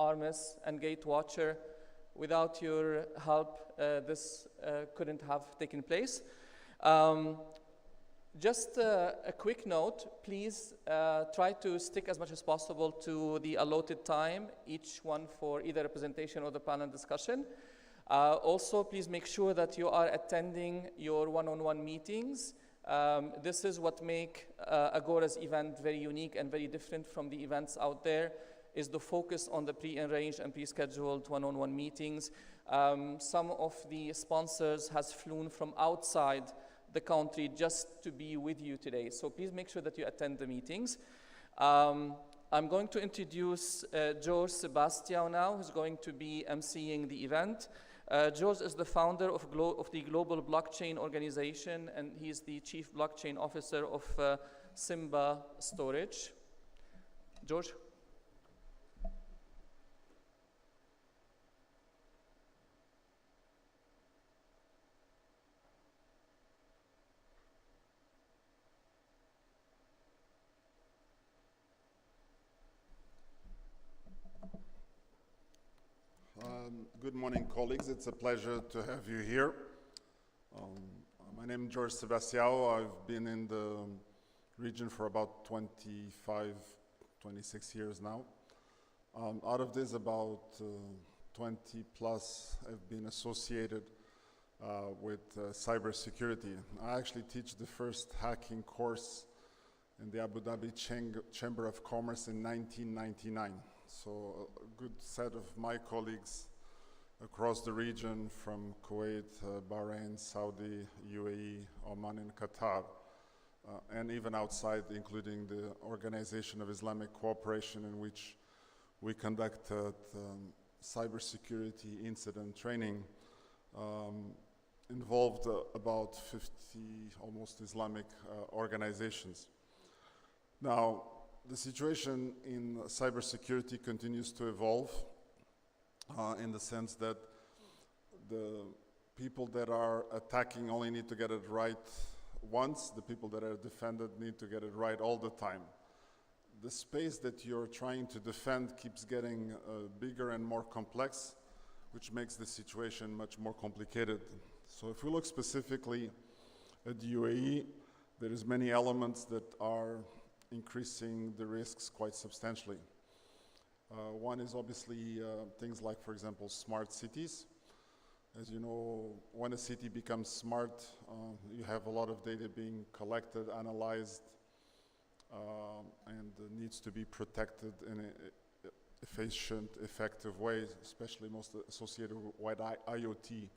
Armis, and Gatewatcher. Without your help, this couldn't have taken place. Just a quick note, please try to stick as much as possible to the allotted time, each one for either a presentation or the panel discussion. Also, please make sure that you are attending your one-on-one meetings. This is what makes Agora's event very unique and very different from the events out there, is the focus on the pre-arranged and pre-scheduled one-on-one meetings. Some of the sponsors has flown from outside the country just to be with you today. So please make sure that you attend the meetings. I'm going to introduce George Sebastião now, who's going to be emceeing the event. George is the founder of the Global Blockchain Organization, and he's the Chief Blockchain Officer of Simba Storage. George? Good morning, colleagues. It's a pleasure to have you here. My name is George Sebastião. I've been in the region for about 25, 26 years now. Out of this, about 20 plus have been associated with cybersecurity. I actually teach the first hacking course in the Abu Dhabi Chamber of Commerce in 1999. So a good set of my colleagues across the region from Kuwait, Bahrain, Saudi, UAE, Oman, and Qatar, and even outside, including the Organization of Islamic Cooperation, in which we conducted cybersecurity incident training, involved about 50 almost Islamic organizations. Now, the situation in cybersecurity continues to evolve in the sense that the people that are attacking only need to get it right once. The people that are defended need to get it right all the time. The space that you're trying to defend keeps getting bigger and more complex, which makes the situation much more complicated. So if we look specifically at the UAE, there is many elements that are increasing the risks quite substantially. One is obviously things like, for example, smart cities. As you know, when a city becomes smart, you have a lot of data being collected, analyzed, and needs to be protected in an efficient, effective way, especially most associated with IoT.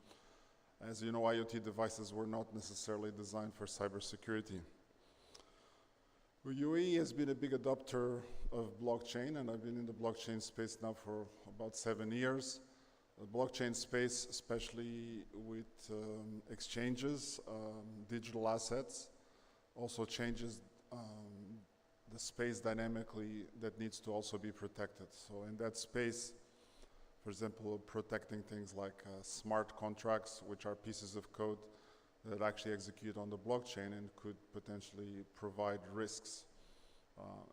As you know, IoT devices were not necessarily designed for cybersecurity. UAE has been a big adopter of blockchain, and I've been in the blockchain space now for about 7 years. The blockchain space, especially with exchanges, digital assets, also changes the space dynamically that needs to also be protected. So in that space, for example, protecting things like smart contracts, which are pieces of code that actually execute on the blockchain and could potentially provide risks.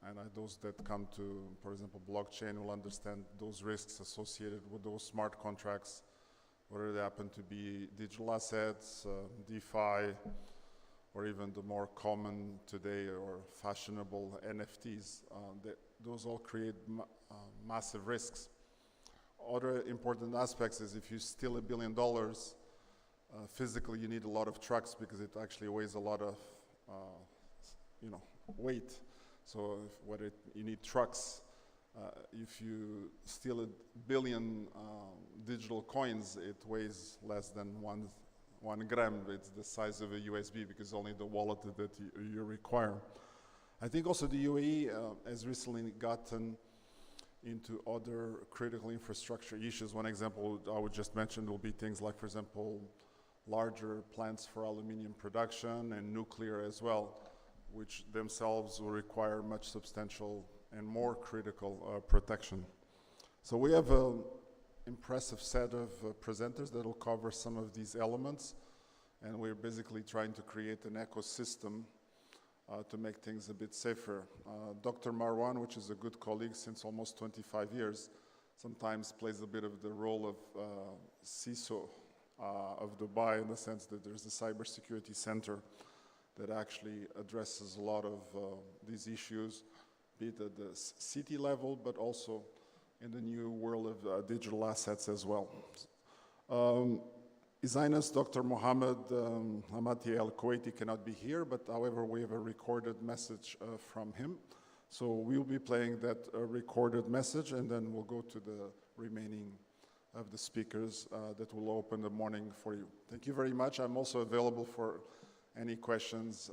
And those that come to, for example, blockchain will understand those risks associated with those smart contracts, whether they happen to be digital assets, DeFi, or even the more common today or fashionable NFTs. Those all create massive risks. Other important aspects is if you steal $1 billion, physically you need a lot of trucks because it actually weighs a lot of weight. So whether you need trucks, if you steal 1 billion digital coins, it weighs less than one gram. It's the size of a USB because only the wallet that you require. I think also the UAE has recently gotten into other critical infrastructure issues. One example I would just mention will be things like, for example, larger plants for aluminium production and nuclear as well, which themselves will require much substantial and more critical protection. So we have an impressive set of presenters that will cover some of these elements, and we're basically trying to create an ecosystem to make things a bit safer. Dr. Marwan, which is a good colleague since almost 25 years, sometimes plays a bit of the role of CISO of Dubai, in the sense that there's a cybersecurity center that actually addresses a lot of these issues, be it at the city level, but also in the new world of digital assets as well. His Highness Dr. Mohammed Hamati Al Kuwaiti cannot be here, but however, we have a recorded message from him. So we'll be playing that recorded message, and then we'll go to the remaining of the speakers that will open the morning for you. Thank you very much. I'm also available for any questions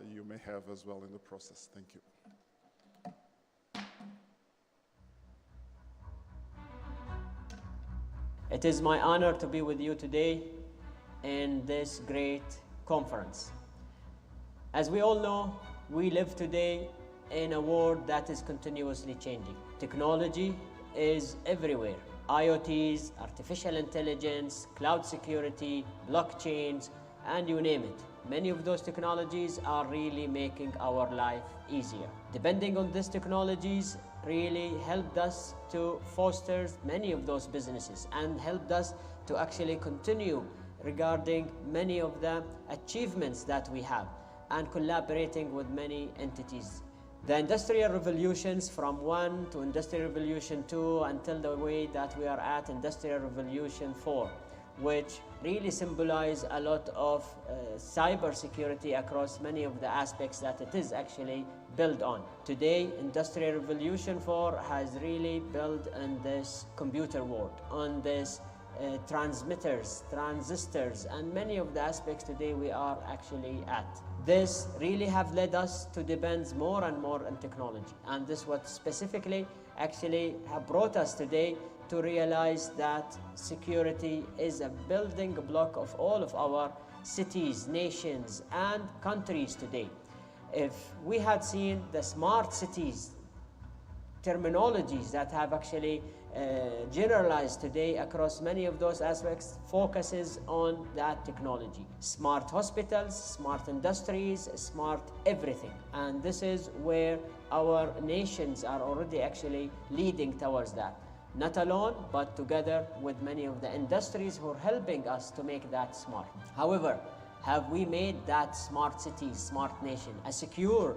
you may have as well in the process. Thank you. It is my honor to be with you today in this great conference. As we all know, we live today in a world that is continuously changing. Technology is everywhere. IoTs, artificial intelligence, cloud security, blockchains, and you name it. Many of those technologies are really making our life easier. Depending on these technologies really helped us to foster many of those businesses and helped us to actually continue regarding many of the achievements that we have and collaborating with many entities. The industrial revolutions from 1 to industrial revolution 2 until the way that we are at industrial revolution 4, which really symbolize a lot of cybersecurity across many of the aspects that it is actually built on. Today, Industrial Revolution 4 has really built on this computer world, on this transmitters, transistors, and many of the aspects today we are actually at. This really have led us to depend more and more on technology, and this what specifically actually have brought us today to realize that security is a building block of all of our cities, nations, and countries today. If we had seen the smart cities terminologies that have actually generalized today across many of those aspects, focuses on that technology. Smart hospitals, smart industries, smart everything. And this is where our nations are already actually leading towards that. Not alone, but together with many of the industries who are helping us to make that smart. However, have we made that smart city, smart nation, a secure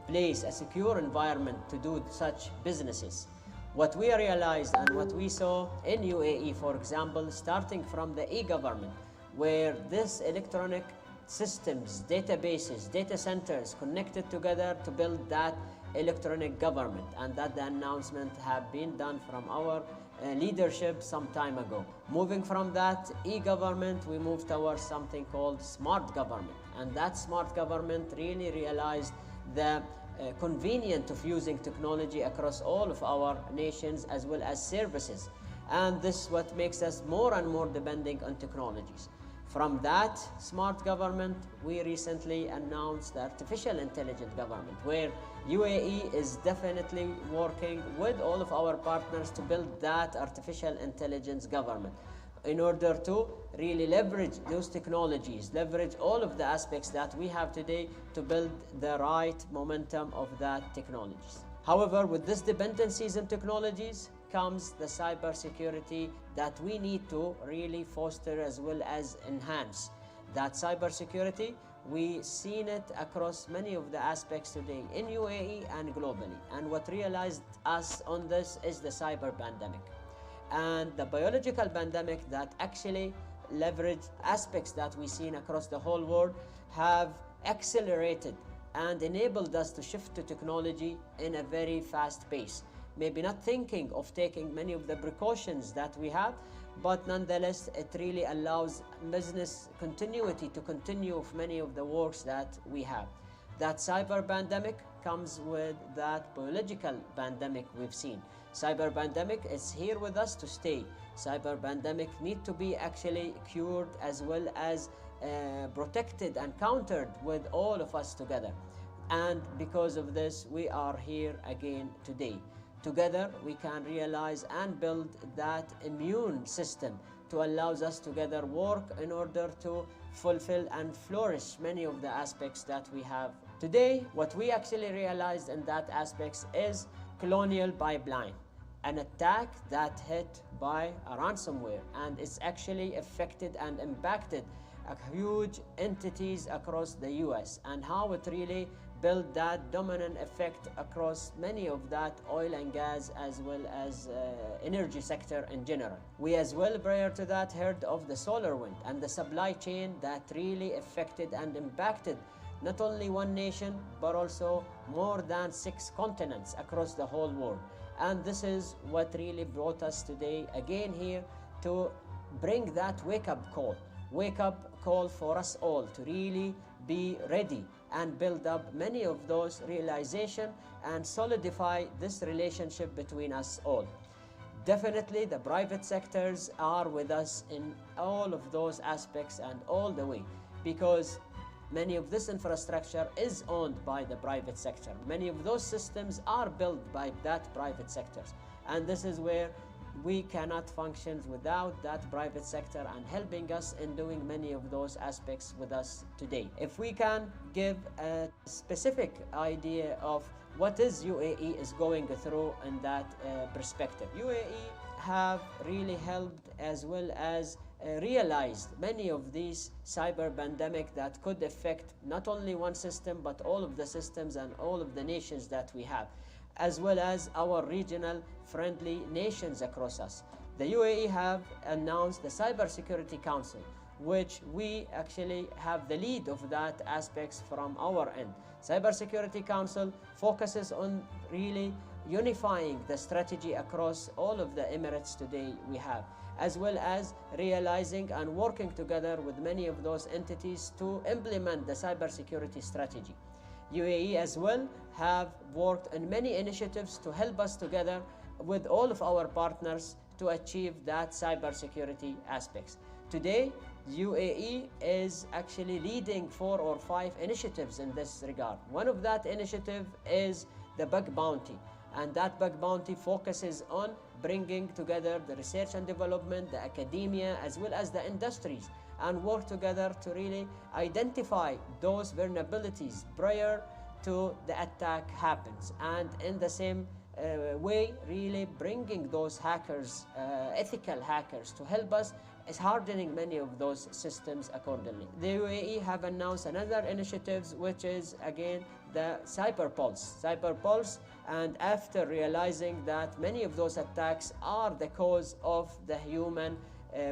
place, a secure environment to do such businesses? What we realized and what we saw in UAE, for example, starting from the e-government, where this electronic systems, databases, data centers connected together to build that electronic government, and that the announcement have been done from our leadership some time ago. Moving from that e-government, we moved towards something called smart government, and that smart government really realized the convenience of using technology across all of our nations as well as services, and this is what makes us more and more depending on technologies. From that smart government, we recently announced the artificial intelligent government, where UAE is definitely working with all of our partners to build that artificial intelligence government in order to really leverage those technologies, leverage all of the aspects that we have today to build the right momentum of that technologies. However, with this dependencies in technologies comes the cybersecurity that we need to really foster as well as enhance. That cybersecurity, we've seen it across many of the aspects today in UAE and globally. And what realized us on this is the cyber pandemic and the biological pandemic that actually leveraged aspects that we've seen across the whole world have accelerated and enabled us to shift to technology in a very fast pace. Maybe not thinking of taking many of the precautions that we have, but nonetheless, it really allows business continuity to continue of many of the works that we have. That cyber pandemic comes with that biological pandemic we've seen. Cyber pandemic is here with us to stay. Cyber pandemic need to be actually cured as well as protected and countered with all of us together. And because of this, we are here again today. Together, we can realize and build that immune system to allow us together work in order to fulfill and flourish many of the aspects that we have today. What we actually realized in that aspects is colonial pipeline. an attack that hit by a ransomware, and it's actually affected and impacted huge entities across the US, and how it really built that dominant effect across many of that oil and gas as well as energy sector in general. We as well prior to that heard of the solar wind and the supply chain that really affected and impacted not only one nation but also more than 6 continents across the whole world. And this is what really brought us today again here to bring that wake-up call for us all to really be ready and build up many of those realization and solidify this relationship between us all. Definitely the private sectors are with us in all of those aspects and all the way, because many of this infrastructure is owned by the private sector. Many of those systems are built by that private sectors, and this is where we cannot function without that private sector and helping us in doing many of those aspects with us today. If we can give a specific idea of what is UAE is going through in that perspective. UAE have really helped as well as realized many of these cyber pandemic that could affect not only one system but all of the systems and all of the nations that we have, as well as our regional friendly nations across us. The UAE have announced the Cybersecurity Council, which we actually have the lead of that aspects from our end. Cybersecurity Council focuses on really unifying the strategy across all of the Emirates today we have, as well as realizing and working together with many of those entities to implement the cybersecurity strategy. UAE as well have worked on many initiatives to help us together with all of our partners to achieve that cybersecurity aspects. Today, UAE is actually leading 4 or 5 initiatives in this regard. One of that initiative is the Bug Bounty, and that Bug Bounty focuses on bringing together the research and development, the academia, as well as the industries, and work together to really identify those vulnerabilities prior to the attack happens, and in the same way really bringing those hackers, ethical hackers, to help us is hardening many of those systems accordingly. The UAE have announced another initiatives, which is again the Cyberpulse, and after realizing that many of those attacks are the cause of the human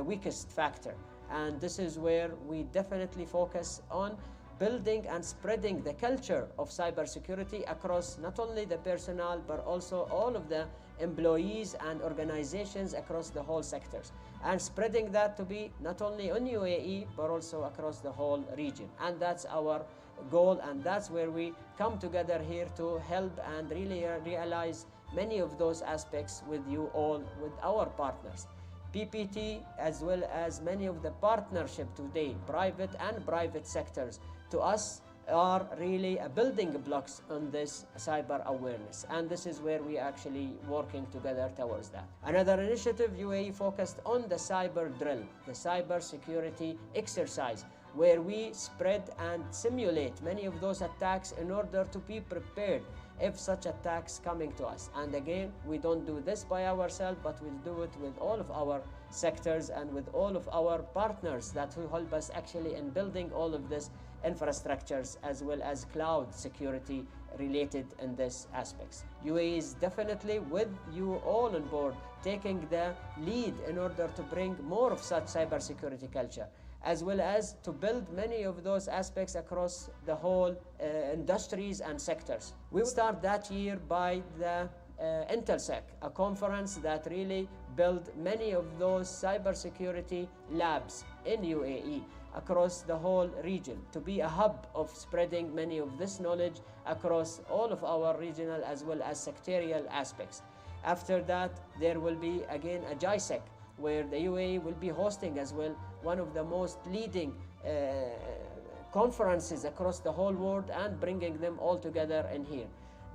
weakest factor, and this is where we definitely focus on building and spreading the culture of cybersecurity across not only the personnel but also all of the employees and organizations across the whole sectors, and spreading that to be not only on UAE but also across the whole region. And that's our goal, and that's where we come together here to help and really realize many of those aspects with you all, with our partners. PPT, as well as many of the partnership today, private sectors, to us are really building blocks on this cyber awareness, and this is where we actually working together towards that. Another initiative, UAE focused on the cyber drill, the cyber security exercise, where we spread and simulate many of those attacks in order to be prepared if such attacks coming to us. And again, we don't do this by ourselves, but we'll do it with all of our sectors and with all of our partners that will help us actually in building all of this infrastructures as well as cloud security related in this aspects. UAE is definitely with you all on board, taking the lead in order to bring more of such cybersecurity culture, as well as to build many of those aspects across the whole industries and sectors. We will start that year by the Intelsec, a conference that really built many of those cybersecurity labs in UAE across the whole region to be a hub of spreading many of this knowledge across all of our regional as well as sectorial aspects. After that, there will be again a JISEC, where the UAE will be hosting as well one of the most leading conferences across the whole world and bringing them all together in here.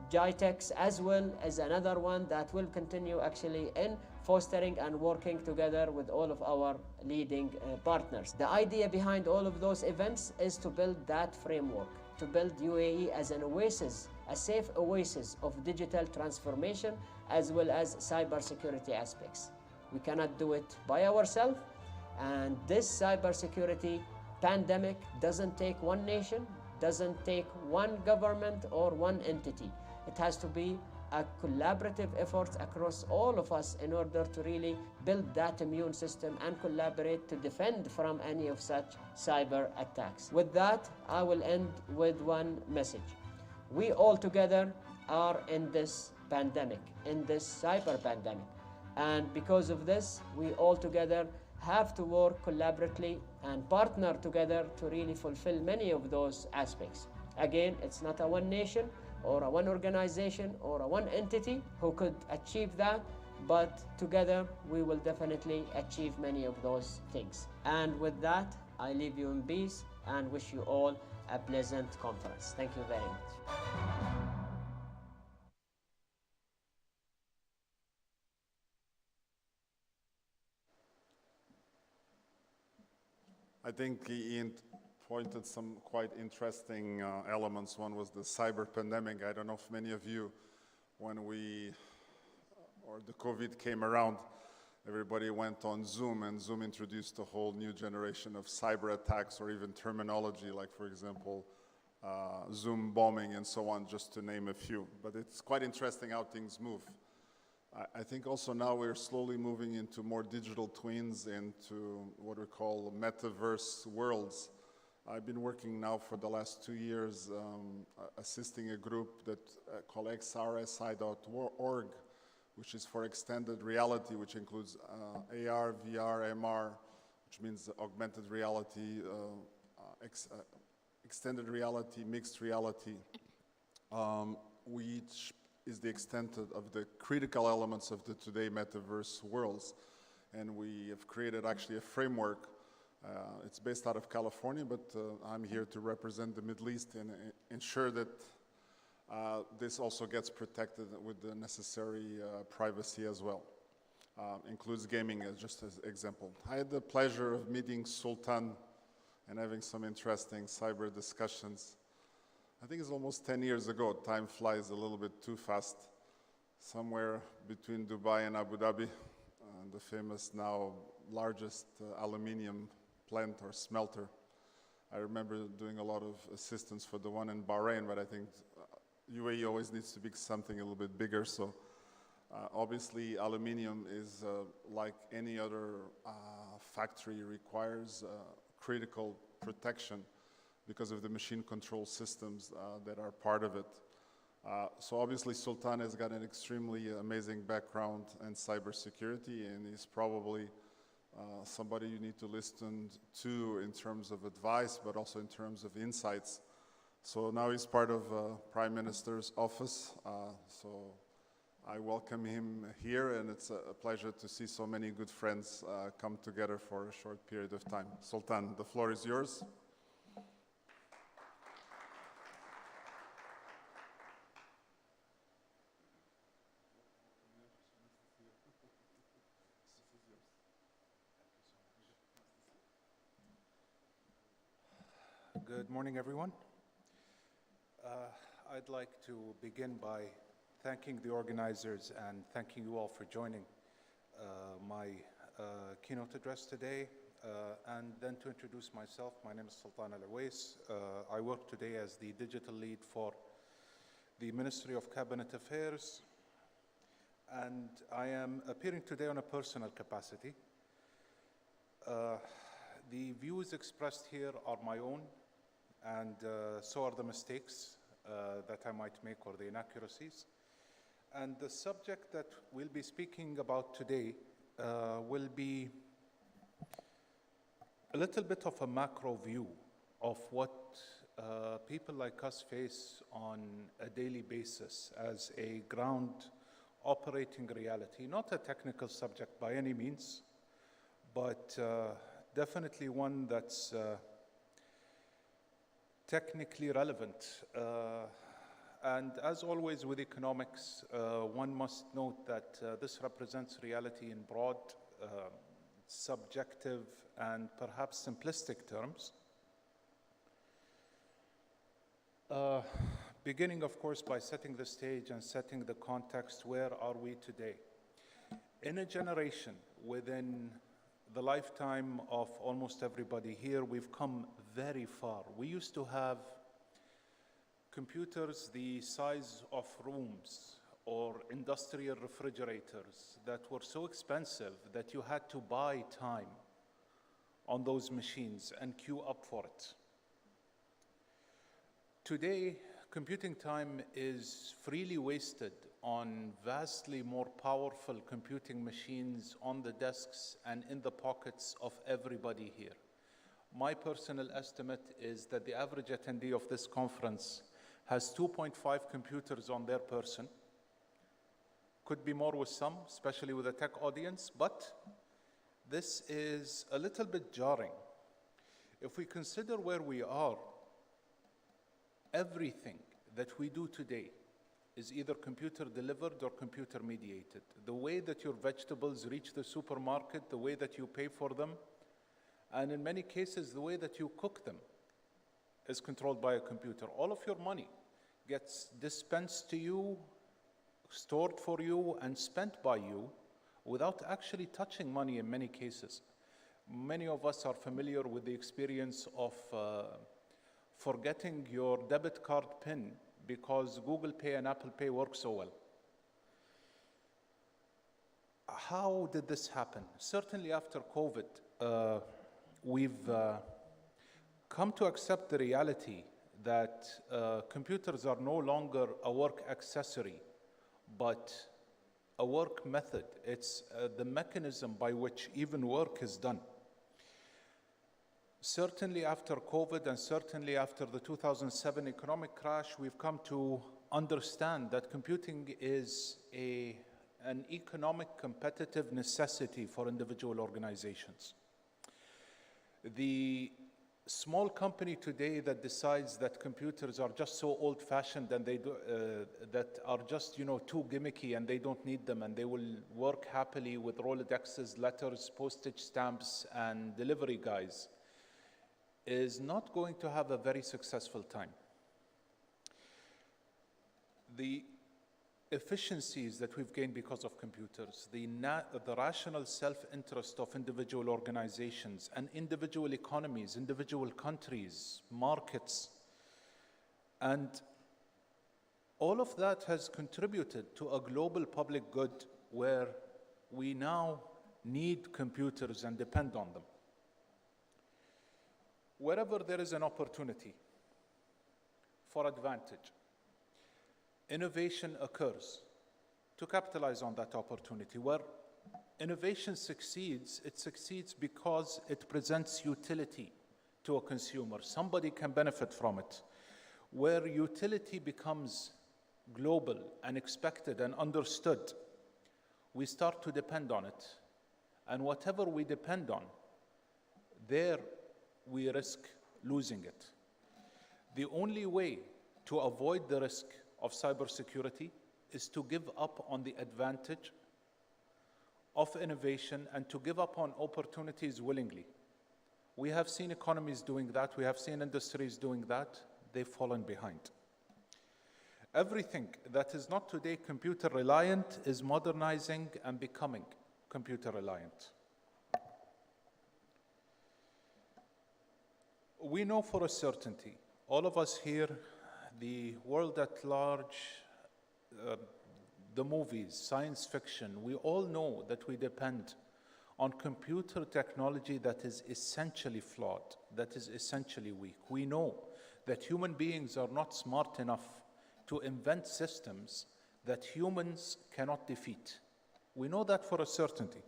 GITEX as well as another one that will continue actually in fostering and working together with all of our leading partners. The idea behind all of those events is to build that framework, to build UAE as an oasis a safe oasis of digital transformation as well as cybersecurity aspects. We cannot do it by ourselves, and this cybersecurity pandemic doesn't take one nation, doesn't take one government or one entity. It has to be a collaborative effort across all of us in order to really build that immune system and collaborate to defend from any of such cyber attacks. With that, I will end with one message. We all together are in this pandemic, in this cyber pandemic. And because of this, we all together have to work collaboratively and partner together to really fulfill many of those aspects. Again, it's not a one nation or a one organization or a one entity who could achieve that, but together we will definitely achieve many of those things. And with that, I leave you in peace and wish you all a pleasant conference. Thank you very much. I think Ian pointed some quite interesting elements. One was the cyber pandemic. I don't know if many of you, when the COVID came around, everybody went on Zoom, and Zoom introduced a whole new generation of cyber attacks, or even terminology, like, for example, Zoom bombing and so on, just to name a few. But it's quite interesting how things move. I think also now we're slowly moving into more digital twins, into what we call metaverse worlds. I've been working now for the last 2 years assisting a group that called xrsi.org, which is for extended reality, which includes AR, VR, MR, which means augmented reality, extended reality, mixed reality, which is the extent of the critical elements of the today metaverse worlds. And we have created actually a framework. It's based out of California, but I'm here to represent the Middle East and ensure that this also gets protected with the necessary privacy as well. Includes gaming as just an example. I had the pleasure of meeting Sultan and having some interesting cyber discussions. I think it's almost 10 years ago. Time flies a little bit too fast. Somewhere between Dubai and Abu Dhabi, the famous now largest aluminium plant or smelter. I remember doing a lot of assistance for the one in Bahrain, but I think UAE always needs to be something a little bit bigger. So obviously aluminium is like any other factory, requires critical protection because of the machine control systems that are part of it. So obviously Sultan has got an extremely amazing background in cybersecurity, and he's probably somebody you need to listen to in terms of advice, but also in terms of insights. So now he's part of Prime Minister's office. So I welcome him here, and it's a pleasure to see so many good friends come together for a short period of time. Sultan, the floor is yours. Good morning, everyone. I'd like to begin by thanking the organizers and thanking you all for joining my keynote address today. And then to introduce myself, my name is Sultan Al-Awais. I work today as the digital lead for the Ministry of Cabinet Affairs, and I am appearing today on a personal capacity. The views expressed here are my own, and so are the mistakes that I might make or the inaccuracies. And the subject that we'll be speaking about today will be a little bit of a macro view of what people like us face on a daily basis as a ground operating reality. Not a technical subject by any means, but definitely one that's technically relevant. And as always with economics, one must note that this represents reality in broad, subjective, and perhaps simplistic terms. beginning, of course, by setting the stage and setting the context. Where are we today? In a generation, within the lifetime of almost everybody here, we've come very far. We used to have computers the size of rooms or industrial refrigerators that were so expensive that you had to buy time on those machines and queue up for it. Today, computing time is freely wasted on vastly more powerful computing machines on the desks and in the pockets of everybody here. My personal estimate is that the average attendee of this conference has 2.5 computers on their person. Could be more with some, especially with a tech audience, but this is a little bit jarring. If we consider where we are, everything that we do today is either computer delivered or computer mediated. The way that your vegetables reach the supermarket, the way that you pay for them, and in many cases, the way that you cook them is controlled by a computer. All of your money gets dispensed to you, stored for you, and spent by you without actually touching money in many cases. Many of us are familiar with the experience of forgetting your debit card PIN because Google Pay and Apple Pay work so well. How did this happen? Certainly after COVID, we've come to accept the reality that computers are no longer a work accessory, but a work method. It's the mechanism by which even work is done. Certainly after COVID and certainly after the 2007 economic crash, we've come to understand that computing is an economic competitive necessity for individual organizations. The small company today that decides that computers are just so old-fashioned and that are just too gimmicky and they don't need them and they will work happily with Rolodexes, letters, postage stamps, and delivery guys is not going to have a very successful time. The efficiencies that we've gained because of computers, the rational self-interest of individual organizations and individual economies, individual countries, markets, and all of that has contributed to a global public good where we now need computers and depend on them. Wherever there is an opportunity for advantage, innovation occurs to capitalize on that opportunity. Where innovation succeeds, it succeeds because it presents utility to a consumer. Somebody can benefit from it. Where utility becomes global and expected and understood, we start to depend on it. And whatever we depend on, there we risk losing it. The only way to avoid the risk of cybersecurity is to give up on the advantage of innovation and to give up on opportunities willingly. We have seen economies doing that. We have seen industries doing that. They've fallen behind. Everything that is not today computer reliant is modernizing and becoming computer reliant. We know for a certainty, all of us here, the world at large, the movies, science fiction, we all know that we depend on computer technology that is essentially flawed, that is essentially weak. We know that human beings are not smart enough to invent systems that humans cannot defeat. We know that for a certainty.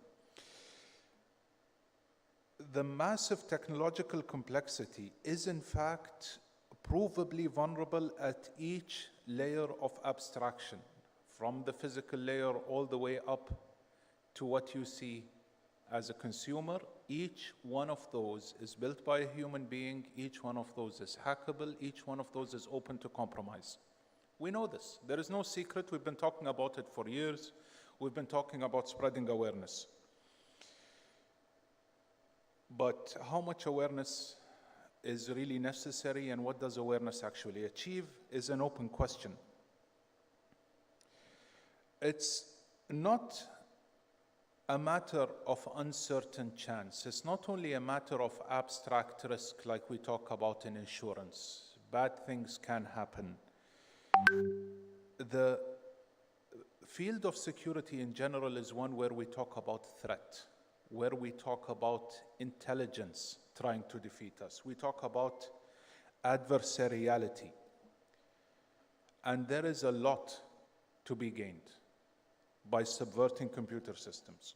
The massive technological complexity is in fact provably vulnerable at each layer of abstraction, from the physical layer all the way up to what you see as a consumer. Each one of those is built by a human being, each one of those is hackable, each one of those is open to compromise. We know this. There is no secret. We've been talking about it for years. We've been talking about spreading awareness. But how much awareness is really necessary and what does awareness actually achieve is an open question. It's not a matter of uncertain chance. It's not only a matter of abstract risk like we talk about in insurance. Bad things can happen. The field of security in general is one where we talk about threat, where we talk about intelligence trying to defeat us. We talk about adversariality. And there is a lot to be gained by subverting computer systems.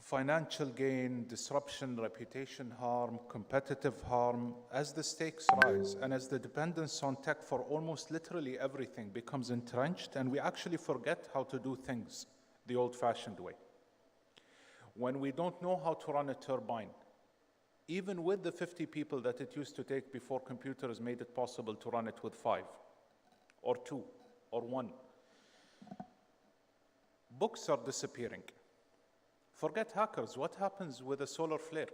Financial gain, disruption, reputation harm, competitive harm, as the stakes rise and as the dependence on tech for almost literally everything becomes entrenched and we actually forget how to do things the old-fashioned way. When we don't know how to run a turbine, even with the 50 people that it used to take before computers made it possible to run it with 5 or 2 or 1. Books are disappearing. Forget hackers. What happens with a solar flare?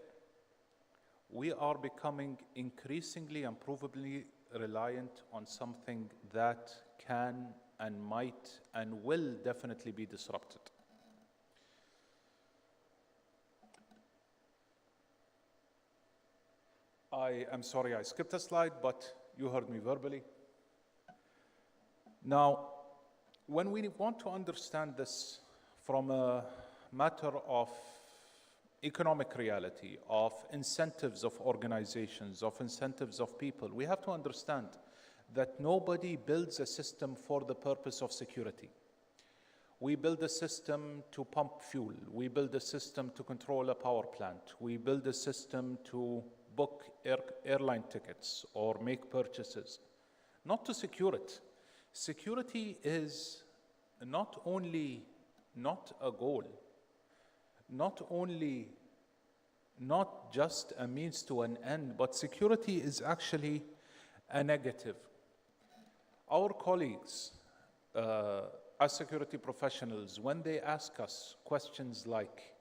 We are becoming increasingly and provably reliant on something that can and might and will definitely be disrupted. I am sorry I skipped a slide, but you heard me verbally. Now, when we want to understand this from a matter of economic reality, of incentives of organizations, of incentives of people, we have to understand that nobody builds a system for the purpose of security. We build a system to pump fuel. We build a system to control a power plant. We build a system to book airline tickets or make purchases, not to secure it. Security is not only not a goal, not just a means to an end, but security is actually a negative. Our colleagues, as security professionals, when they ask us questions like,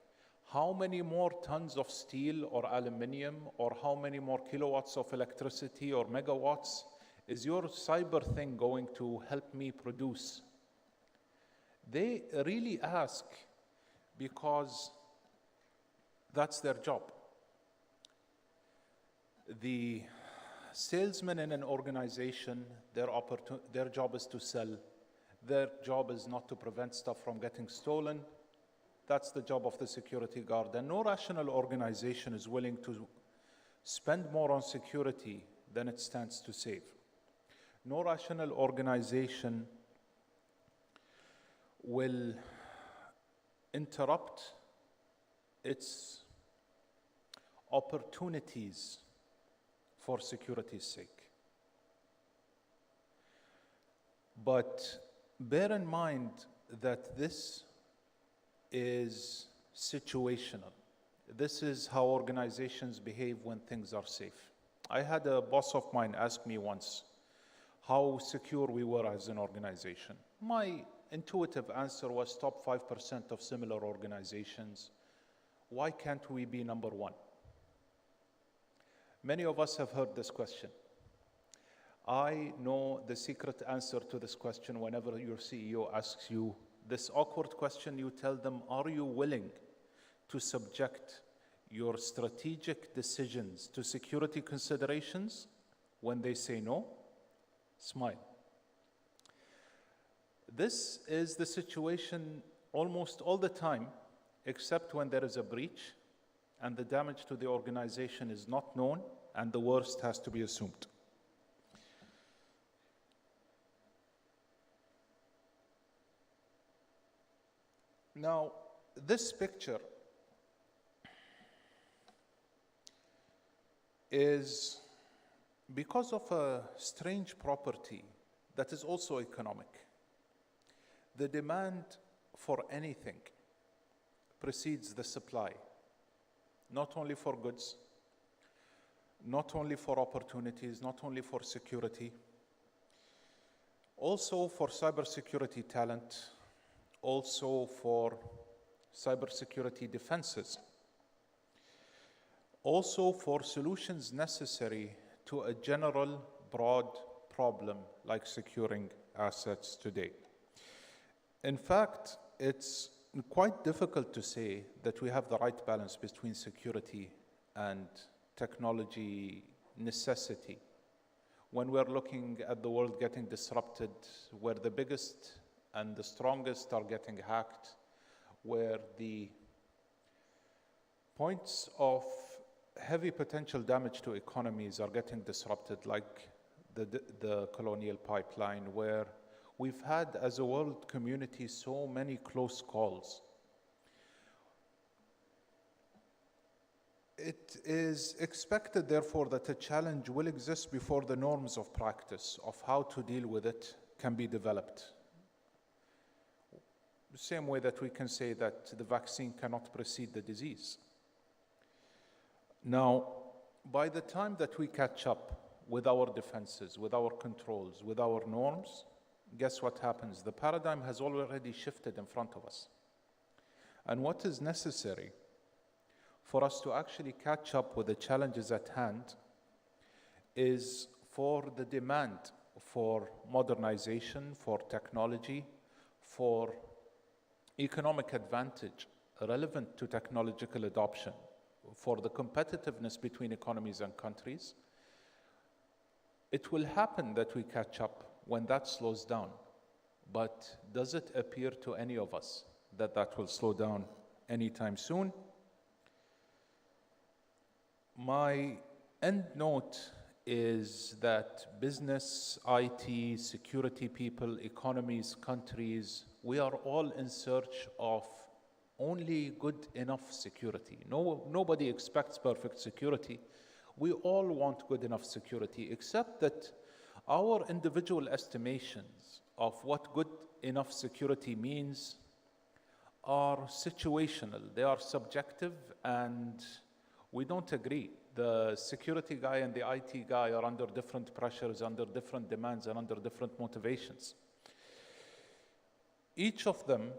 how many more tons of steel or aluminum or how many more kilowatts of electricity or megawatts is your cyber thing going to help me produce? They really ask because that's their job. The salesman in an organization, their job is to sell. Their job is not to prevent stuff from getting stolen. That's the job of the security guard. And no rational organization is willing to spend more on security than it stands to save. No rational organization will interrupt its opportunities for security's sake. But bear in mind that this is situational. This is how organizations behave when things are safe. I had a boss of mine ask me once how secure we were as an organization. My intuitive answer was top 5% of similar organizations. Why can't we be number one? Many of us have heard this question. I know the secret answer to this question. Whenever your CEO asks you this awkward question, you tell them, are you willing to subject your strategic decisions to security considerations? When they say no, smile. This is the situation almost all the time, except when there is a breach and the damage to the organization is not known and the worst has to be assumed. Now, this picture is because of a strange property that is also economic. The demand for anything precedes the supply, not only for goods, not only for opportunities, not only for security, also for cybersecurity talent, also for cybersecurity defenses. also for solutions necessary to a general, broad problem like securing assets today. In fact, it's quite difficult to say that we have the right balance between security and technology necessity. When we're looking at the world getting disrupted, where the biggest and the strongest are getting hacked, where the points of heavy potential damage to economies are getting disrupted, like the colonial pipeline, where we've had, as a world community, so many close calls. It is expected, therefore, that a challenge will exist before the norms of practice of how to deal with it can be developed. The same way that we can say that the vaccine cannot precede the disease. Now, by the time that we catch up with our defenses, with our controls, with our norms, guess what happens? The paradigm has already shifted in front of us. And what is necessary for us to actually catch up with the challenges at hand is for the demand for modernization, for technology, for economic advantage relevant to technological adoption, for the competitiveness between economies and countries. It will happen that we catch up when that slows down. But does it appear to any of us that that will slow down anytime soon? My end note is that business, IT, security people, economies, countries, we are all in search of only good enough security. Nobody expects perfect security. We all want good enough security, except that our individual estimations of what good enough security means are situational. They are subjective, and we don't agree. The security guy and the IT guy are under different pressures, under different demands, and under different motivations. Each of them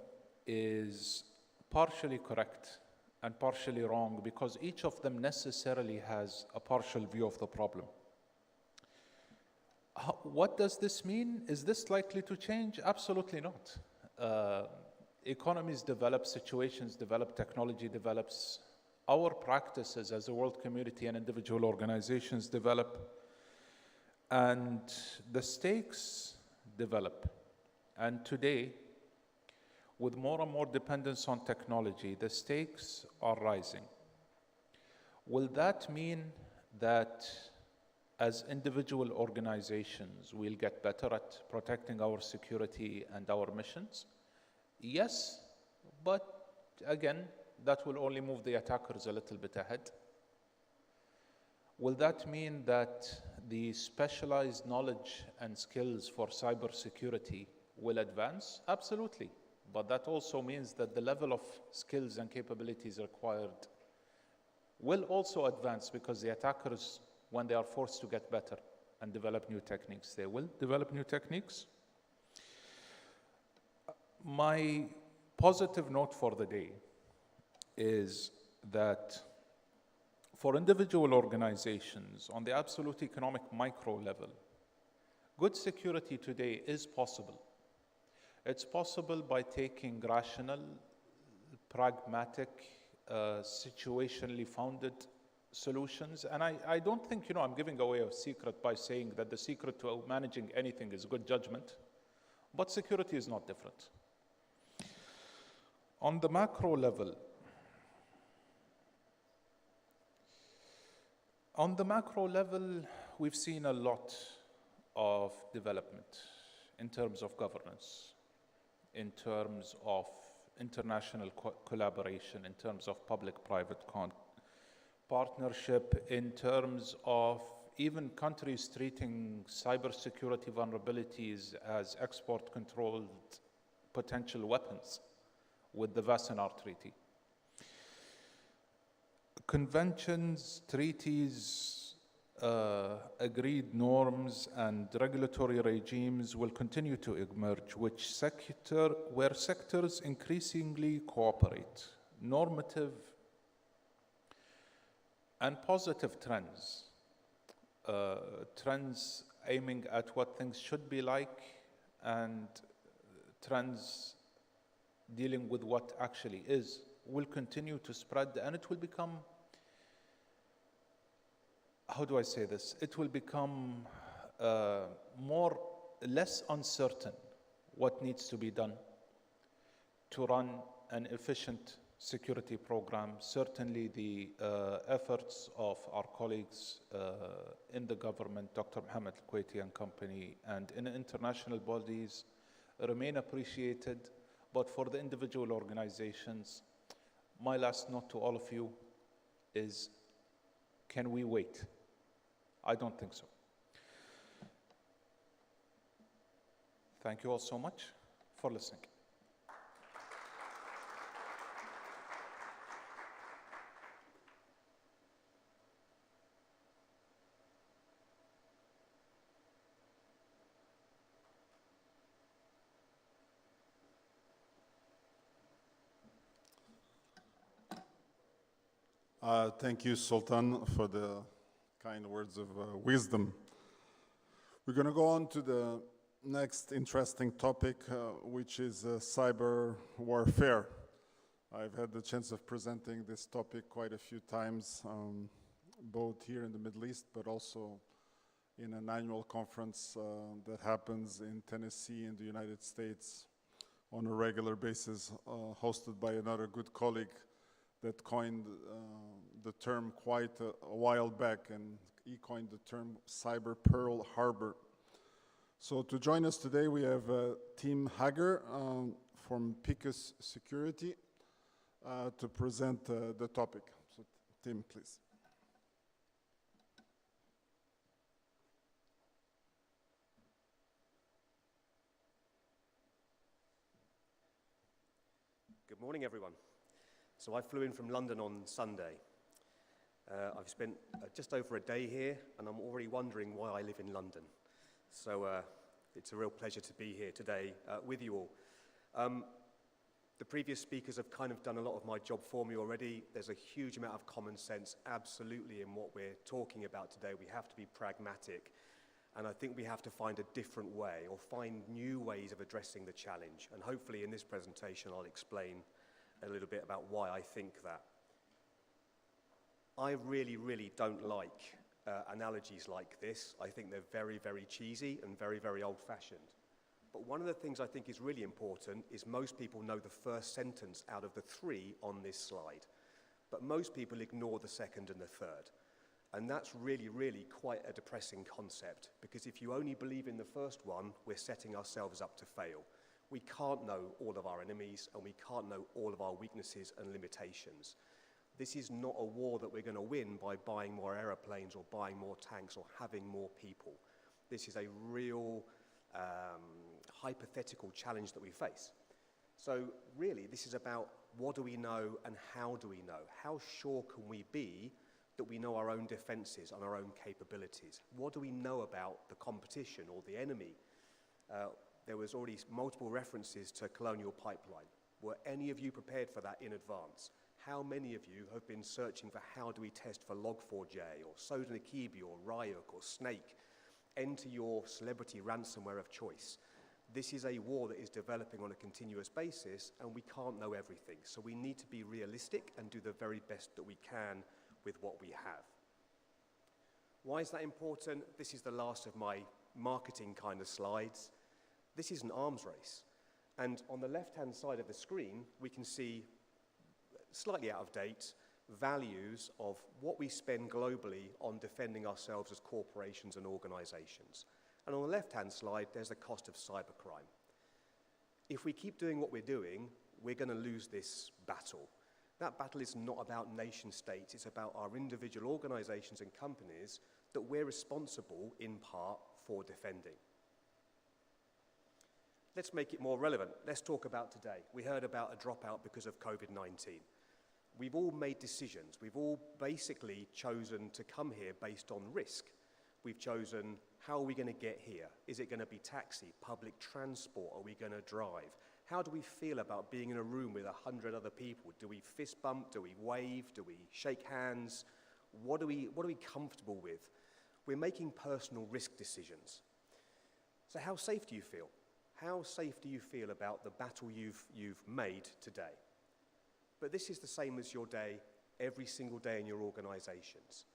is partially correct and partially wrong because each of them necessarily has a partial view of the problem. What does this mean? Is this likely to change? Absolutely not. Economies develop, situations develop, technology develops. Our practices as a world community and individual organizations develop, and the stakes develop. And today, with more and more dependence on technology, the stakes are rising. Will that mean that as individual organizations, we'll get better at protecting our security and our missions? Yes, but again, that will only move the attackers a little bit ahead. Will that mean that the specialized knowledge and skills for cybersecurity will advance? Absolutely. But that also means that the level of skills and capabilities required will also advance, because the attackers, when they are forced to get better and develop new techniques, they will develop new techniques. My positive note for the day is that for individual organizations on the absolute economic micro level, good security today is possible. It's possible by taking rational, pragmatic, situationally founded solutions. And I don't think, I'm giving away a secret by saying that the secret to managing anything is good judgment, but security is not different. On the macro level, we've seen a lot of development in terms of governance, in terms of international collaboration, in terms of public-private partnership, in terms of even countries treating cybersecurity vulnerabilities as export-controlled potential weapons with the Wassenaar Treaty. Conventions, treaties, agreed norms and regulatory regimes will continue to emerge, where sectors increasingly cooperate. Normative and positive trends. Trends aiming at what things should be like, and trends dealing with what actually is, will continue to spread, and it will become, how do I say this? It will become less uncertain what needs to be done to run an efficient security program. Certainly the efforts of our colleagues in the government, Dr. Mohammed Al-Kuwaiti and company, and in international bodies remain appreciated. But for the individual organizations, my last note to all of you is, can we wait? I don't think so. Thank you all so much for listening. Thank you, Sultan, for the kind words of wisdom. We're going to go on to the next interesting topic, which is cyber warfare. I've had the chance of presenting this topic quite a few times, both here in the Middle East, but also in an annual conference that happens in Tennessee in the United States on a regular basis, hosted by another good colleague that coined the term quite a while back, and he coined the term Cyber Pearl Harbor. So to join us today, we have Tim Hager from Picus Security to present the topic. So Tim, please. Good morning, everyone. So I flew in from London on Sunday. I've spent just over a day here, and I'm already wondering why I live in London. So it's a real pleasure to be here today with you all. The previous speakers have kind of done a lot of my job for me already. There's a huge amount of common sense absolutely in what we're talking about today. We have to be pragmatic, and I think we have to find a different way or find new ways of addressing the challenge. And hopefully in this presentation I'll explain a little bit about why I think that. I really, really don't like analogies like this. I think they're very, very cheesy and very, very old-fashioned. But one of the things I think is really important is most people know the first sentence out of the three on this slide. But most people ignore the second and the third. And that's really, really quite a depressing concept, because if you only believe in the first one, we're setting ourselves up to fail. We can't know all of our enemies, and we can't know all of our weaknesses and limitations. This is not a war that we're going to win by buying more aeroplanes or buying more tanks or having more people. This is a real hypothetical challenge that we face. So really, this is about what do we know and how do we know? How sure can we be that we know our own defenses and our own capabilities? What do we know about the competition or the enemy? There was already multiple references to colonial pipeline. Were any of you prepared for that in advance? How many of you have been searching for how do we test for Log4j or Sodinokibi or Ryuk or Snake? Enter your celebrity ransomware of choice. This is a war that is developing on a continuous basis, and we can't know everything. So we need to be realistic and do the very best that we can with what we have. Why is that important? This is the last of my marketing kind of slides. This is an arms race. And on the left-hand side of the screen, we can see, slightly out of date, values of what we spend globally on defending ourselves as corporations and organizations. And on the left-hand slide, there's the cost of cybercrime. If we keep doing what we're doing, we're going to lose this battle. That battle is not about nation states, it's about our individual organizations and companies that we're responsible, in part, for defending. Let's make it more relevant. Let's talk about today. We heard about a dropout because of COVID-19. We've all made decisions. We've all basically chosen to come here based on risk. We've chosen, how are we going to get here? Is it going to be taxi, public transport? Are we going to drive? How do we feel about being in a room with 100 other people? Do we fist bump? Do we wave? Do we shake hands? What are we comfortable with? We're making personal risk decisions. So how safe do you feel? How safe do you feel about the battle you've made today? But this is the same as your day, every single day in your organizations.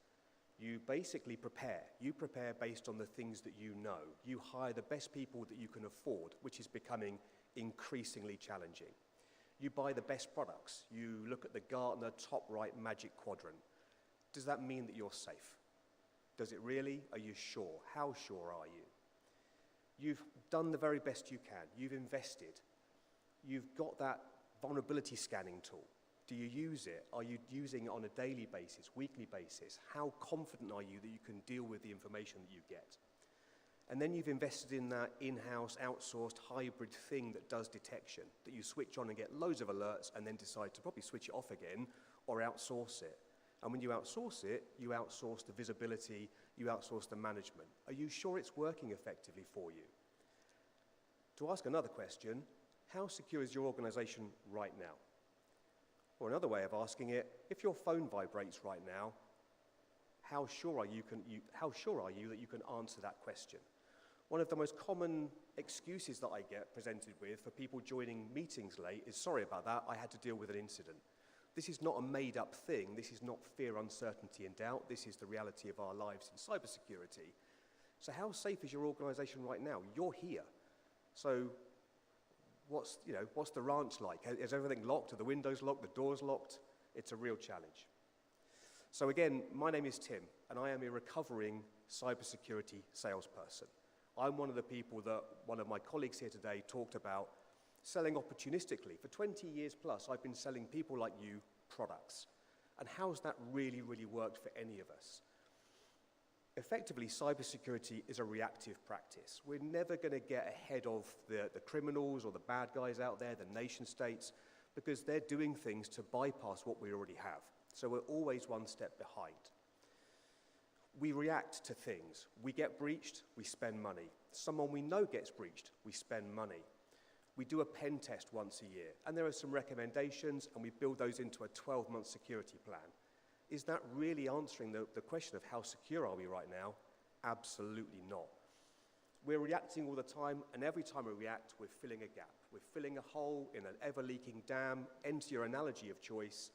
You basically prepare. You prepare based on the things that you know. You hire the best people that you can afford, which is becoming increasingly challenging. You buy the best products. You look at the Gartner top right magic quadrant. Does that mean that you're safe? Does it really? Are you sure? How sure are you? You've done the very best you can. You've invested. You've got that vulnerability scanning tool. Do you use it? Are you using it on a daily basis, weekly basis? How confident are you that you can deal with the information that you get? And then you've invested in that in-house, outsourced, hybrid thing that does detection, that you switch on and get loads of alerts and then decide to probably switch it off again or outsource it. And when you outsource it, you outsource the visibility, you outsource the management. Are you sure it's working effectively for you? To ask another question, how secure is your organization right now? Or another way of asking it, if your phone vibrates right now, how sure are you that you can answer that question? One of the most common excuses that I get presented with for people joining meetings late is, sorry about that, I had to deal with an incident. This is not a made-up thing. This is not fear, uncertainty, and doubt. This is the reality of our lives in cybersecurity. So how safe is your organization right now? You're here. So what's the ranch like? Is everything locked? Are the windows locked? The doors locked? It's a real challenge. So again, my name is Tim, and I am a recovering cybersecurity salesperson. I'm one of the people that one of my colleagues here today talked about selling opportunistically. For 20 years plus, I've been selling people like you products. And how's that really, really worked for any of us? Effectively, cybersecurity is a reactive practice. We're never going to get ahead of the criminals or the bad guys out there, the nation states, because they're doing things to bypass what we already have. So we're always one step behind. We react to things. We get breached, we spend money. Someone we know gets breached, we spend money. We do a pen test once a year, and there are some recommendations, and we build those into a 12-month security plan. Is that really answering the question of how secure are we right now? Absolutely not. We're reacting all the time, and every time we react, we're filling a gap. We're filling a hole in an ever-leaking dam. Enter your analogy of choice.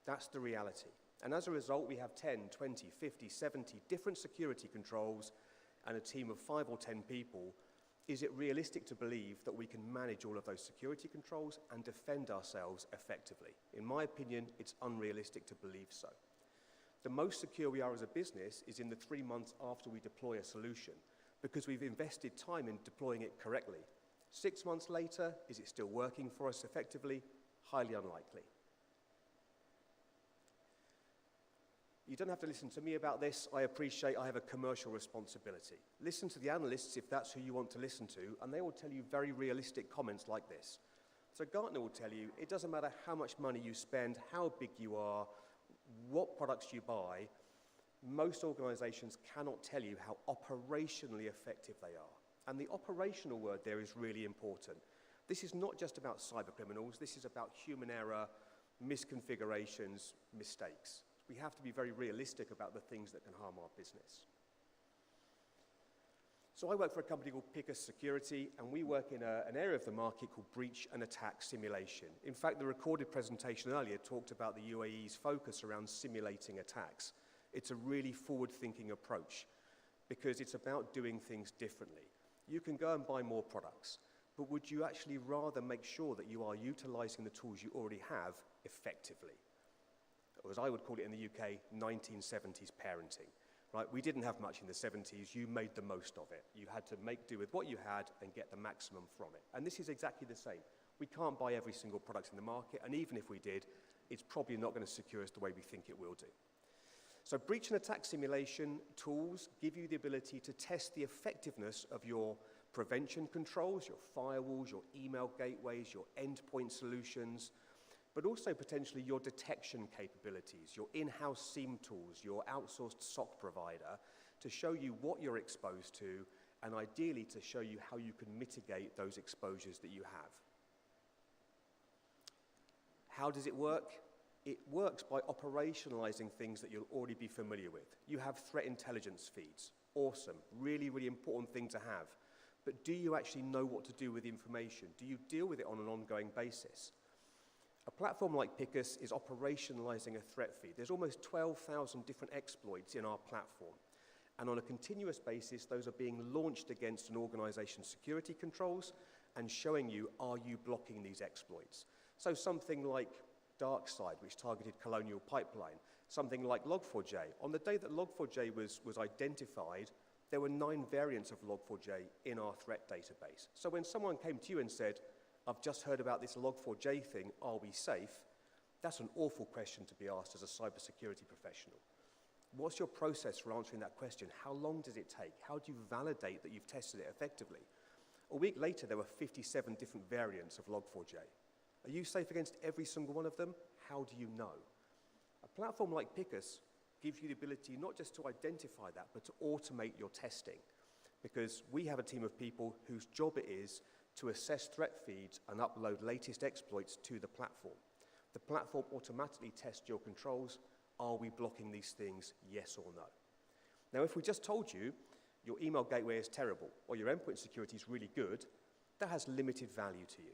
That's the reality. And as a result, we have 10, 20, 50, 70 different security controls and a team of 5 or 10 people. Is it realistic to believe that we can manage all of those security controls and defend ourselves effectively? In my opinion, it's unrealistic to believe so. The most secure we are as a business is in the 3 months after we deploy a solution, because we've invested time in deploying it correctly. 6 months later, is it still working for us effectively? Highly unlikely. You don't have to listen to me about this. I appreciate I have a commercial responsibility. Listen to the analysts if that's who you want to listen to, and they will tell you very realistic comments like this. So Gartner will tell you, it doesn't matter how much money you spend, how big you are, what products you buy, most organizations cannot tell you how operationally effective they are. And the operational word there is really important. This is not just about cyber criminals. This is about human error, misconfigurations, mistakes. We have to be very realistic about the things that can harm our business. So I work for a company called Picus Security, and we work in an area of the market called breach and attack simulation. In fact, the recorded presentation earlier talked about the UAE's focus around simulating attacks. It's a really forward-thinking approach because it's about doing things differently. You can go and buy more products, but would you actually rather make sure that you are utilizing the tools you already have effectively? Or as I would call it in the UK, 1970s parenting. Right? We didn't have much in the 70s. You made the most of it. You had to make do with what you had and get the maximum from it. And this is exactly the same. We can't buy every single product in the market, and even if we did, it's probably not going to secure us the way we think it will do. So breach and attack simulation tools give you the ability to test the effectiveness of your prevention controls, your firewalls, your email gateways, your endpoint solutions, but also potentially your detection capabilities, your in-house SIEM tools, your outsourced SOC provider, to show you what you're exposed to, and ideally to show you how you can mitigate those exposures that you have. How does it work? It works by operationalizing things that you'll already be familiar with. You have threat intelligence feeds. Awesome, really, really important thing to have. But do you actually know what to do with the information? Do you deal with it on an ongoing basis? A platform like Picus is operationalizing a threat feed. There's almost 12,000 different exploits in our platform. And on a continuous basis, those are being launched against an organization's security controls and showing you, are you blocking these exploits? So something like DarkSide, which targeted Colonial Pipeline, something like Log4j. On the day that Log4j was identified, there were 9 variants of Log4j in our threat database. So when someone came to you and said, I've just heard about this Log4j thing, are we safe? That's an awful question to be asked as a cybersecurity professional. What's your process for answering that question? How long does it take? How do you validate that you've tested it effectively? A week later, there were 57 different variants of Log4j. Are you safe against every single one of them? How do you know? A platform like Picus gives you the ability not just to identify that, but to automate your testing. Because we have a team of people whose job it is to assess threat feeds and upload latest exploits to the platform. The platform automatically tests your controls. Are we blocking these things, yes or no? Now, if we just told you your email gateway is terrible or your endpoint security is really good, that has limited value to you.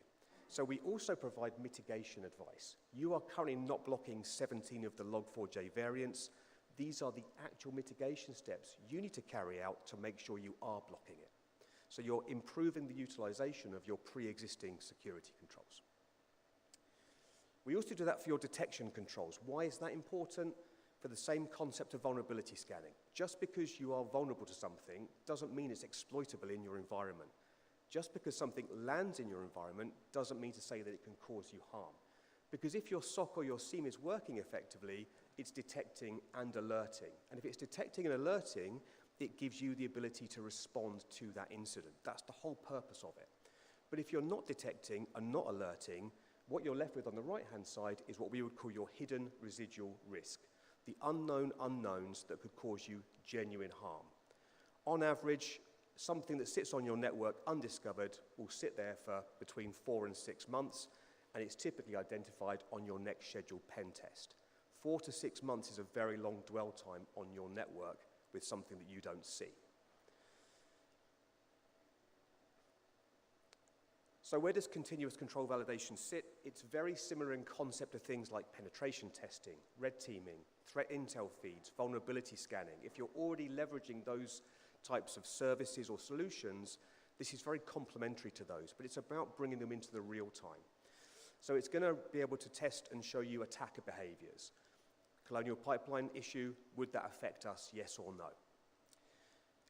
So we also provide mitigation advice. You are currently not blocking 17 of the Log4j variants. These are the actual mitigation steps you need to carry out to make sure you are blocking it. So you're improving the utilization of your pre-existing security controls. We also do that for your detection controls. Why is that important? For the same concept of vulnerability scanning. Just because you are vulnerable to something doesn't mean it's exploitable in your environment. Just because something lands in your environment doesn't mean to say that it can cause you harm. Because if your SOC or your SIEM is working effectively, it's detecting and alerting. And if it's detecting and alerting, it gives you the ability to respond to that incident. That's the whole purpose of it. But if you're not detecting and not alerting, what you're left with on the right-hand side is what we would call your hidden residual risk, the unknown unknowns that could cause you genuine harm. On average, something that sits on your network undiscovered will sit there for between 4 and 6 months, and it's typically identified on your next scheduled pen test. 4 to 6 months is a very long dwell time on your network with something that you don't see. So where does continuous control validation sit? It's very similar in concept to things like penetration testing, red teaming, threat intel feeds, vulnerability scanning. If you're already leveraging those types of services or solutions, this is very complementary to those, but it's about bringing them into the real time. So it's going to be able to test and show you attacker behaviors. Colonial Pipeline issue, would that affect us, yes or no?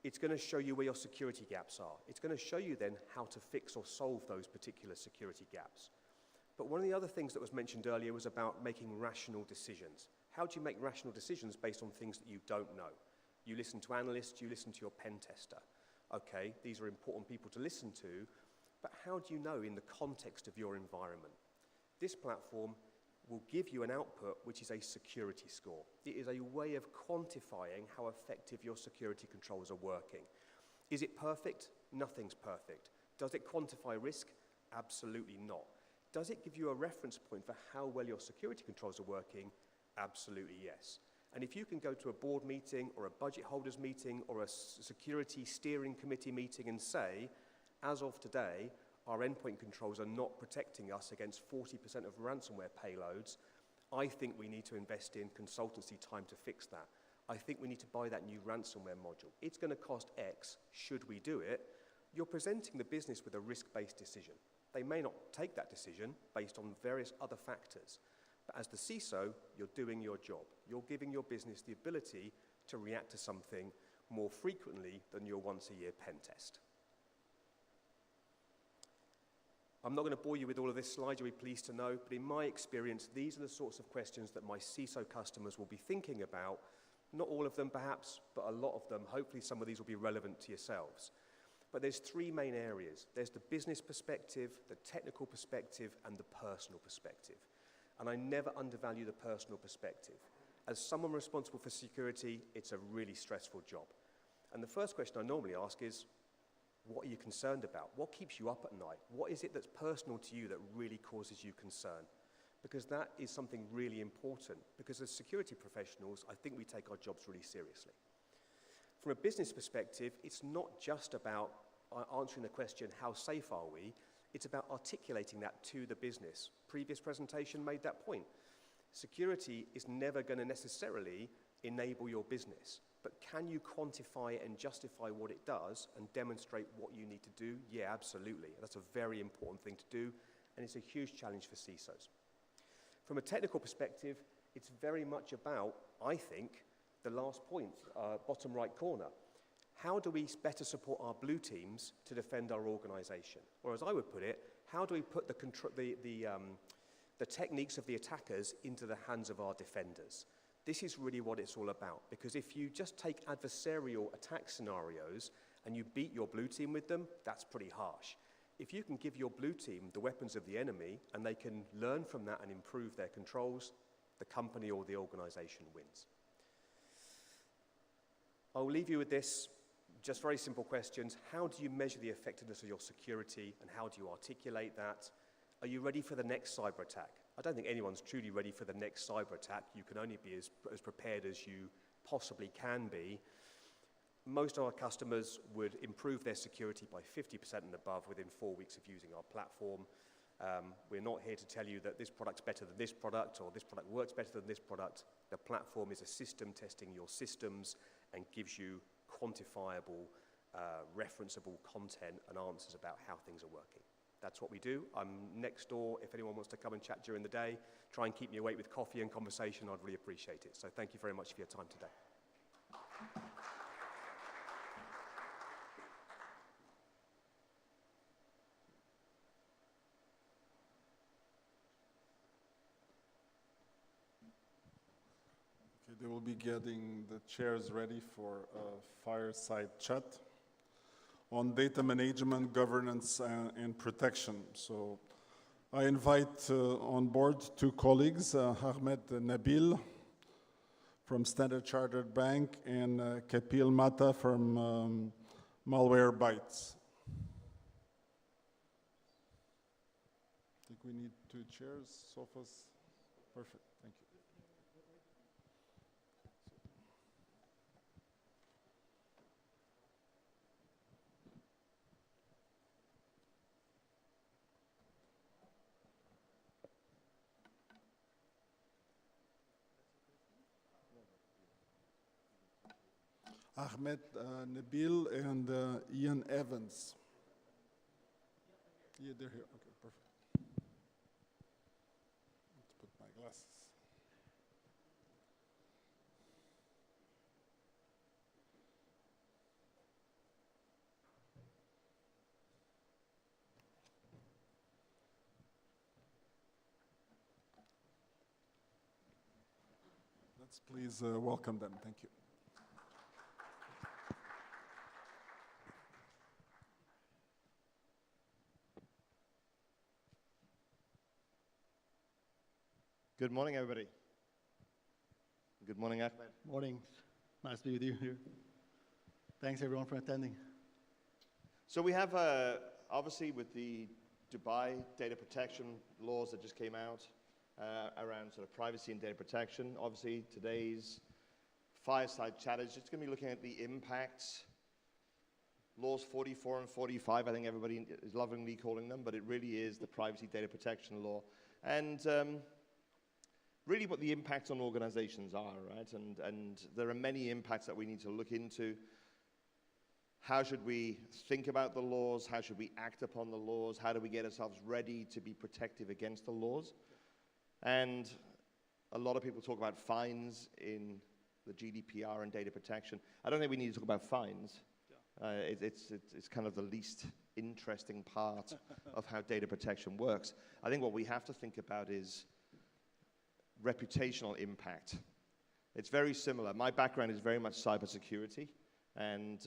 It's going to show you where your security gaps are. It's going to show you then how to fix or solve those particular security gaps. But one of the other things that was mentioned earlier was about making rational decisions. How do you make rational decisions based on things that you don't know? You listen to analysts, you listen to your pen tester. Okay, these are important people to listen to, but how do you know in the context of your environment? This platform will give you an output which is a security score. It is a way of quantifying how effective your security controls are working. Is it perfect? Nothing's perfect. Does it quantify risk? Absolutely not. Does it give you a reference point for how well your security controls are working? Absolutely yes. And if you can go to a board meeting or a budget holders meeting or a security steering committee meeting and say, as of today, our endpoint controls are not protecting us against 40% of ransomware payloads, I think we need to invest in consultancy time to fix that. I think we need to buy that new ransomware module. It's going to cost X. Should we do it? You're presenting the business with a risk-based decision. They may not take that decision based on various other factors. But as the CISO, you're doing your job. You're giving your business the ability to react to something more frequently than your once-a-year pen test. I'm not going to bore you with all of this slide, you'll be pleased to know, but in my experience, these are the sorts of questions that my CISO customers will be thinking about. Not all of them perhaps, but a lot of them. Hopefully some of these will be relevant to yourselves. But there's 3 main areas. There's the business perspective, the technical perspective, and the personal perspective. And I never undervalue the personal perspective. As someone responsible for security, it's a really stressful job. And the first question I normally ask is, what are you concerned about? What keeps you up at night? What is it that's personal to you that really causes you concern? because that is something really important. Because as security professionals, I think we take our jobs really seriously. From a business perspective, it's not just about answering the question, how safe are we? It's about articulating that to the business. Previous presentation made that point. Security is never going to necessarily enable your business, but can you quantify and justify what it does and demonstrate what you need to do? Yeah, absolutely. That's a very important thing to do, and it's a huge challenge for CISOs. From a technical perspective, it's very much about, I think, the last point, bottom right corner. How do we better support our blue teams to defend our organization? Or as I would put it, how do we put the techniques of the attackers into the hands of our defenders? This is really what it's all about, because if you just take adversarial attack scenarios and you beat your blue team with them, that's pretty harsh. If you can give your blue team the weapons of the enemy and they can learn from that and improve their controls, the company or the organization wins. I'll leave you with this, just very simple questions. How do you measure the effectiveness of your security and how do you articulate that? Are you ready for the next cyber attack? I don't think anyone's truly ready for the next cyber attack. You can only be as prepared as you possibly can be. Most of our customers would improve their security by 50% and above within 4 weeks of using our platform. We're not here to tell you that this product's better than this product or this product works better than this product. The platform is a system testing your systems and gives you quantifiable, referenceable content and answers about how things are working. That's what we do. I'm next door. If anyone wants to come and chat during the day, try and keep me awake with coffee and conversation, I'd really appreciate it. So thank you very much for your time today. Okay, they will be getting the chairs ready for a fireside chat on data management, governance, and protection. So I invite on board two colleagues, Ahmed Nabil from Standard Chartered Bank and Kapil Mata from Malwarebytes. I think we need 2 chairs, sofas. Perfect, thank you. Ahmed Nabil and Ian Evans. Yeah, they're here. Okay, perfect. Let's put my glasses. Let's please welcome them. Thank you. Good morning, everybody. Good morning, Ahmed. Morning. Nice to be with you here. Thanks, everyone, for attending. So we have, obviously, with the Dubai data protection laws that just came out around sort of privacy and data protection, obviously today's fireside chat is just going to be looking at the impacts. Laws 44 and 45, I think everybody is lovingly calling them, but it really is the privacy data protection law. And really what the impacts on organizations are, right? And there are many impacts that we need to look into. How should we think about the laws? How should we act upon the laws? How do we get ourselves ready to be protective against the laws? And a lot of people talk about fines in the GDPR and data protection. I don't think we need to talk about fines. It's kind of the least interesting part of how data protection works. I think what we have to think about is reputational impact. It's very similar. My background is very much cybersecurity, and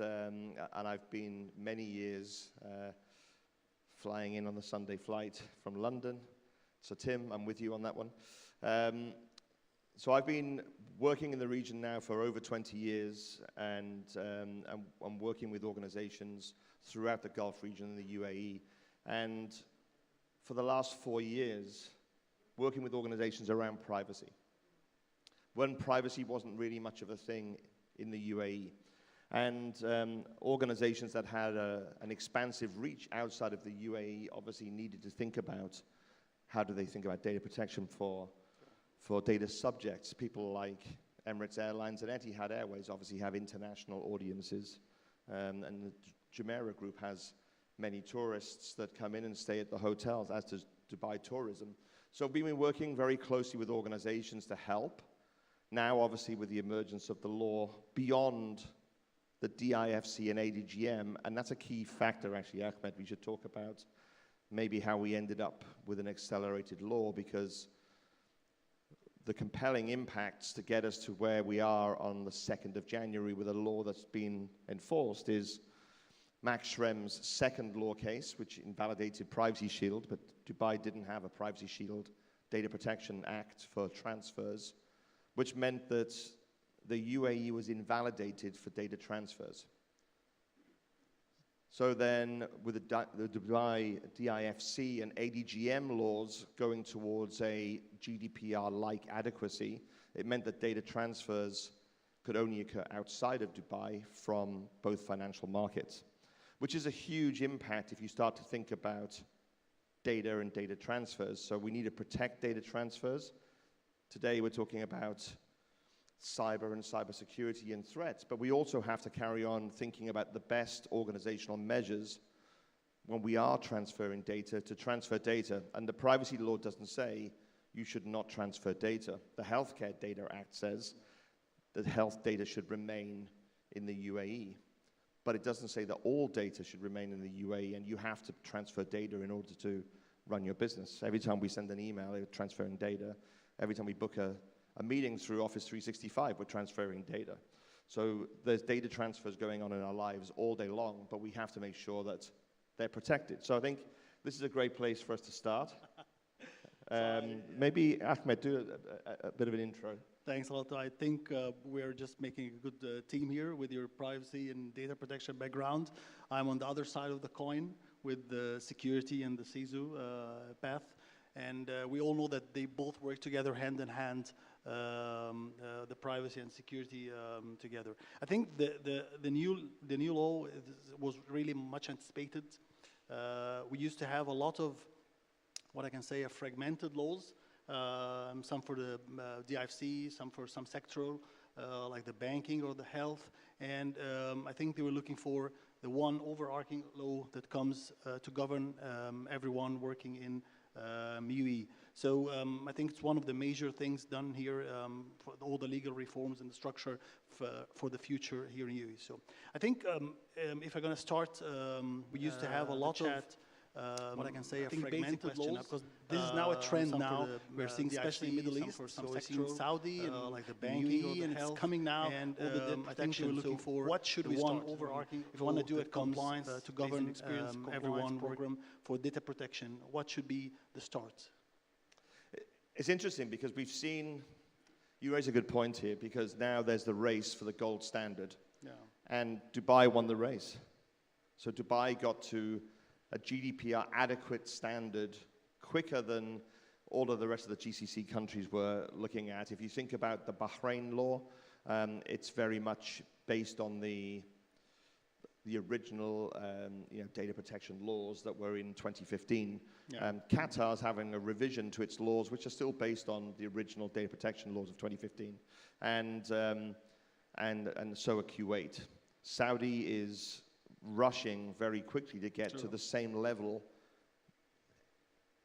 I've been many years flying in on the Sunday flight from London. So Tim, I'm with you on that one. So I've been working in the region now for over 20 years, and I'm working with organizations throughout the Gulf region and the UAE. And for the last 4 years, working with organizations around privacy. When privacy wasn't really much of a thing in the UAE. And organizations that had an expansive reach outside of the UAE obviously needed to think about how do they think about data protection for data subjects. People like Emirates Airlines and Etihad Airways obviously have international audiences. And the Jumeirah Group has many tourists that come in and stay at the hotels, as does Dubai Tourism. So we've been working very closely with organizations to help. Now, obviously, with the emergence of the law beyond the DIFC and ADGM, and that's a key factor, actually, Ahmed, we should talk about maybe how we ended up with an accelerated law, because the compelling impacts to get us to where we are on the 2nd of January with a law that's been enforced is Max Schrem's second law case, which invalidated Privacy Shield, but Dubai didn't have a Privacy Shield Data Protection Act for transfers, which meant that the UAE was invalidated for data transfers. So then, with the Dubai DIFC and ADGM laws going towards a GDPR-like adequacy, it meant that data transfers could only occur outside of Dubai from both financial markets, which is a huge impact if you start to think about data and data transfers. So we need to protect data transfers. Today, we're talking about cyber and cybersecurity and threats, but we also have to carry on thinking about the best organizational measures when we are transferring data to transfer data. And the privacy law doesn't say you should not transfer data. The Healthcare Data Act says that health data should remain in the UAE, but it doesn't say that all data should remain in the UAE, and you have to transfer data in order to run your business. Every time we send an email, we're transferring data. Every time we book a meeting through Office 365, we're transferring data. So there's data transfers going on in our lives all day long, but we have to make sure that they're protected. So I think this is a great place for us to start. Maybe Ahmed, do a bit of an intro. Thanks a lot. I think we're just making a good team here with your privacy and data protection background. I'm on the other side of the coin with the security and the CISO path. And we all know that they both work together hand in hand, the privacy and security together. I think the new law was really much anticipated. We used to have a lot of, what I can say, fragmented laws, some for the DIFC, some for some sectoral, like the banking or the health. And I think they were looking for the one overarching law that comes to govern everyone working in UAE. So I think it's one of the major things done here for all the legal reforms and the structure for the future here in UAE. So I think if I'm going to start, we used to have a lot of what I can say, a fragmented laws, because this is now a trend now. We're seeing, especially in the Middle East, so we're seeing Saudi and like the banking or the and health, it's coming now. And I think we're looking for what should we start? Overarching, if we want to do a compliance to govern everyone program for data protection, what should be the start? It's interesting because we've seen, you raise a good point here, because now there's the race for the gold standard. Yeah. And Dubai won the race. So Dubai got to a GDPR adequate standard quicker than all of the rest of the GCC countries were looking at. If you think about the Bahrain law, it's very much based on the original data protection laws that were in 2015. Yeah. Qatar's having a revision to its laws, which are still based on the original data protection laws of 2015. And so are Kuwait. Saudi is rushing very quickly to get to the same level,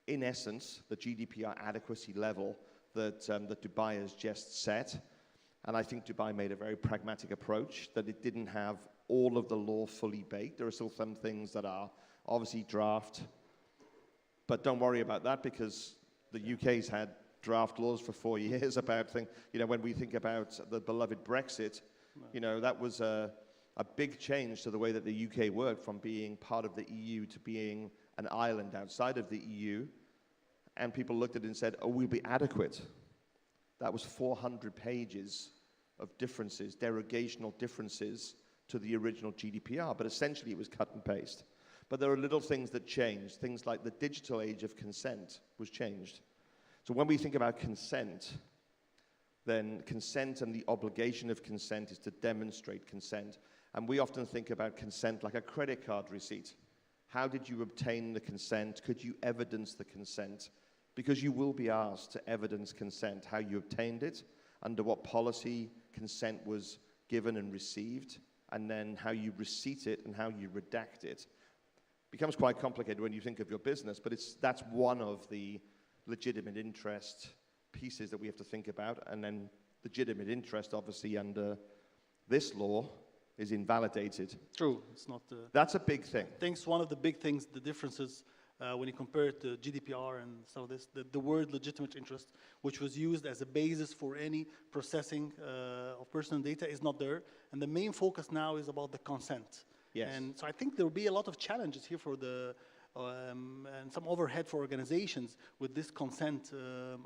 in essence, the GDPR adequacy level that Dubai has just set. And I think Dubai made a very pragmatic approach, that it didn't have all of the law fully baked. There are still some things that are obviously draft, but don't worry about that, because the UK's had draft laws for 4 years about things. When we think about the beloved Brexit, that was a big change to the way that the UK worked, from being part of the EU to being an island outside of the EU. And people looked at it and said, oh, we'll be adequate. That was 400 pages of differences, derogational differences to the original GDPR. But essentially, it was cut and paste. But there are little things that changed. Things like the digital age of consent was changed. So when we think about consent, then consent and the obligation of consent is to demonstrate consent. And we often think about consent like a credit card receipt. How did you obtain the consent? Could you evidence the consent? Because you will be asked to evidence consent, how you obtained it, under what policy consent was given and received, and then how you receipt it and how you redact it. Becomes quite complicated when you think of your business, but that's one of the legitimate interest pieces that we have to think about. And then legitimate interest, obviously, under this law is invalidated. True, it's not. That's a big thing. I think it's one of the big things, the differences when you compare it to GDPR and some of this, the word legitimate interest, which was used as a basis for any processing of personal data, is not there. And the main focus now is about the consent. Yes. And so I think there will be a lot of challenges here for the, and some overhead for organizations with this consent,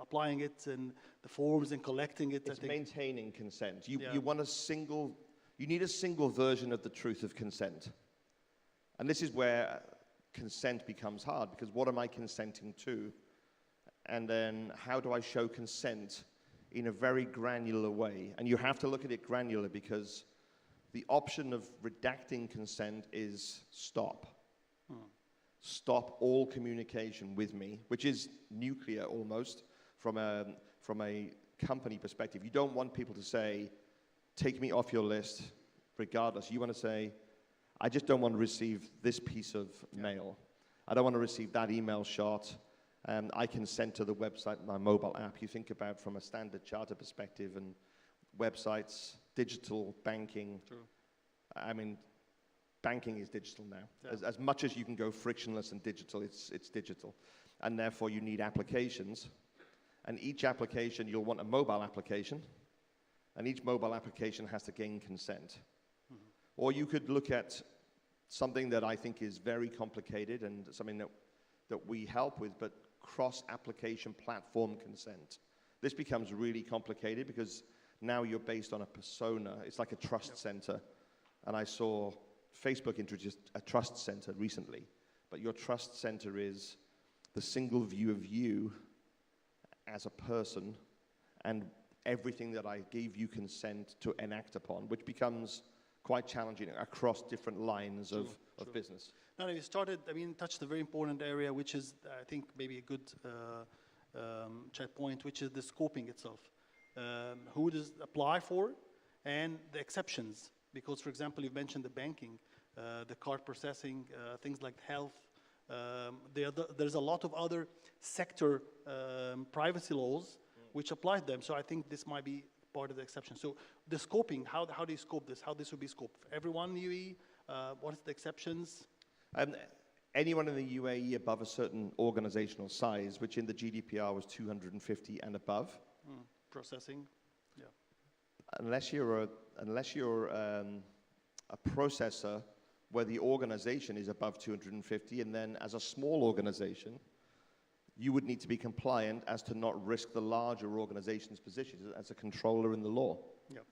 applying it and the forms and collecting it. It's maintaining consent. You need a single version of the truth of consent. And this is where consent becomes hard, because what am I consenting to? And then how do I show consent in a very granular way? And you have to look at it granular, because the option of redacting consent is stop. Stop all communication with me, which is nuclear almost from a company perspective. You don't want people to say, take me off your list regardless. You want to say, I just don't want to receive this piece of mail. I don't want to receive that email shot. I consent to the website, my mobile app. You think about from a Standard Chartered perspective and websites, digital banking. True. I mean, banking is digital now. Yeah. As much as you can go frictionless and digital, it's digital. And therefore you need applications. And each application, you'll want a mobile application. And each mobile application has to gain consent. Mm-hmm. Or you could look at something that I think is very complicated and something that we help with, but cross-application platform consent. This becomes really complicated because now you're based on a persona. It's like a trust center. And I saw Facebook introduce a trust center recently. But your trust center is the single view of you as a person and everything that I gave you consent to enact upon, which becomes quite challenging across different lines of business. Now, you started, touched a very important area, which is, I think, maybe a good chat point, which is the scoping itself. Who does it apply for, and the exceptions. Because, for example, you've mentioned the banking, the card processing, things like health. There's a lot of other sector privacy laws which apply to them. So I think this might be part of the exception. So the scoping, how do you scope this? How this would be scoped? For everyone in the UAE? What is the exceptions? Anyone in the UAE above a certain organizational size, which in the GDPR was 250 and above. Processing, yeah. Unless you're a processor where the organization is above 250, and then as a small organization, you would need to be compliant as to not risk the larger organization's position as a controller in the law. Yep.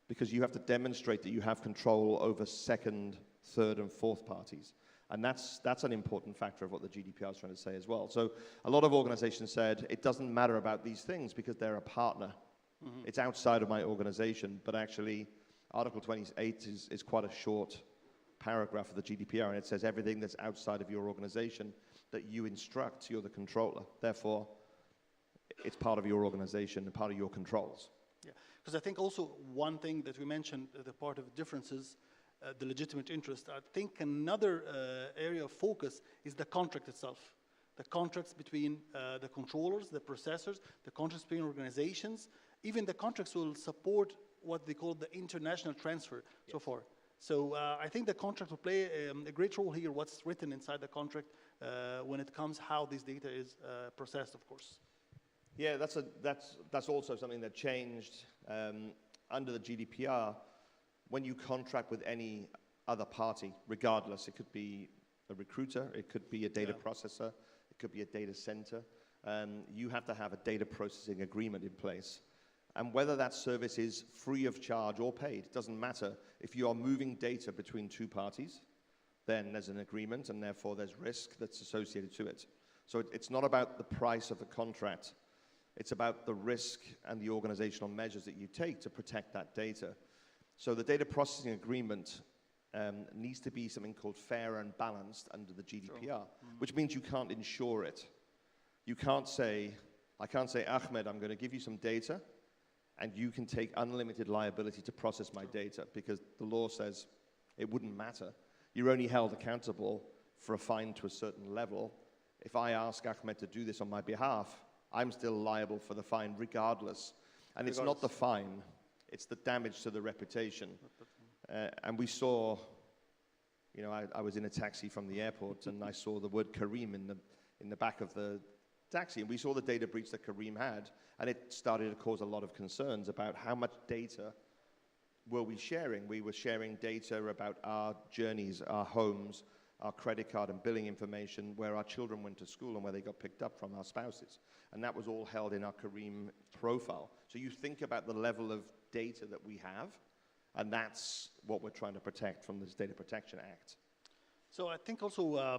Because you have to demonstrate that you have control over second, third, and fourth parties. And that's an important factor of what the GDPR is trying to say as well. So a lot of organizations said, it doesn't matter about these things because they're a partner. Mm-hmm. It's outside of my organization, but actually Article 28 is quite a short paragraph of the GDPR, and it says everything that's outside of your organization that you instruct, you're the controller. Therefore, it's part of your organization and part of your controls. Yeah, because I think also one thing that we mentioned, the part of differences, the legitimate interest. I think another area of focus is the contract itself. The contracts between the controllers, the processors, the contracts between organizations. Even the contracts will support what they call the international transfer so far. So I think the contract will play a great role here, what's written inside the contract when it comes how this data is processed, of course. Yeah, that's also something that changed under the GDPR. When you contract with any other party, regardless, it could be a recruiter, it could be a data processor, it could be a data center, you have to have a data processing agreement in place. And whether that service is free of charge or paid, it doesn't matter. If you are moving data between two parties, then there's an agreement, and therefore there's risk that's associated to it. So it's not about the price of the contract. It's about the risk and the organizational measures that you take to protect that data. So the data processing agreement needs to be something called fair and balanced under the GDPR, which means you can't insure it. You can't say, I can't say, Ahmed, I'm going to give you some data, and you can take unlimited liability to process my data, because the law says it wouldn't matter. You're only held accountable for a fine to a certain level. If I ask Ahmed to do this on my behalf, I'm still liable for the fine regardless. And it's not the fine, it's the damage to the reputation. And we saw, you know, I was in a taxi from the airport and I saw the word Kareem in the back of the taxi, and we saw the data breach that Kareem had, and it started to cause a lot of concerns about how much data were we sharing. We were sharing data about our journeys, our homes, our credit card and billing information, where our children went to school and where they got picked up from our spouses. And that was all held in our Kareem profile. So you think about the level of data that we have, and that's what we're trying to protect from this Data Protection Act. So I think also, a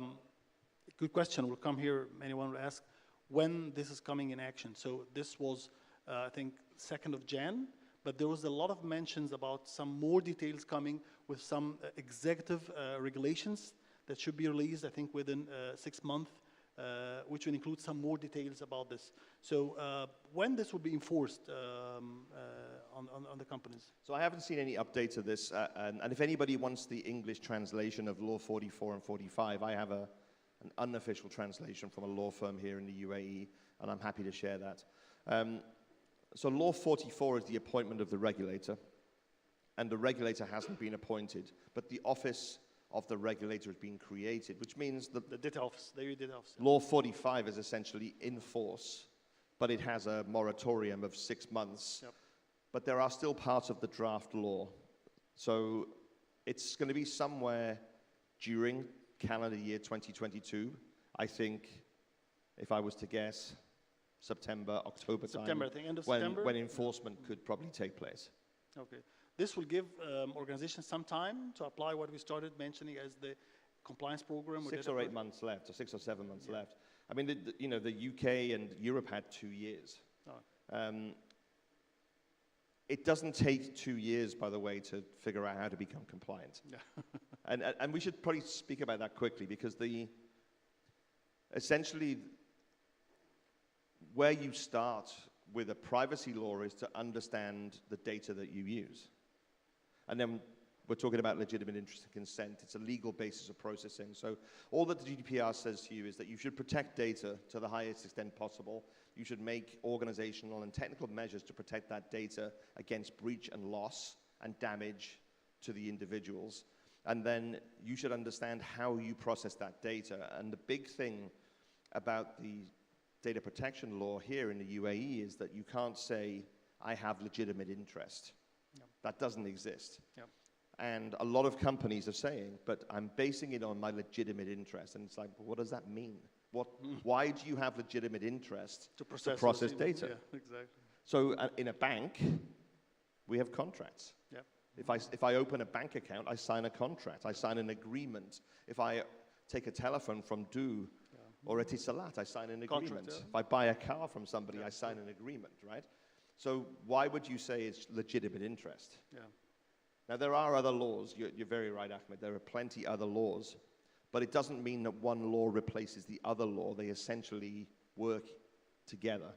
good question will come here, anyone will ask, when this is coming in action. So this was, I think, 2nd of Jan, but there was a lot of mentions about some more details coming with some executive regulations that should be released, I think, within 6 months, which will include some more details about this. So when this will be enforced on the companies? So I haven't seen any update to this, and if anybody wants the English translation of Law 44 and 45, I have an unofficial translation from a law firm here in the UAE, and I'm happy to share that. So Law 44 is the appointment of the regulator, and the regulator hasn't been appointed, but the office of the regulator has been created, which means the data office, the data office. Law 45 is essentially in force, but it has a moratorium of 6 months. Yep. But there are still parts of the draft law. So it's going to be somewhere during calendar year 2022. I think, if I was to guess, September, October time. September, I think, end of when, September? when enforcement could probably take place. Okay. This will give organizations some time to apply what we started mentioning as the compliance program. 6 or 8 months left, or 6 or 7 months left. I mean, the UK and Europe had 2 years. Oh. It doesn't take 2 years, by the way, to figure out how to become compliant. Yeah. and we should probably speak about that quickly, because essentially where you start with a privacy law is to understand the data that you use. And then we're talking about legitimate interest and consent. It's a legal basis of processing. So all that the GDPR says to you is that you should protect data to the highest extent possible. You should make organizational and technical measures to protect that data against breach and loss and damage to the individuals. And then you should understand how you process that data. And the big thing about the data protection law here in the UAE is that you can't say, I have legitimate interest. Yep. That doesn't exist. Yep. And a lot of companies are saying, but I'm basing it on my legitimate interest. And it's like, well, what does that mean? Why do you have legitimate interest to process data? Yeah, exactly. So in a bank, we have contracts. Yep. If I open a bank account, I sign a contract. I sign an agreement. If I take a telephone from Du or Etisalat, I sign an agreement. Contract, yeah. If I buy a car from somebody, I sign an agreement, right? So why would you say it's legitimate interest? Yeah. Now, there are other laws. You're very right, Ahmed. There are plenty other laws. But it doesn't mean that one law replaces the other law. They essentially work together.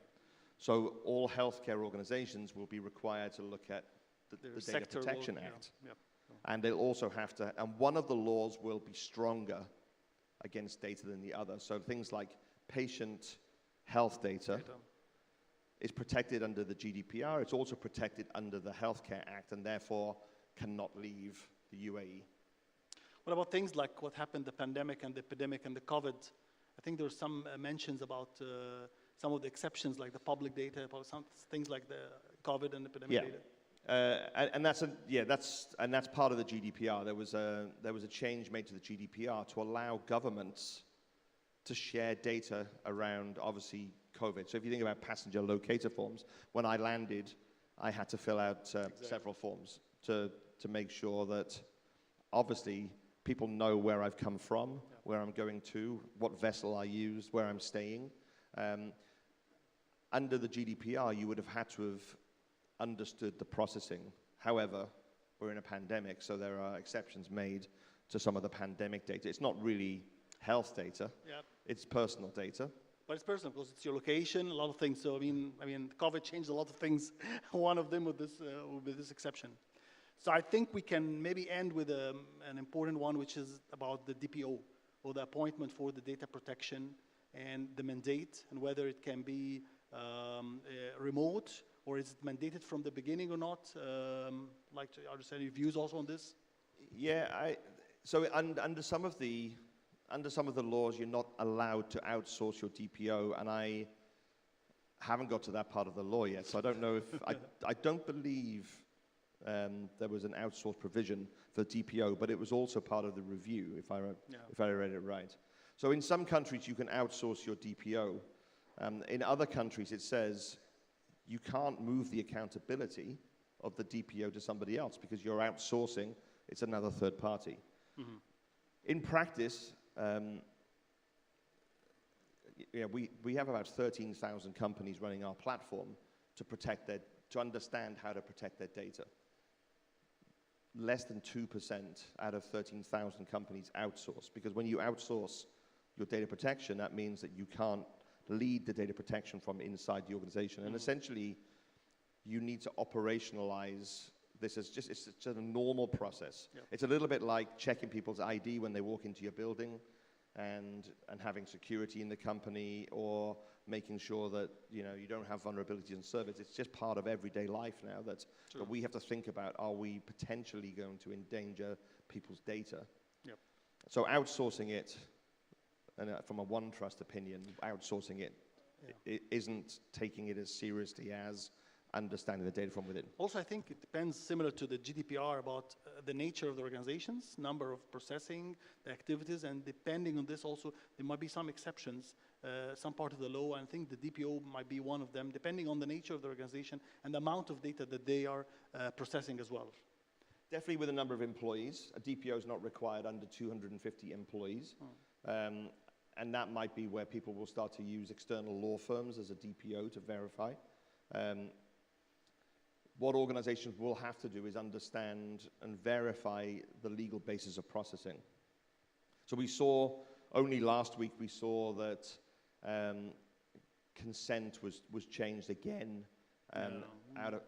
So all healthcare organizations will be required to look at the Data Protection Act. Yeah. And they'll also have to, and one of the laws will be stronger against data than the other. So things like patient health data is protected under the GDPR. It's also protected under the Healthcare Act, and therefore cannot leave the UAE. What about things like what happened, the pandemic and the epidemic and the COVID? I think there were some mentions about some of the exceptions, like the public data, about some things like the COVID and epidemic data. And that's part of the GDPR. There was a change made to the GDPR to allow governments to share data around, obviously, COVID. So if you think about passenger locator forms, when I landed, I had to fill out several forms to make sure that, obviously, people know where I've come from, where I'm going to, what vessel I used, where I'm staying. under the GDPR, you would have had to have understood the processing. However, we're in a pandemic, so there are exceptions made to some of the pandemic data. It's not really health data. Yeah. It's personal data. But it's personal because it's your location, a lot of things. So I mean, COVID changed a lot of things. One of them with this exception. So I think we can maybe end with an important one, which is about the DPO, or the appointment for the data protection, and the mandate, and whether it can be remote, or is it mandated from the beginning or not? Like to understand your views also on this. Yeah, so under some of the laws, you're not allowed to outsource your DPO, and I haven't got to that part of the law yet, so I don't know if I don't believe there was an outsource provision for DPO, but it was also part of the review, if I read it right. So in some countries, you can outsource your DPO. In other countries, it says you can't move the accountability of the DPO to somebody else because you're outsourcing. It's another third party. Mm-hmm. In practice, we have about 13,000 companies running our platform to understand how to protect their data. Less than 2% out of 13,000 companies outsource, because when you outsource your data protection, that means that you can't lead the data protection from inside the organization. And essentially, you need to operationalize this as it's just a normal process. Yep. It's a little bit like checking people's ID when they walk into your building, and having security in the company, or making sure that you don't have vulnerabilities in service. It's just part of everyday life now that we have to think about, are we potentially going to endanger people's data? Yep. So outsourcing it, and from a OneTrust opinion, outsourcing it isn't taking it as seriously as understanding the data from within. Also, I think it depends, similar to the GDPR, about the nature of the organizations, number of processing, the activities, and depending on this also, there might be some exceptions, some part of the law, and I think the DPO might be one of them, depending on the nature of the organization and the amount of data that they are processing as well. Definitely with a number of employees. A DPO is not required under 250 employees. And that might be where people will start to use external law firms as a DPO to verify. What organizations will have to do is understand and verify the legal basis of processing. So we saw, only last week, we saw that consent was changed again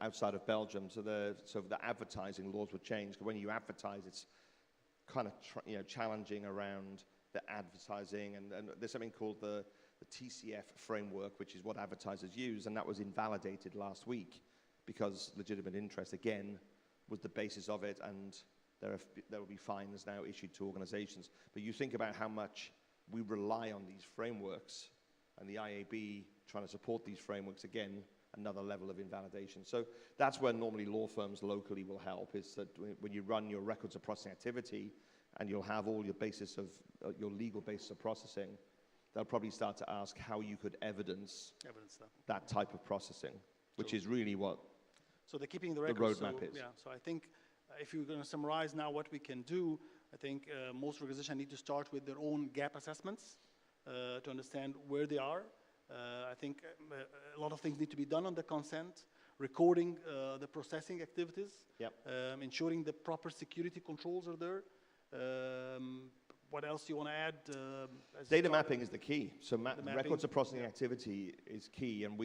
outside of Belgium. So the advertising laws were changed. When you advertise, it's kind of challenging around the advertising, and there's something called the TCF framework, which is what advertisers use, and that was invalidated last week, because legitimate interest, again, was the basis of it, and there will be fines now issued to organizations. But you think about how much we rely on these frameworks, and the IAB trying to support these frameworks, again, another level of invalidation. So that's where normally law firms locally will help, is that when you run your records of processing activity, and you'll have all your basis of, your legal basis of processing, they'll probably start to ask how you could evidence that type of processing, which is really what so the keeping the records, roadmap is. Yeah, so I think if you're going to summarize now what we can do, I think most organizations need to start with their own gap assessments to understand where they are. I think a lot of things need to be done on the consent, recording the processing activities, ensuring the proper security controls are there. What else do you want to add? Data mapping is the key. So records of processing activity is key, and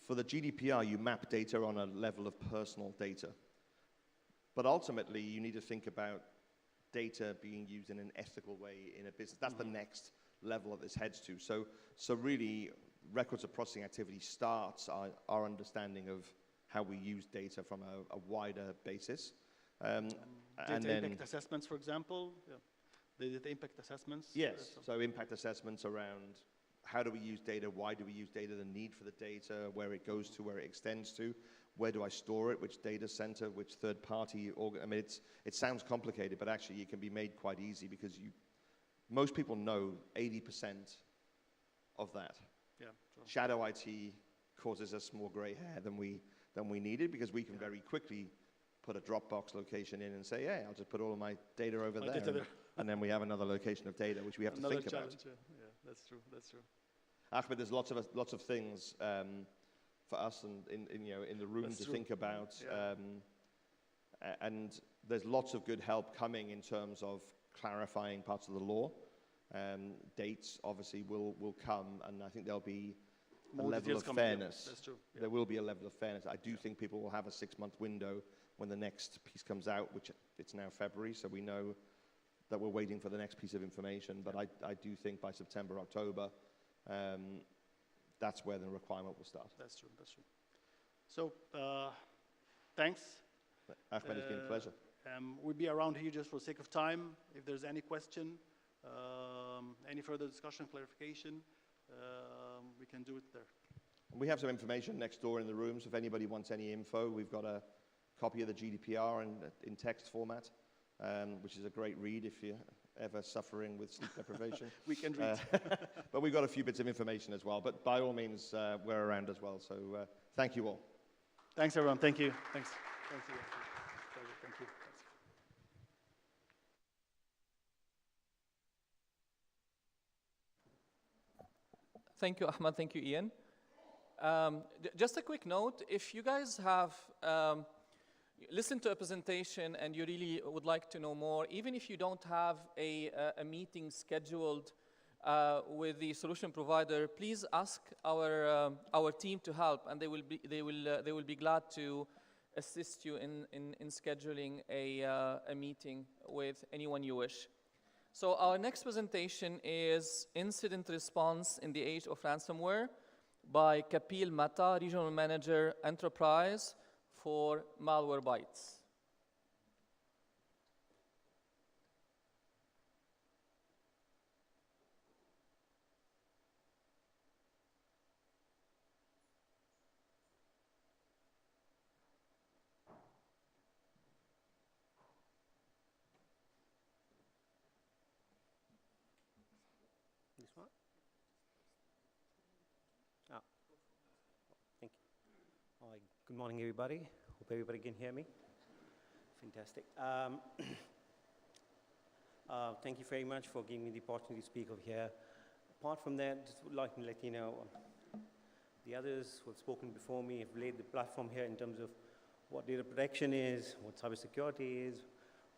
for the GDPR, you map data on a level of personal data. But ultimately, you need to think about data being used in an ethical way in a business. That's the next level that this heads to. So really, records of processing activity starts our understanding of how we use data from a wider basis. Data impact assessments, for example. The data impact assessments. Yes, so impact assessments around how do we use data, why do we use data, the need for the data, where it goes to, where it extends to, where do I store it, which data center, which third party. I mean, it sounds complicated, but actually it can be made quite easy, because most people know 80% of that. Yeah, sure. Shadow IT causes us more gray hair than we needed, because we can very quickly put a Dropbox location in and say, yeah, I'll just put all of my data over there. And then we have another location of data, which we have to think about. Yeah, that's true. Ahmed, there's lots of things for us and in the room That's to true. think about, Yeah. and there's lots of good help coming in terms of clarifying parts of the law. Dates obviously will come, and I think there'll be a More level details of coming, yeah, fairness. that's true, yeah. There will be a level of fairness. I do think people will have a 6-month window when the next piece comes out, which it's now February, so we know that we're waiting for the next piece of information. But I do think by September, October, that's where the requirement will start. That's true, that's true. So, thanks. Ahmed, it's been a pleasure. We'll be around here just for sake of time. If there's any question, any further discussion, clarification, we can do it there. We have some information next door in the room, so if anybody wants any info, we've got a copy of the GDPR in text format, which is a great read if you're ever suffering with sleep deprivation. We can read. But we've got a few bits of information as well. But by all means, we're around as well. So thank you all. Thanks, everyone. Thank you. Thanks. Thanks again. Thank you. Thanks. Thank you, Ahmed. Thank you, Ian. Just a quick note, if you guys have listened to a presentation and you really would like to know more, even if you don't have a meeting scheduled with the solution provider, please ask our team to help, and they will be glad to assist you in scheduling a meeting with anyone you wish. So our next presentation is Incident Response in the Age of Ransomware by Kapil Mehta, Regional Manager, Enterprise for Malwarebytes. This one? Ah, thank you. All right, good morning, everybody. Hope everybody can hear me. Fantastic. Thank you very much for giving me the opportunity to speak over here. Apart from that, just would like to let you know, the others who have spoken before me have laid the platform here in terms of what data protection is, what cybersecurity is,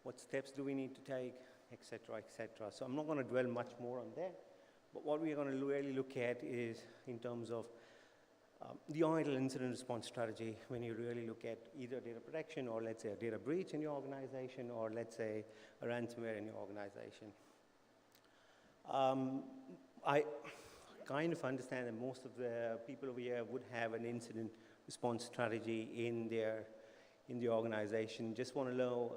what steps do we need to take, etc., etc. So I'm not going to dwell much more on that. But what we're going to really look at is in terms of the ideal incident response strategy when you really look at either data protection or, let's say, a data breach in your organization, or, let's say, a ransomware in your organization. I kind of understand that most of the people over here would have an incident response strategy in the organization. Just want to know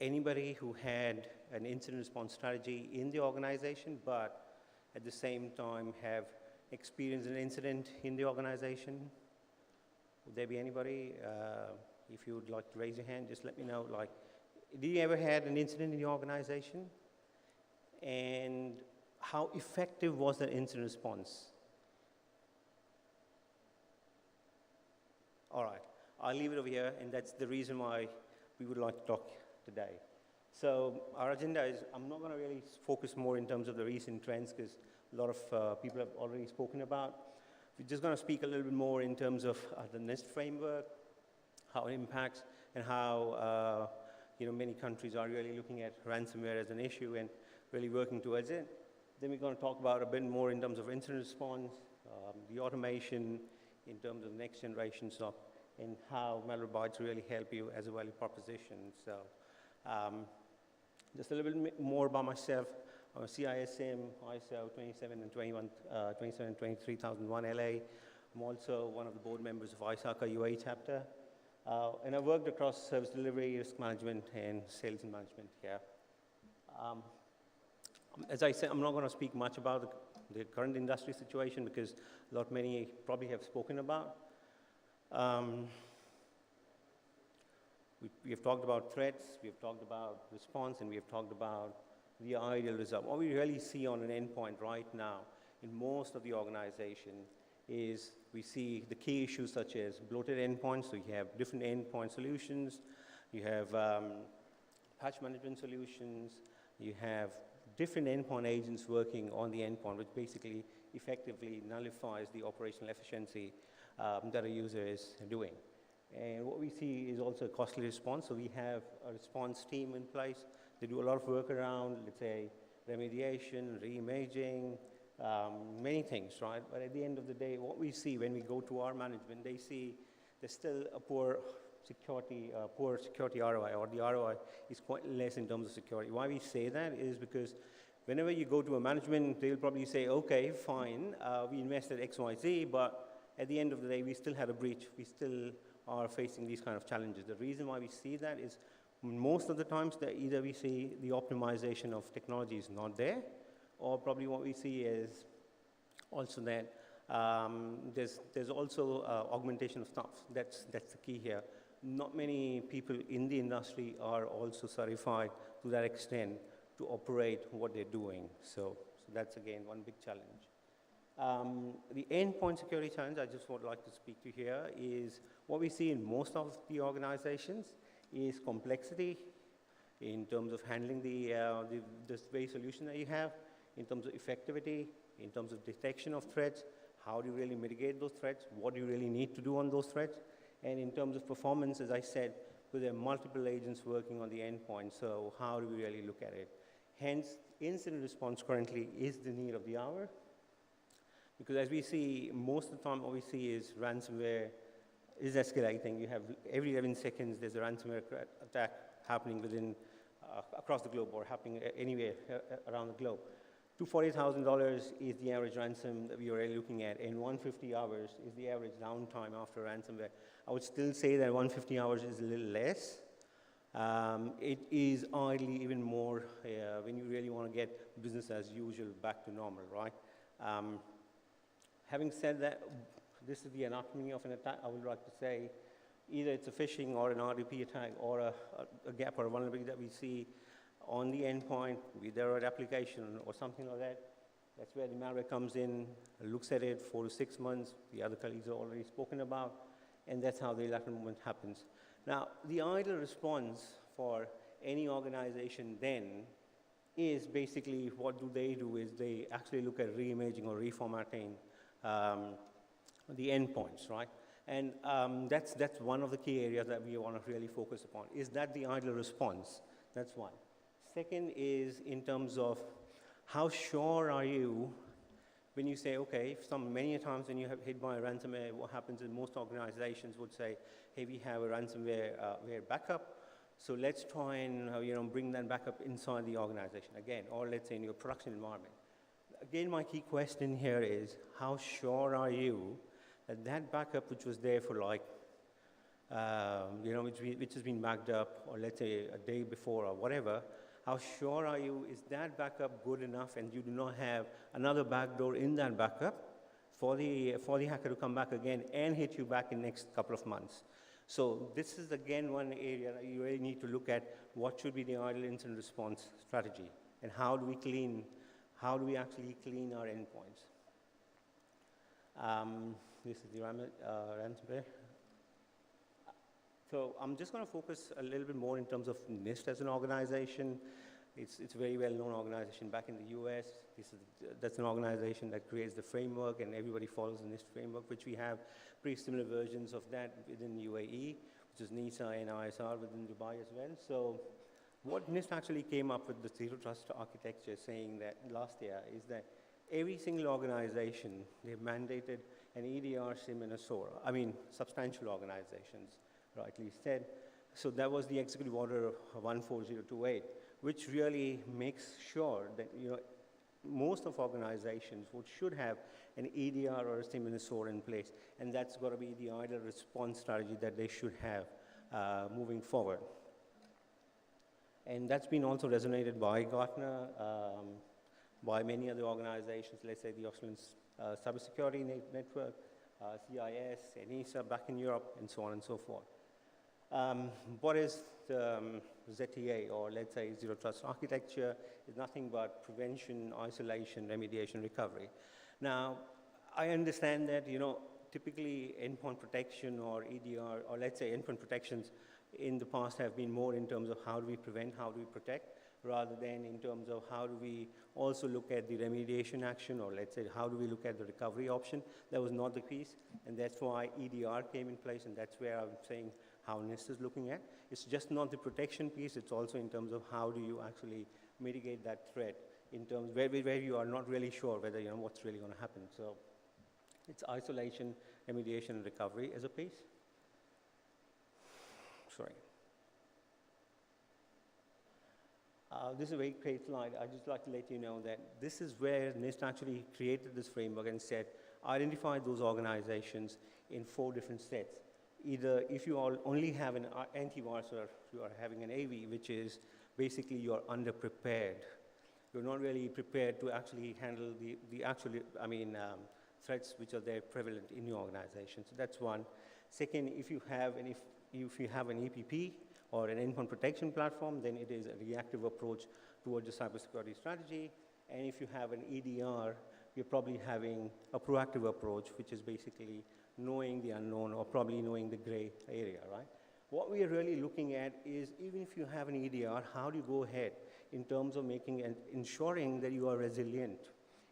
anybody who had an incident response strategy in the organization, but at the same time have experienced an incident in the organization? Would there be anybody? If you would like to raise your hand, just let me know. Like, did you ever had an incident in your organization? And how effective was that incident response? All right, I'll leave it over here, and that's the reason why we would like to talk today. So our agenda is, I'm not going to really focus more in terms of the recent trends, because a lot of people have already spoken about. We're just going to speak a little bit more in terms of the NIST framework, how it impacts, and how many countries are really looking at ransomware as an issue and really working towards it. Then we're going to talk about a bit more in terms of incident response, the automation in terms of next generation SOC, and how Malwarebytes really help you as a value proposition. So just a little bit more about myself. I'm a CISM, ISO 27001 LA. I'm also one of the board members of ISACA UAE chapter. And I worked across service delivery, risk management, and sales and management here. As I said, I'm not going to speak much about the current industry situation, because many probably have spoken about. We have talked about threats, we have talked about response, and we have talked about the ideal result. What we really see on an endpoint right now in most of the organization is we see the key issues such as bloated endpoints. So you have different endpoint solutions, you have patch management solutions, you have different endpoint agents working on the endpoint, which basically effectively nullifies the operational efficiency that a user is doing. And what we see is also a costly response. So we have a response team in place. They do a lot of work around, let's say, remediation, re-imaging, many things, right? But at the end of the day, what we see when we go to our management, they see there's still a poor security ROI, or the ROI is quite less in terms of security. Why we say that is because whenever you go to a management, they'll probably say, okay, fine, we invested X, Y, Z, but at the end of the day, we still had a breach. We still are facing these kind of challenges. The reason why we see that is most of the times that either we see the optimization of technology is not there, or probably what we see is also that there's also augmentation of staff. That's the key here. Not many people in the industry are also certified to that extent to operate what they're doing. So that's again one big challenge. The endpoint security challenge I just would like to speak to here is what we see in most of the organizations is complexity in terms of handling this very solution that you have, in terms of effectivity, in terms of detection of threats, how do you really mitigate those threats, what do you really need to do on those threats, and in terms of performance, as I said, because there are multiple agents working on the endpoint, so how do we really look at it? Hence, incident response currently is the need of the hour, because as we see, most of the time what we see is ransomware is escalating. You have every 11 seconds there's a ransomware attack happening within across the globe or happening anywhere around the globe. $240,000 is the average ransom that we are really looking at, and 150 hours is the average downtime after ransomware. I would still say that 150 hours is a little less. It is ideally even more when you really want to get business as usual back to normal, right? Having said that, this is the anatomy of an attack. I would like to say either it's a phishing or an RDP attack or a gap or a vulnerability that we see on the endpoint, either an application or something like that. That's where the malware comes in, looks at it 4 to 6 months. The other colleagues have already spoken about, and that's how the lateral movement happens. Now, the ideal response for any organization then is basically what do they do is they actually look at reimaging or reformatting the endpoints, right? And that's one of the key areas that we want to really focus upon. Is that the ideal response? That's one. Second is in terms of how sure are you when you say, okay, many times when you have hit by a ransomware, what happens is most organizations would say, hey, we have a ransomware backup, so let's try and bring that backup inside the organization again, or let's say in your production environment. Again, my key question here is, how sure are you that that backup which was there for like, which has been backed up, or let's say a day before or whatever, how sure are you, is that backup good enough and you do not have another backdoor in that backup for the hacker to come back again and hit you back in the next couple of months? So this is again one area that you really need to look at what should be the ideal incident response strategy and how do we actually clean our endpoints. This is the ransomware. So I'm just going to focus a little bit more in terms of NIST as an organization. It's a very well-known organization back in the US. That's an organization that creates the framework and everybody follows the NIST framework, which we have pretty similar versions of that within UAE, which is NISA and ISR within Dubai as well. So what NIST actually came up with the Zero Trust architecture saying that last year is that every single organization, they've mandated an EDR, SIM, and a SOAR. I mean, substantial organizations, rightly said. So that was the Executive Order 14028, which really makes sure that most of organizations should have an EDR or a SIM and a SOAR in place, and that's got to be the ideal response strategy that they should have moving forward. And that's been also resonated by Gartner, by many other organizations, let's say the Australian Cybersecurity Network, CIS, NISA back in Europe, and so on and so forth. What is the ZTA, or let's say Zero Trust architecture, is nothing but prevention, isolation, remediation, recovery. Now, I understand that, typically endpoint protection or EDR, or let's say endpoint protections in the past have been more in terms of how do we prevent, how do we protect. rather than in terms of how do we also look at the remediation action, or let's say how do we look at the recovery option. That was not the case, and that's why EDR came in place, and that's where I'm saying how NIST is looking at. It's just not the protection piece, it's also in terms of how do you actually mitigate that threat in terms where you are not really sure whether what's really going to happen. So it's isolation, remediation, and recovery as a piece. Sorry. This is a very great slide. I'd just like to let you know that this is where NIST actually created this framework and said, identify those organizations in 4 different sets. Either if you only have an antivirus, or you are having an AV, which is basically you're underprepared. You're not really prepared to actually handle the actual, threats which are there prevalent in your organization. So that's one. Second, if you have an EPP or an endpoint protection platform, then it is a reactive approach towards the cybersecurity strategy. And if you have an EDR, you're probably having a proactive approach, which is basically knowing the unknown or probably knowing the gray area, right? What we are really looking at is, even if you have an EDR, how do you go ahead in terms of making and ensuring that you are resilient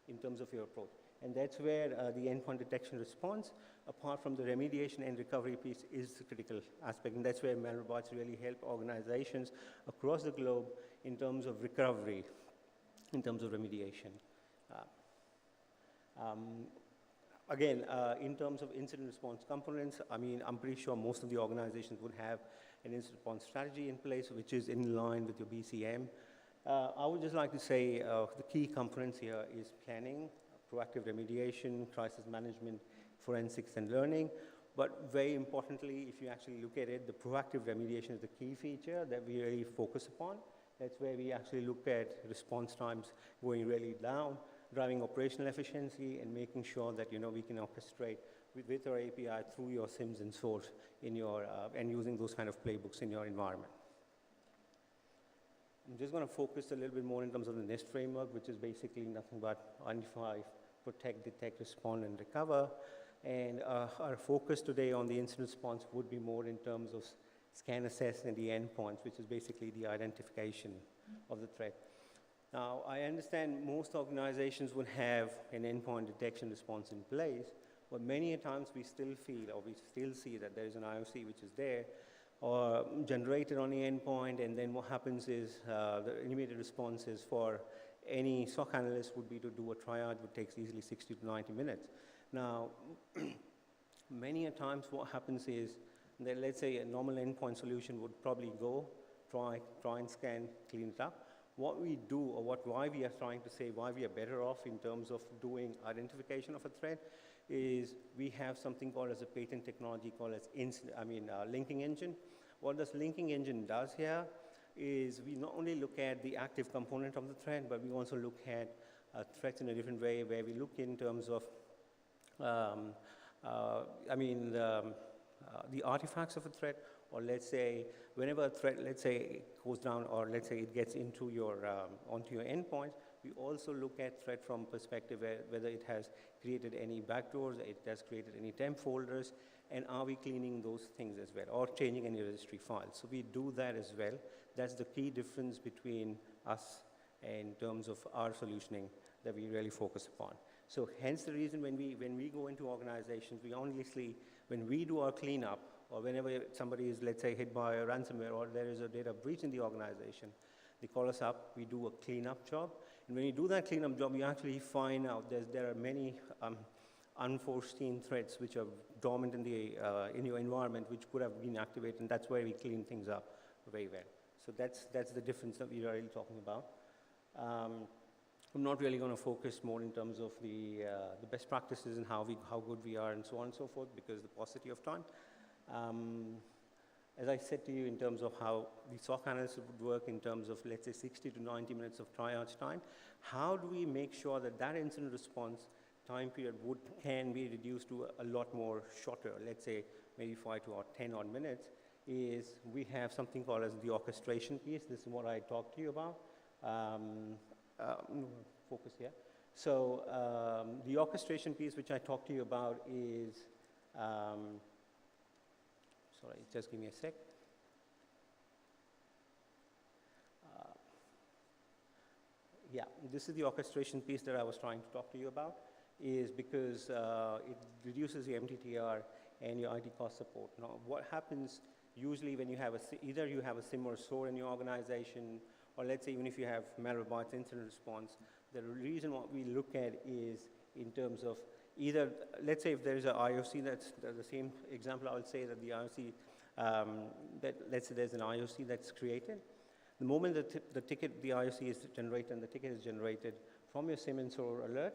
in terms of your approach? And that's where the endpoint detection response, apart from the remediation and recovery piece, is the critical aspect. And that's where malwareBots really help organizations across the globe in terms of recovery, in terms of remediation. Again, in terms of incident response components, I'm pretty sure most of the organizations would have an incident response strategy in place, which is in line with your BCM. I would just like to say the key components here is planning, proactive remediation, crisis management, forensics, and learning. But very importantly, if you actually look at it, the proactive remediation is the key feature that we really focus upon. That's where we actually look at response times going really down, driving operational efficiency, and making sure that we can orchestrate with our API through your SIMs and source in your and using those kind of playbooks in your environment. I'm just going to focus a little bit more in terms of the NIST framework, which is basically nothing but identify, protect, detect, respond, and recover. And our focus today on the incident response would be more in terms of scan, assess, and the endpoints, which is basically the identification of the threat. Now, I understand most organizations would have an endpoint detection response in place, but many a times we still feel, or we still see that there is an IOC which is there, or generated on the endpoint, and then what happens is the immediate responses for any SOC analyst would be to do a triage, which takes easily 60 to 90 minutes. Now, many a times what happens is that, let's say, a normal endpoint solution would probably go, try and scan, clean it up. What we do, or why we are trying to say why we are better off in terms of doing identification of a threat, is we have something called as a patent technology called as linking engine. What this linking engine does here is we not only look at the active component of the threat, but we also look at threats in a different way, where we look in terms of the artifacts of a threat, or let's say whenever a threat, let's say, goes down, or let's say it gets into your onto your endpoint, we also look at threat from perspective whether it has created any backdoors, it has created any temp folders, and are we cleaning those things as well, or changing any registry files. So we do that as well. That's the key difference between us in terms of our solutioning that we really focus upon. So hence the reason when we go into organizations, we honestly, when we do our cleanup, or whenever somebody is, let's say, hit by a ransomware, or there is a data breach in the organization, they call us up, we do a cleanup job. And when you do that cleanup job, you actually find out there are many unforeseen threats which are dormant in your environment, which could have been activated, and that's where we clean things up very well. So that's the difference that we are really talking about. I'm not really going to focus more in terms of the best practices and how good we are and so on and so forth, because the paucity of time. As I said to you, in terms of how the SOC analysis would work in terms of, let's say, 60 to 90 minutes of triage time, how do we make sure that that incident response time period can be reduced to a lot more shorter, let's say maybe 5 to 10 odd minutes, is we have something called as the orchestration piece. This is what I talked to you about. Focus here. So the orchestration piece which I talked to you about is, sorry, just give me a sec. Yeah, this is the orchestration piece that I was trying to talk to you about, is because it reduces the MTTR and your IT cost support. Now, what happens usually when you have either you have a SIM or SOAR in your organization, or let's say even if you have Malwarebytes incident response, the reason what we look at is in terms of either, let's say if there's an IOC, that's the same example, I would say that the IOC, let's say there's an IOC that's created. The moment the IOC is generated and the ticket is generated from your SIM and SOAR alert,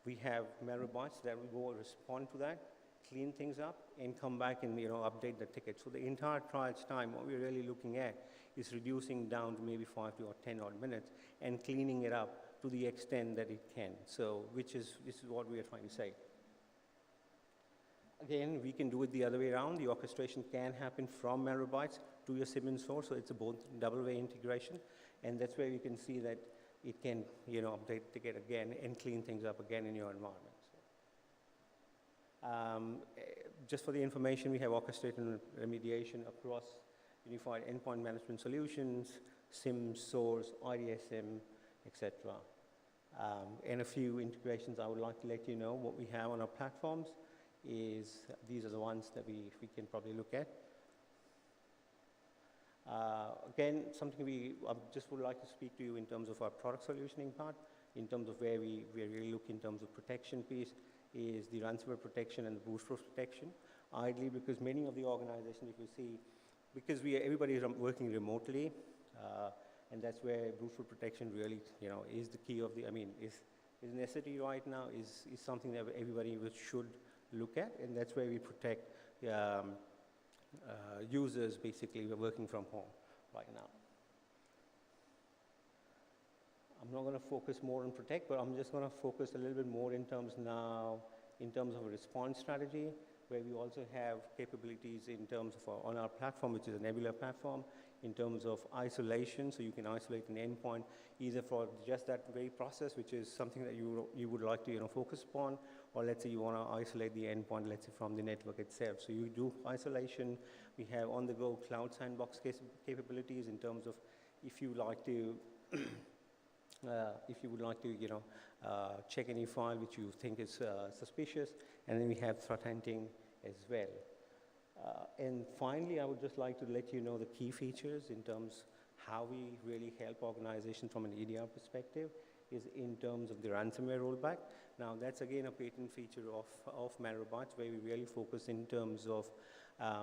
we have Malwarebytes that will go respond to that, clean things up, and come back and update the ticket. So the entire trial's time, what we're really looking at is reducing down to maybe 5 to or 10 odd minutes and cleaning it up to the extent that it can. So this is what we are trying to say. Again, we can do it the other way around. The orchestration can happen from Malwarebytes to your SIM and SOAR, so it's a both double-way integration, and that's where you can see that it can update the ticket again and clean things up again in your environment. Just for the information, we have orchestrated remediation across unified endpoint management solutions, SIM, SOARs, IDSM, etc. And a few integrations I would like to let you know what we have on our platforms is these are the ones that we can probably look at. Again, something I just would like to speak to you in terms of our product solutioning part, in terms of where we really look in terms of protection piece, is the ransomware protection and the brute force protection. Ideally, because many of the organizations, if you see, because everybody is working remotely, and that's where brute force protection really, is the key of is necessity right now, is something that everybody should look at, and that's where we protect users basically working from home right now. I'm not going to focus more on protect, but I'm just going to focus a little bit more in terms of a response strategy, where we also have capabilities in terms of on our platform, which is a Nebula platform, in terms of isolation. So you can isolate an endpoint either for just that very process, which is something that you would like to focus upon, or let's say you want to isolate the endpoint, let's say from the network itself. So you do isolation. We have on-the-go cloud sandbox capabilities in terms of if you like to if you would like to, check any file which you think is suspicious, and then we have threat hunting as well. And finally, I would just like to let you know the key features in terms how we really help organizations from an EDR perspective is in terms of the ransomware rollback. Now, that's again a patent feature of Malwarebytes, where we really focus in terms of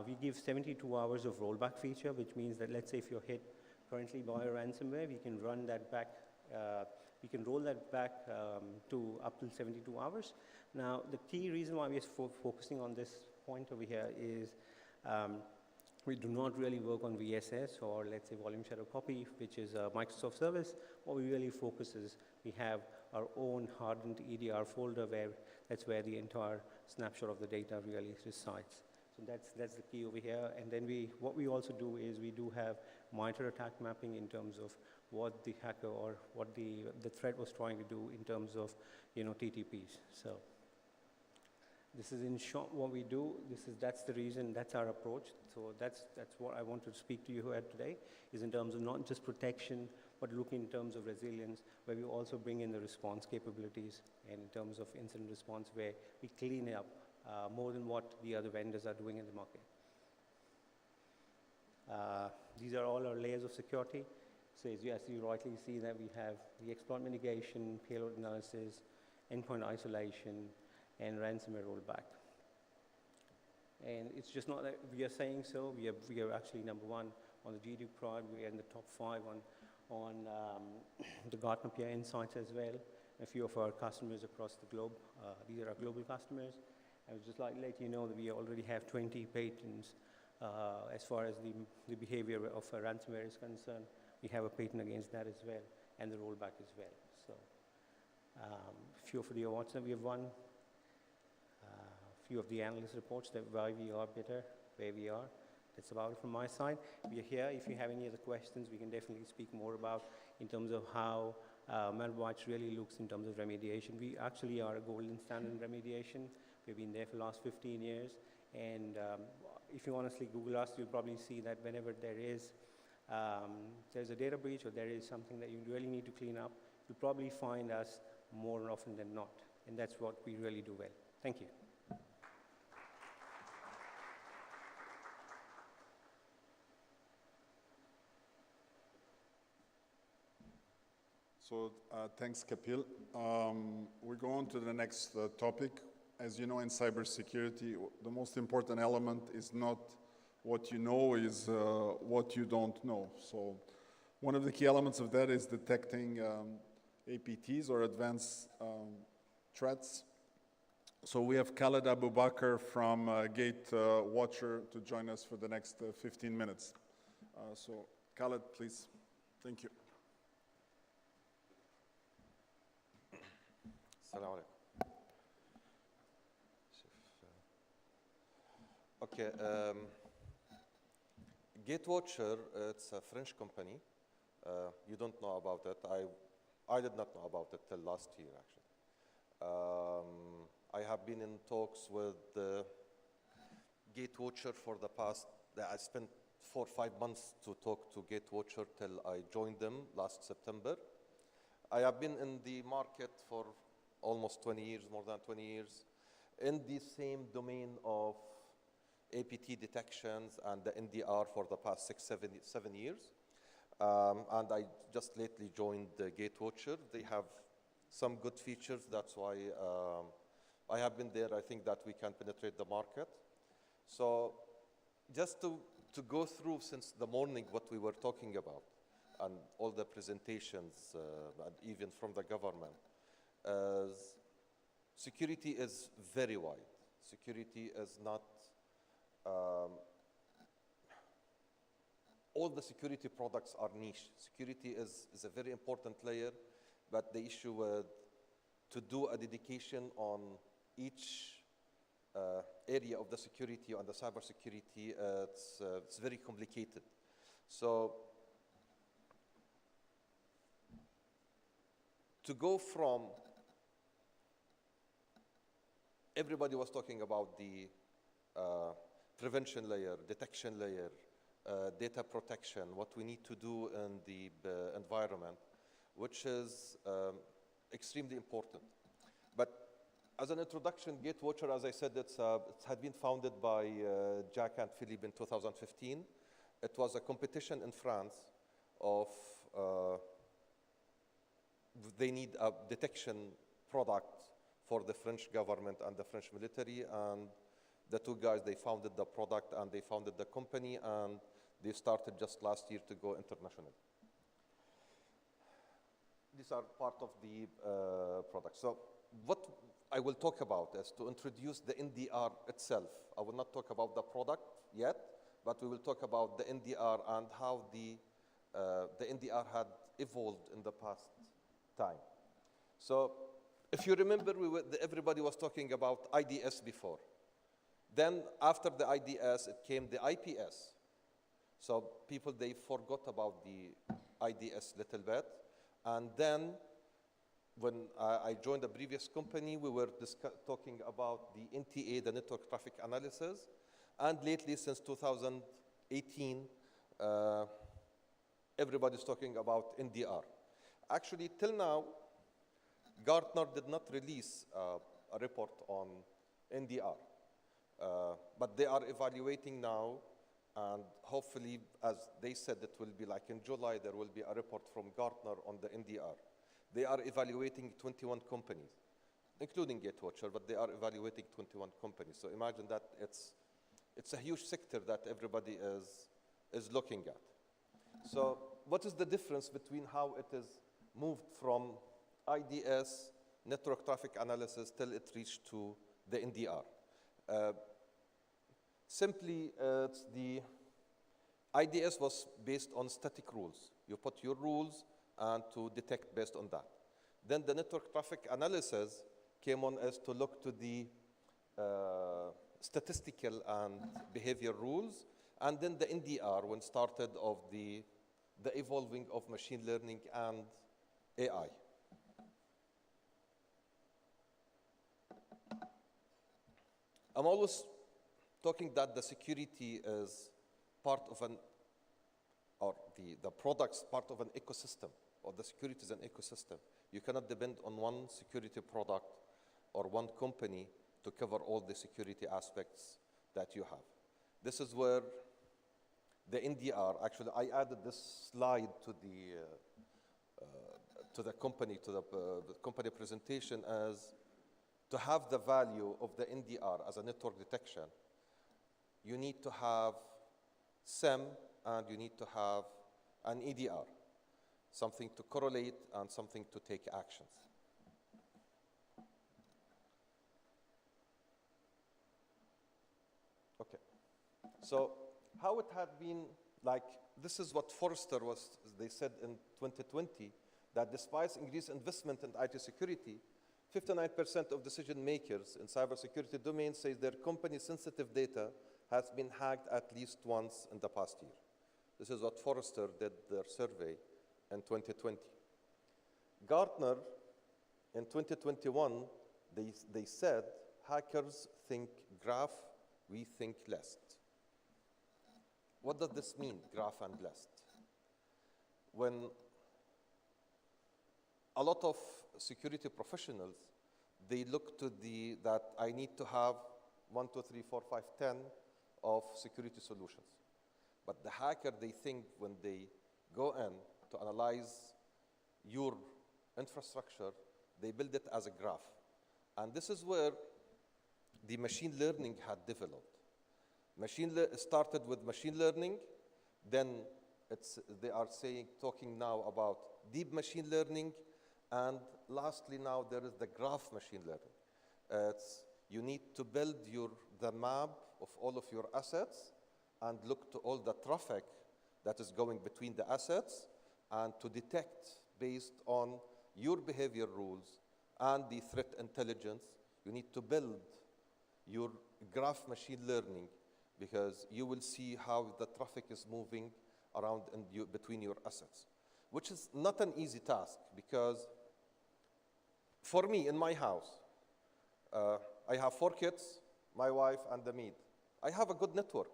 we give 72 hours of rollback feature, which means that let's say if you're hit currently by a ransomware, we can run that back. We can roll that back to up to 72 hours. Now, the key reason why we are focusing on this point over here is we do not really work on VSS or let's say volume shadow copy, which is a Microsoft service. What we really focus is we have our own hardened EDR folder that's where the entire snapshot of the data really resides. So that's the key over here. And then what we also do is we do have monitor attack mapping in terms of what the hacker or what the threat was trying to do in terms of TTPs. So this is in short what we do. That's the reason, that's our approach. So that's what I want to speak to you here today, is in terms of not just protection, but look in terms of resilience, where we also bring in the response capabilities, and in terms of incident response, where we clean it up more than what the other vendors are doing in the market. These are all our layers of security. So as you rightly see that we have the exploit mitigation, payload analysis, endpoint isolation, and ransomware rollback. And it's just not that we are saying so. We are actually number one on the GD Pride. We are in the top 5 on the Gartner Peer Insights as well. A few of our customers across the globe. These are our global customers. I would just like to let you know that we already have 20 patents as far as the behavior of a ransomware is concerned. We have a patent against that as well, and the rollback as well. So, a few of the awards that we have won, a few of the analyst reports that why we are better, where we are. That's about it from my side. We are here. If you have any other questions, we can definitely speak more about in terms of how Malwarebytes really looks in terms of remediation. We actually are a golden standard in remediation. We've been there for the last 15 years. And if you honestly Google us, you'll probably see that whenever there's a data breach or there is something that you really need to clean up, you'll probably find us more often than not. And that's what we really do well. Thank you. So thanks, Kapil. We go on to the next topic. As you know, in cybersecurity, the most important element is not what you know, is what you don't know. So one of the key elements of that is detecting APTs, or advanced threats. So we have Khaled Abu Bakr from Gatewatcher to join us for the next 15 minutes. So Khaled, please. Thank you. Assalamu alaikum. Okay, Gatewatcher, it's a French company. You don't know about it. I did not know about it till last year, actually. I have been in talks with Gatewatcher for the past, I spent 4 or 5 months to talk to Gatewatcher till I joined them last September. I have been in the market for almost 20 years, more than 20 years, in the same domain of APT detections and the NDR for the past 7 years. And I just lately joined Gatewatcher. They have some good features. That's why I have been there. I think that we can penetrate the market. So just to go through since the morning what we were talking about and all the presentations, and even from the government, security is very wide. Security is not, all the security products are niche. Security is a very important layer, but the issue with to do a dedication on each area of the security, on the cybersecurity, it's very complicated. So to go from, everybody was talking about the prevention layer, detection layer, data protection, what we need to do in the environment, which is extremely important. But as an introduction, Gatewatcher, as I said, it had been founded by Jack and Philippe in 2015. It was a competition in France of, they need a detection product for the French government and the French military, and the two guys, they founded the product and they founded the company, and they started just last year to go international. These are part of the product. So what I will talk about is to introduce the NDR itself. I will not talk about the product yet, but we will talk about the NDR and how the NDR had evolved in the past time. So if you remember, everybody was talking about IDS before. Then after the IDS, it came the IPS. So people, they forgot about the IDS little bit. And then when I joined the previous company, we were talking about the NTA, the network traffic analysis. And lately, since 2018, everybody's talking about NDR. Actually, till now, Gartner did not release a report on NDR. But they are evaluating now, and hopefully, as they said, it will be like in July, there will be a report from Gartner on the NDR. They are evaluating 21 companies, including Gatewatcher, but they are evaluating 21 companies. So imagine that it's a huge sector that everybody is looking at. So what is the difference between how it is moved from IDS, network traffic analysis, till it reached to the NDR? Simply, the IDS was based on static rules. You put your rules and to detect based on that. Then the network traffic analysis came on as to look to the statistical and behavior rules. And then the NDR, when started of the evolving of machine learning and AI. I'm always talking that the security is part of an, or the product's part of an ecosystem, or the security is an ecosystem. You cannot depend on one security product or one company to cover all the security aspects that you have. This is where the NDR, actually I added this slide to the company presentation as to have the value of the NDR as a network detection. You need to have SIEM and you need to have an EDR, something to correlate and something to take actions. Okay, so how it had been, like, this is what Forrester they said in 2020, that despite increased investment in IT security, 59% of decision makers in cybersecurity domains say their company's sensitive data has been hacked at least once in the past year. This is what Forrester did their survey in 2020. Gartner, in 2021, they said, hackers think graph, we think list. What does this mean, graph and list? When a lot of security professionals, they look to that I need to have 1, 2, 3, 4, 5, 10 of security solutions. But the hacker, they think when they go in to analyze your infrastructure, they build it as a graph. And this is where the machine learning had developed. Started with machine learning, then they are talking now about deep machine learning, and lastly now there is the graph machine learning. You need to build the map of all of your assets and look to all the traffic that is going between the assets and to detect based on your behavior rules and the threat intelligence. You need to build your graph machine learning because you will see how the traffic is moving around between your assets, which is not an easy task because for me, in my house, I have 4 kids, my wife, and the maid. I have a good network.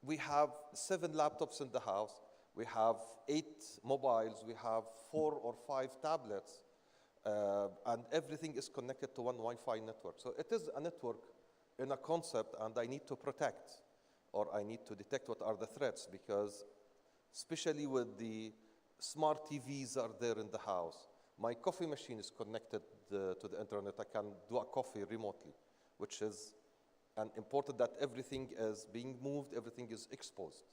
We have 7 laptops in the house. We have 8 mobiles. We have 4 or 5 tablets. And everything is connected to one Wi-Fi network. So it is a network in a concept, and I need to protect, or I need to detect what are the threats, because especially with the smart TVs are there in the house. My coffee machine is connected to the internet. I can do a coffee remotely, which is important that everything is being moved, everything is exposed.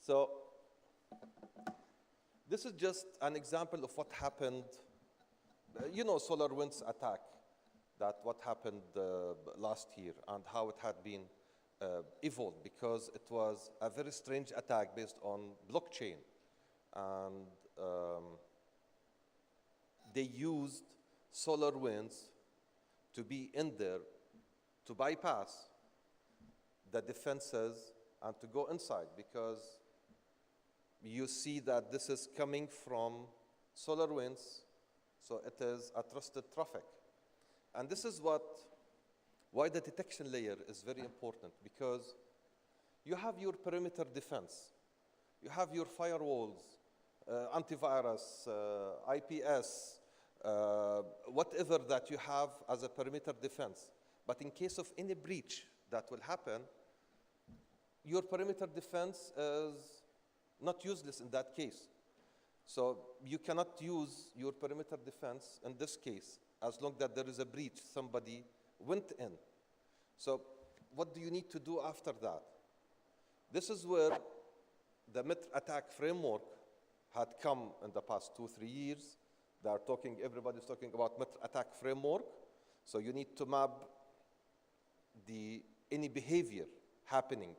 So this is just an example of what happened. You know, SolarWinds attack, what happened last year and how it had been evolved, because it was a very strange attack based on blockchain. And they used SolarWinds to be in there to bypass the defenses and to go inside, because you see that this is coming from SolarWinds, so it is a trusted traffic. And this is why the detection layer is very important, because you have your perimeter defense, you have your firewalls, antivirus, IPS, whatever that you have as a perimeter defense. But in case of any breach that will happen, your perimeter defense is not useless in that case. So you cannot use your perimeter defense in this case as long as there is a breach, somebody went in. So what do you need to do after that? This is where the MITR attack framework had come in the past 2-3 years. Everybody's talking about MITR attack framework. So you need to map any behavior happening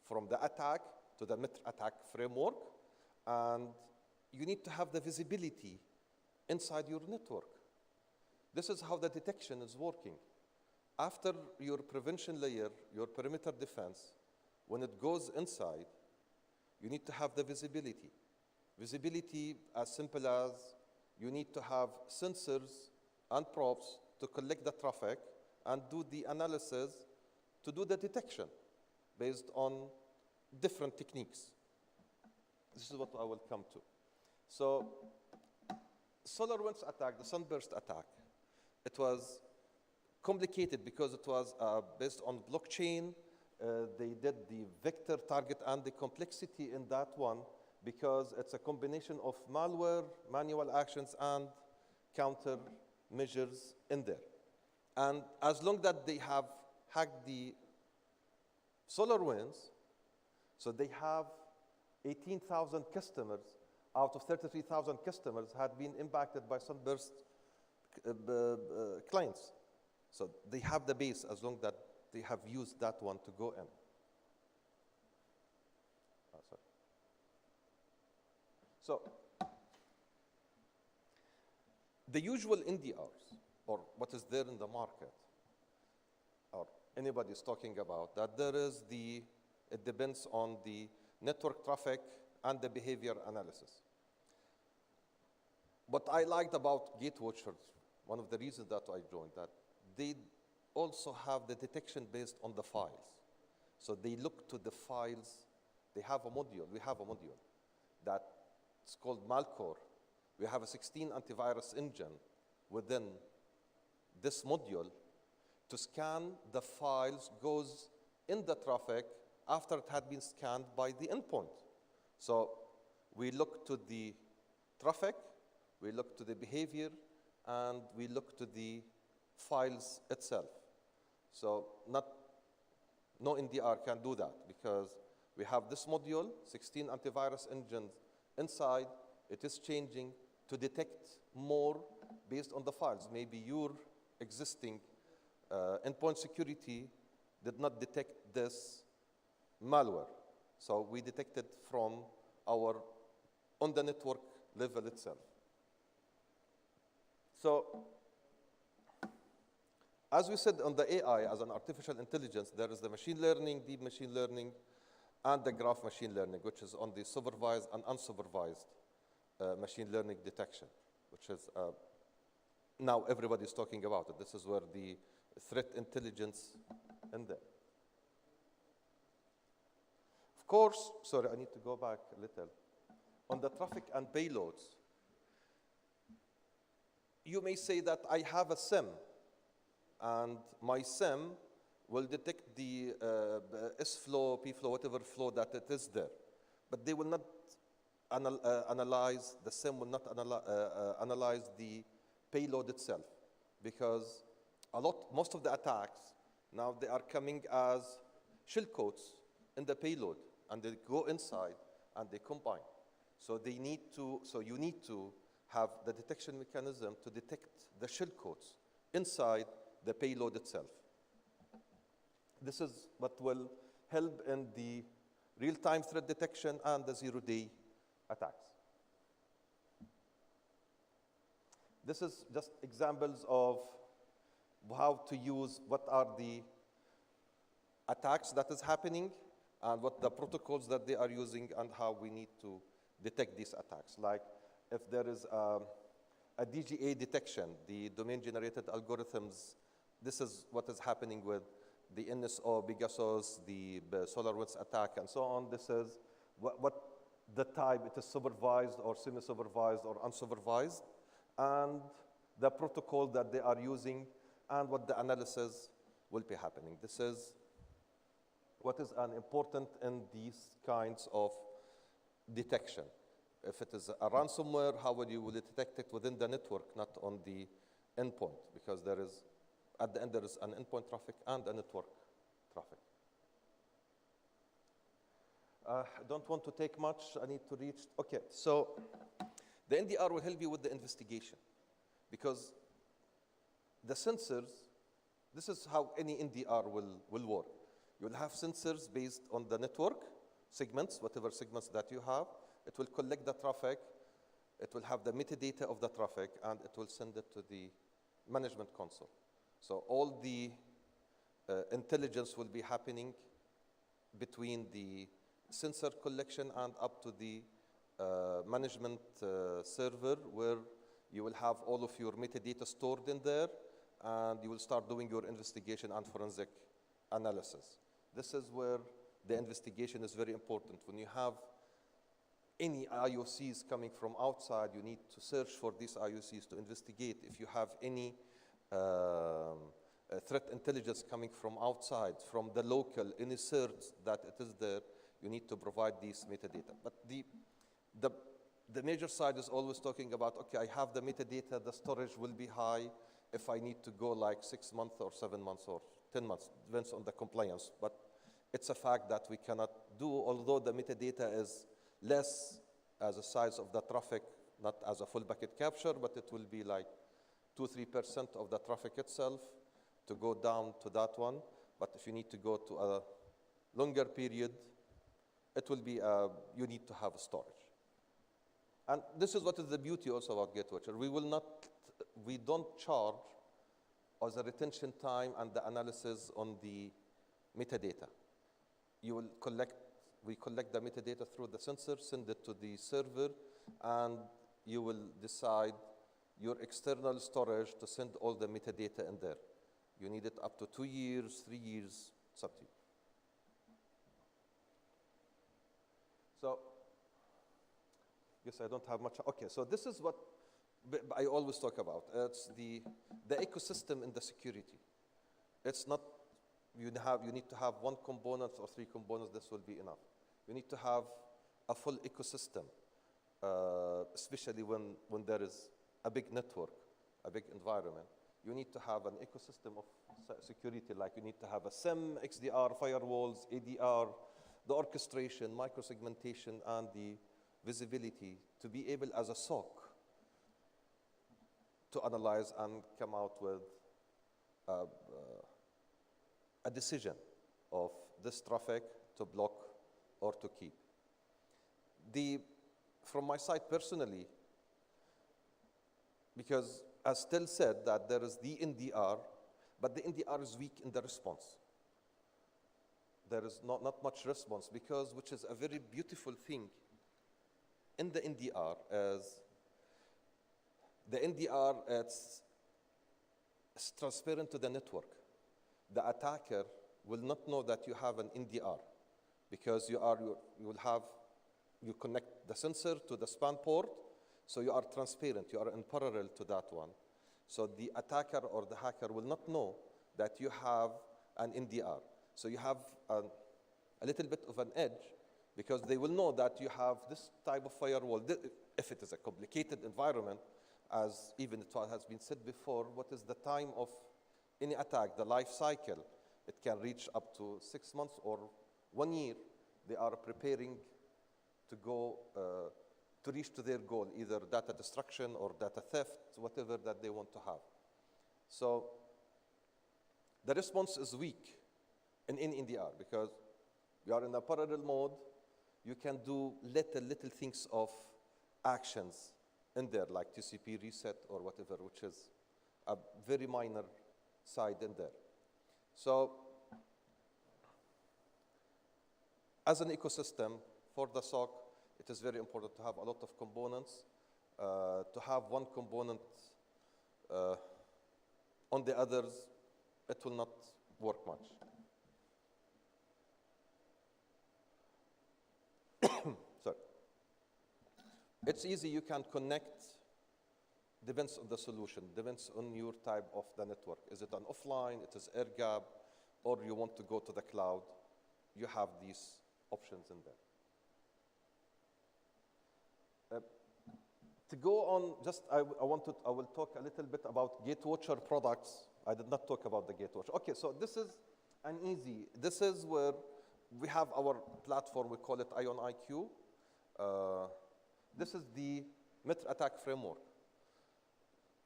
from the attack to the MITR attack framework, and you need to have the visibility inside your network. This is how the detection is working. After your prevention layer, your perimeter defense, when it goes inside, you need to have the visibility. Visibility as simple as you need to have sensors and probes to collect the traffic and do the analysis to do the detection based on different techniques. this is what I will come to. So, SolarWinds attack, the sunburst attack, it was complicated because it was based on blockchain. They did the vector target and the complexity in that one because it's a combination of malware, manual actions, and countermeasures in there. And as long that they have hacked the SolarWinds, so they have 18,000 customers out of 33,000 customers had been impacted by sunburst clients. So they have the base as long that they have used that one to go in. Sorry. So the usual NDRs, or what is there in the market, or anybody is talking about, that there is it depends on the network traffic and the behavior analysis. What I liked about GateWatcher, one of the reasons that I joined, that they also have the detection based on the files. So they look to the files. They have a module. We have a module that's called Malcore. We have a 16 antivirus engine within this module to scan the files, goes in the traffic after it had been scanned by the endpoint. So we look to the traffic, we look to the behavior, and we look to the files itself. So no NDR can do that because we have this module, 16 antivirus engines inside. It is changing to detect more based on the files. Maybe your existing endpoint security did not detect this malware. So we detected from our on the network level itself. So as we said on the AI as an artificial intelligence, there is the machine learning, deep machine learning, and the graph machine learning, which is on the supervised and unsupervised machine learning detection, which is now everybody's talking about it. This is where the threat intelligence in there. Of course, sorry, I need to go back a little. On the traffic and payloads, you may say that I have a SIM, and my SIM will detect the S-flow, P-flow, whatever flow that it is there. But they will not analyze, the SIM will not analyze the payload itself, because most of the attacks, now they are coming as shellcodes in the payload, and they go inside and they combine. So you need to have the detection mechanism to detect the shellcodes inside the payload itself. This is what will help in the real-time threat detection and the zero-day attacks. This is just examples of how to use, what are the attacks that is happening and what the protocols that they are using and how we need to detect these attacks. Like if there is a DGA detection, the domain-generated algorithms, this is what is happening with the NSO, Pegasus, the SolarWinds attack, and so on. This is what the type, it is supervised or semi-supervised or unsupervised, and the protocol that they are using, and what the analysis will be happening. This is what is important in these kinds of detection. If it is a ransomware, how will you detect it within the network, not on the endpoint? Because there is, at the end, there is an endpoint traffic and a network traffic. I don't want to take much. I need to reach. Okay, so the NDR will help you with the investigation, because the sensors, this is how any NDR will work. You'll have sensors based on the network segments, whatever segments that you have. It will collect the traffic. It will have the metadata of the traffic, and it will send it to the management console. So all the intelligence will be happening between the sensor collection and up to the management server, where you will have all of your metadata stored in there, and you will start doing your investigation and forensic analysis. This is where the investigation is very important. When you have any IOCs coming from outside, you need to search for these IOCs to investigate. If you have any threat intelligence coming from outside, from the local, any search that it is there, you need to provide these metadata. But the major side is always talking about, okay, I have the metadata, the storage will be high if I need to go like 6 months or 7 months or 10 months, depends on the compliance. But it's a fact that we cannot do, although the metadata is less as a size of the traffic, not as a full bucket capture, but it will be like 2-3% of the traffic itself to go down to that one. But if you need to go to a longer period, it will be, you need to have storage. And this is what is the beauty also about GateWatcher. We don't charge as a retention time and the analysis on the metadata. We collect the metadata through the sensor, send it to the server, and you will decide your external storage to send all the metadata in there. You need it up to 2 years, 3 years, it's up to you. So, guess I don't have much. Okay, so this is what I always talk about. It's the ecosystem in the security. It's not, you need to have 1 component or 3 components, this will be enough. You need to have a full ecosystem, especially when there is a big network, a big environment. You need to have an ecosystem of security, like you need to have a SIEM, XDR, firewalls, ADR, the orchestration, microsegmentation, and the visibility to be able as a SOC to analyze and come out with a decision of this traffic to block or to keep. From my side personally, because as Still said that there is the NDR, but the NDR is weak in the response. There is not much response because, which is a very beautiful thing in the NDR, as the NDR, it's transparent to the network. The attacker will not know that you have an NDR because you connect the sensor to the span port, so you are transparent, you are in parallel to that one. So the attacker or the hacker will not know that you have an NDR. So you have a little bit of an edge because they will know that you have this type of firewall. If it is a complicated environment, as even it has been said before, what is the time of any attack, the life cycle? It can reach up to 6 months or 1 year. They are preparing to go to reach to their goal, either data destruction or data theft, whatever that they want to have. So the response is weak in NDR because you are in a parallel mode. You can do little things of actions in there, like TCP reset or whatever, which is a very minor side in there. So as an ecosystem for the SOC, it is very important to have a lot of components. To have 1 component on the others, it will not work much. Sorry. It's easy, you can connect, depends on the solution, depends on your type of the network. Is it an offline, it is air gap, or you want to go to the cloud? You have these options in there. To go on, I will talk a little bit about GateWatcher products. I did not talk about the GateWatcher. Okay, so this is this is where we have our platform, we call it Ion IQ. This is the Metro attack framework.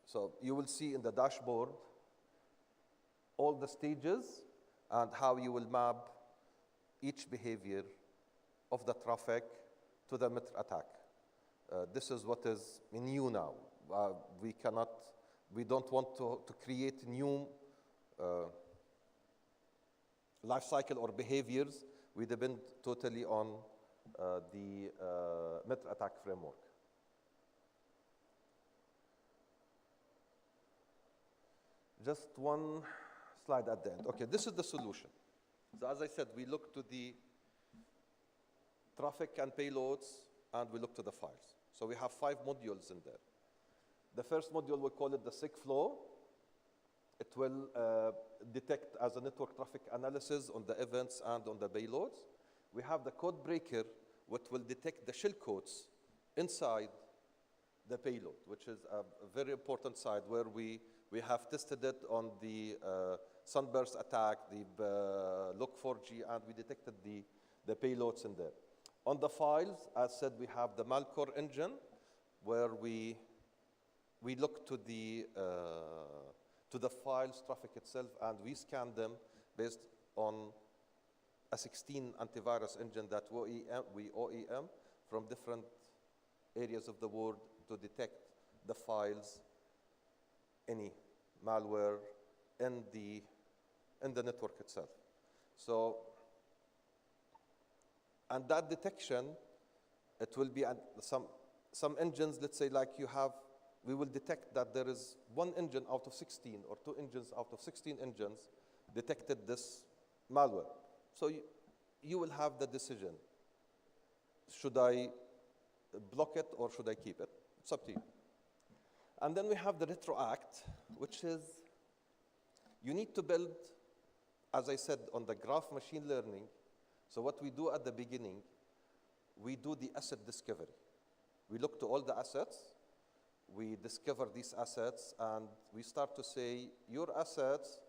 So you will see in the dashboard all the stages and how you will map each behavior of the traffic to the Metro attack. This is what is new now. We don't want to create new life cycle or behaviors. We depend totally on the Metro attack framework. Just one slide at the end. Okay, this is the solution. So as I said, we look to the traffic and payloads and we look to the files. So we have 5 modules in there. The first module, we call it the SIG flow. It will detect as a network traffic analysis on the events and on the payloads. We have the code breaker, which will detect the shell codes inside the payload, which is a very important side where we have tested it on the Sunburst attack, the Log4j, and we detected the payloads in there. On the files, as said, we have the Malcore engine, where we look to the files traffic itself, and we scan them based on a 16 antivirus engine that we OEM from different areas of the world to detect the files, any malware in the network itself. So, and that detection, it will be some engines, let's say like you have, we will detect that there is 1 engine out of 16 or 2 engines out of 16 engines detected this malware. So you will have the decision. Should I block it or should I keep it? It's up to you. And then we have the retroact, which is you need to build, as I said, on the graph machine learning. So what we do at the beginning, we do the asset discovery. We look to all the assets, we discover these assets, and we start to say, your assets,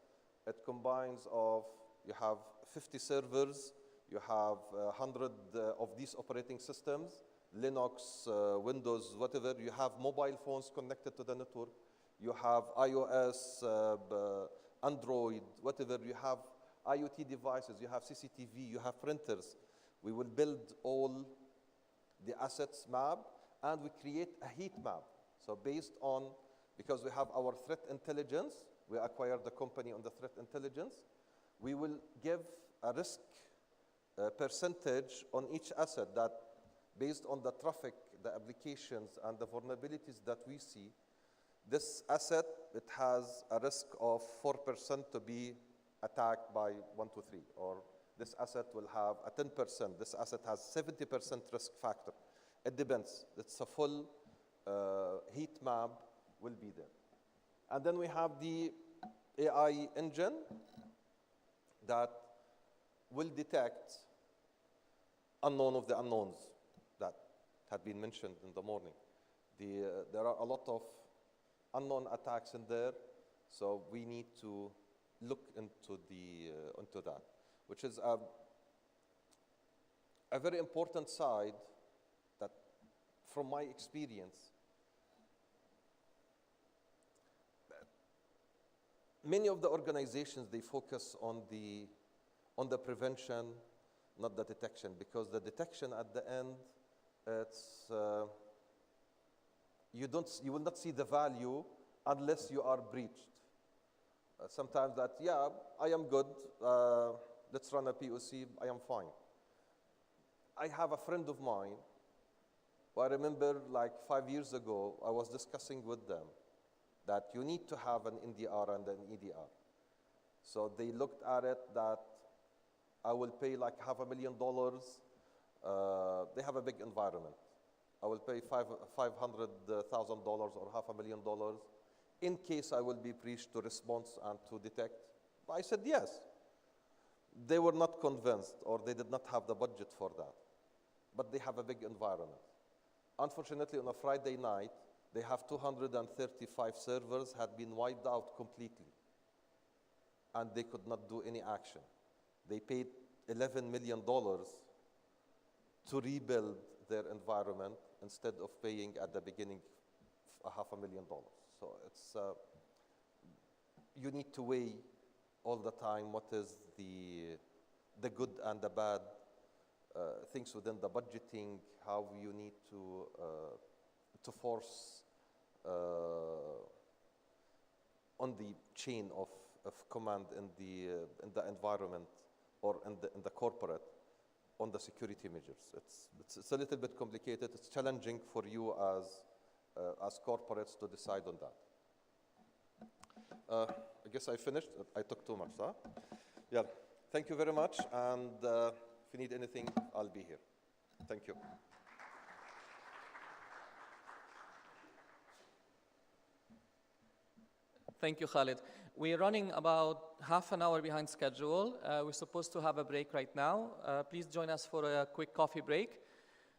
it combines of, you have 50 servers, you have 100 of these operating systems, Linux, Windows, whatever. You have mobile phones connected to the network. You have iOS, Android, whatever. You have IoT devices. You have CCTV. You have printers. We will build all the assets map, and we create a heat map. So based on, because we have our threat intelligence, we acquired the company on the threat intelligence, we will give a risk percentage on each asset that, based on the traffic, the applications, and the vulnerabilities that we see, this asset, it has a risk of 4% to be attacked by 1, 2, 3, or this asset will have a 10%. This asset has 70% risk factor. It depends. It's a full heat map will be there. And then we have the AI engine that will detect unknown of the unknowns that had been mentioned in the morning. There are a lot of unknown attacks in there, so we need to look into that, which is a very important side that, from my experience, many of the organizations, they focus on the prevention, not the detection, because the detection at the end, it's you will not see the value unless you are breached. Sometimes that, yeah, I am good, let's run a POC, I am fine. I have a friend of mine who I remember like 5 years ago, I was discussing with them that you need to have an NDR and an EDR. So they looked at it that I will pay like $500,000. They have a big environment. I will pay $500,000 or $500,000 in case I will be breached to response and to detect. I said yes. They were not convinced, or they did not have the budget for that. But they have a big environment. Unfortunately, on a Friday night, they have 235 servers had been wiped out completely, and they could not do any action. They paid $11 million to rebuild their environment instead of paying at the beginning $500,000. So it's you need to weigh all the time what is the good and the bad things within the budgeting, how you need to force on the chain of command in the environment or in the corporate on the security measures. It's a little bit complicated. It's challenging for you as corporates to decide on that. I guess I finished. I took too much, huh? Yeah. Thank you very much. And if you need anything, I'll be here. Thank you. Thank you, Khalid. We're running about half an hour behind schedule. We're supposed to have a break right now. Please join us for a quick coffee break.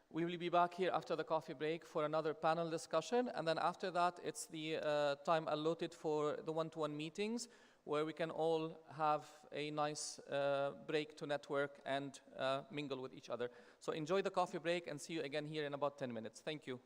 We will be back here after the coffee break for another panel discussion. And then after that, it's the time allotted for the one-to-one meetings, where we can all have a nice break to network and mingle with each other. So enjoy the coffee break and see you again here in about 10 minutes. Thank you.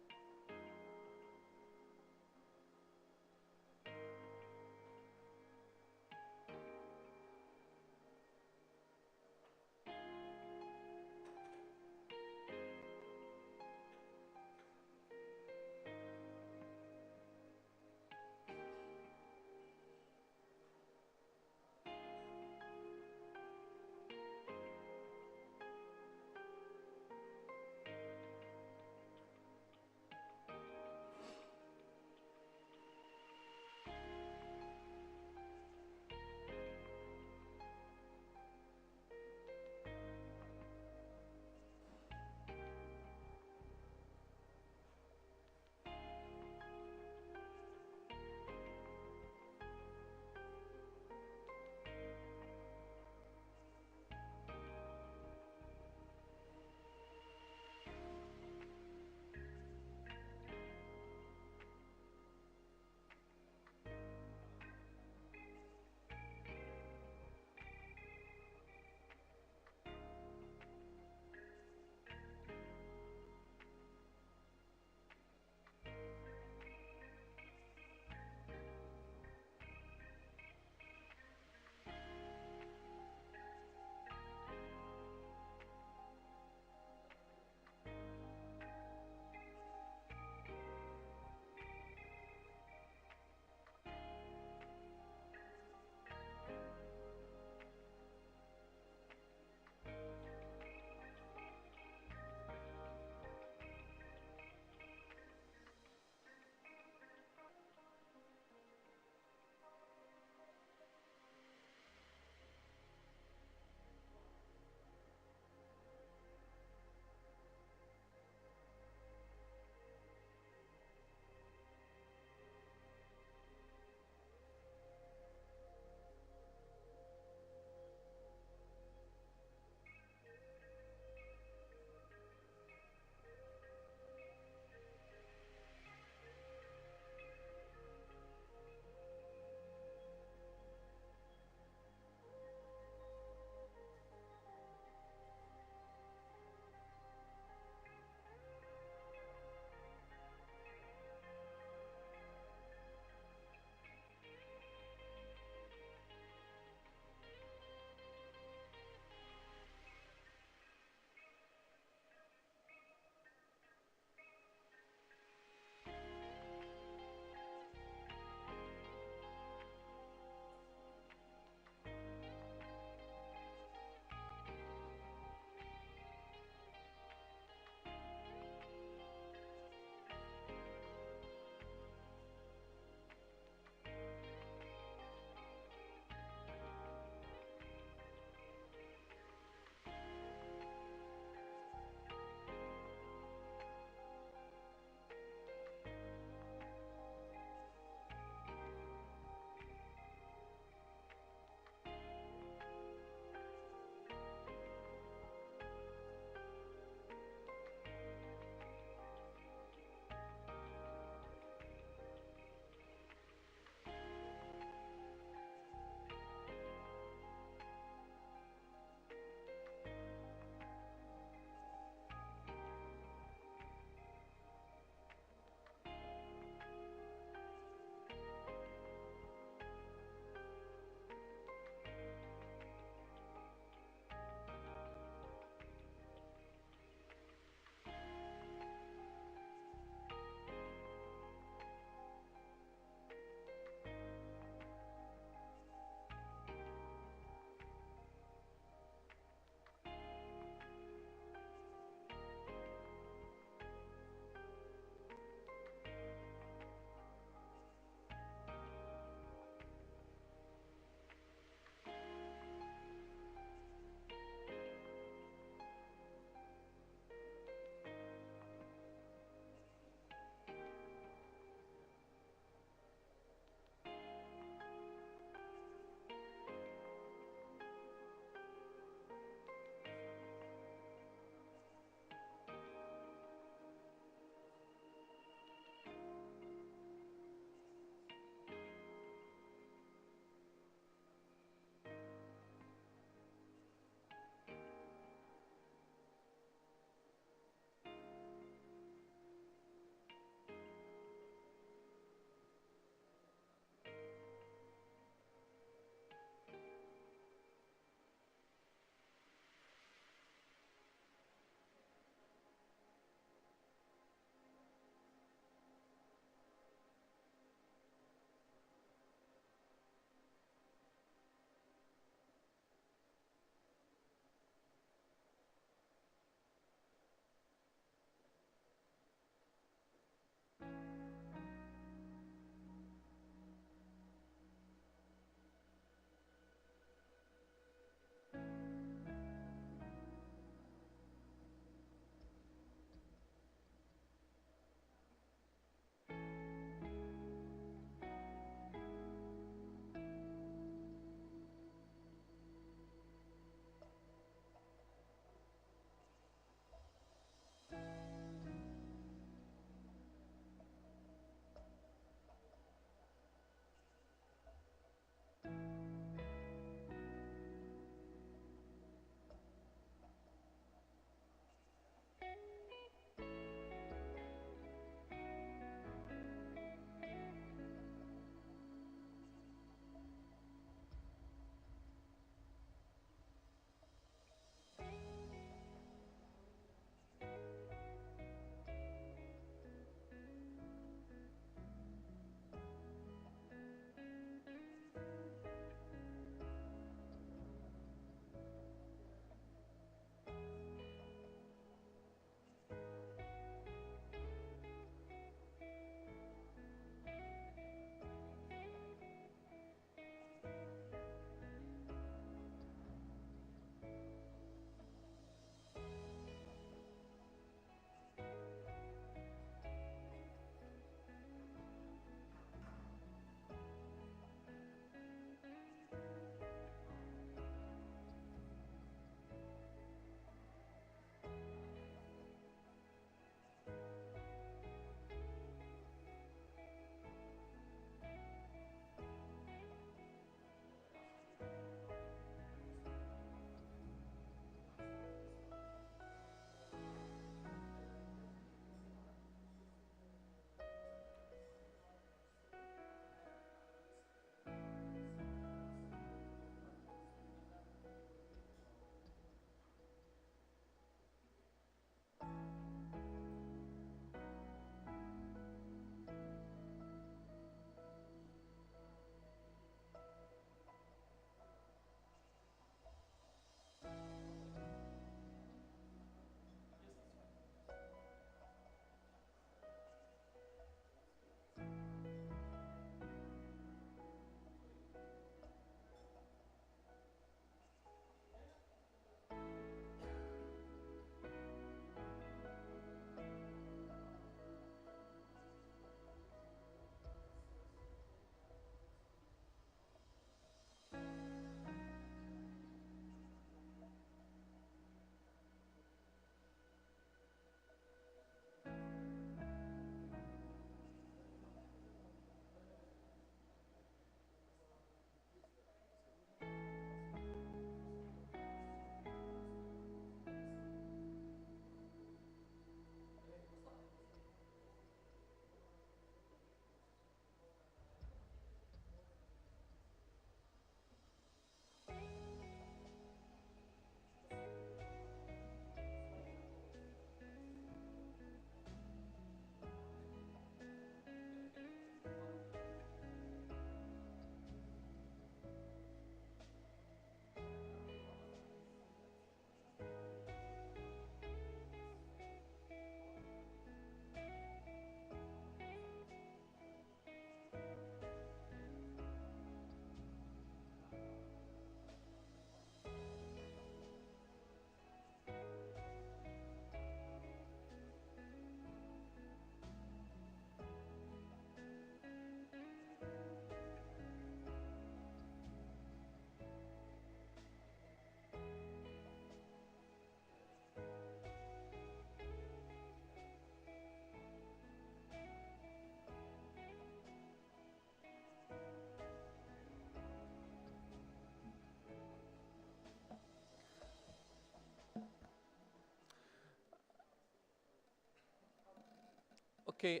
Okay,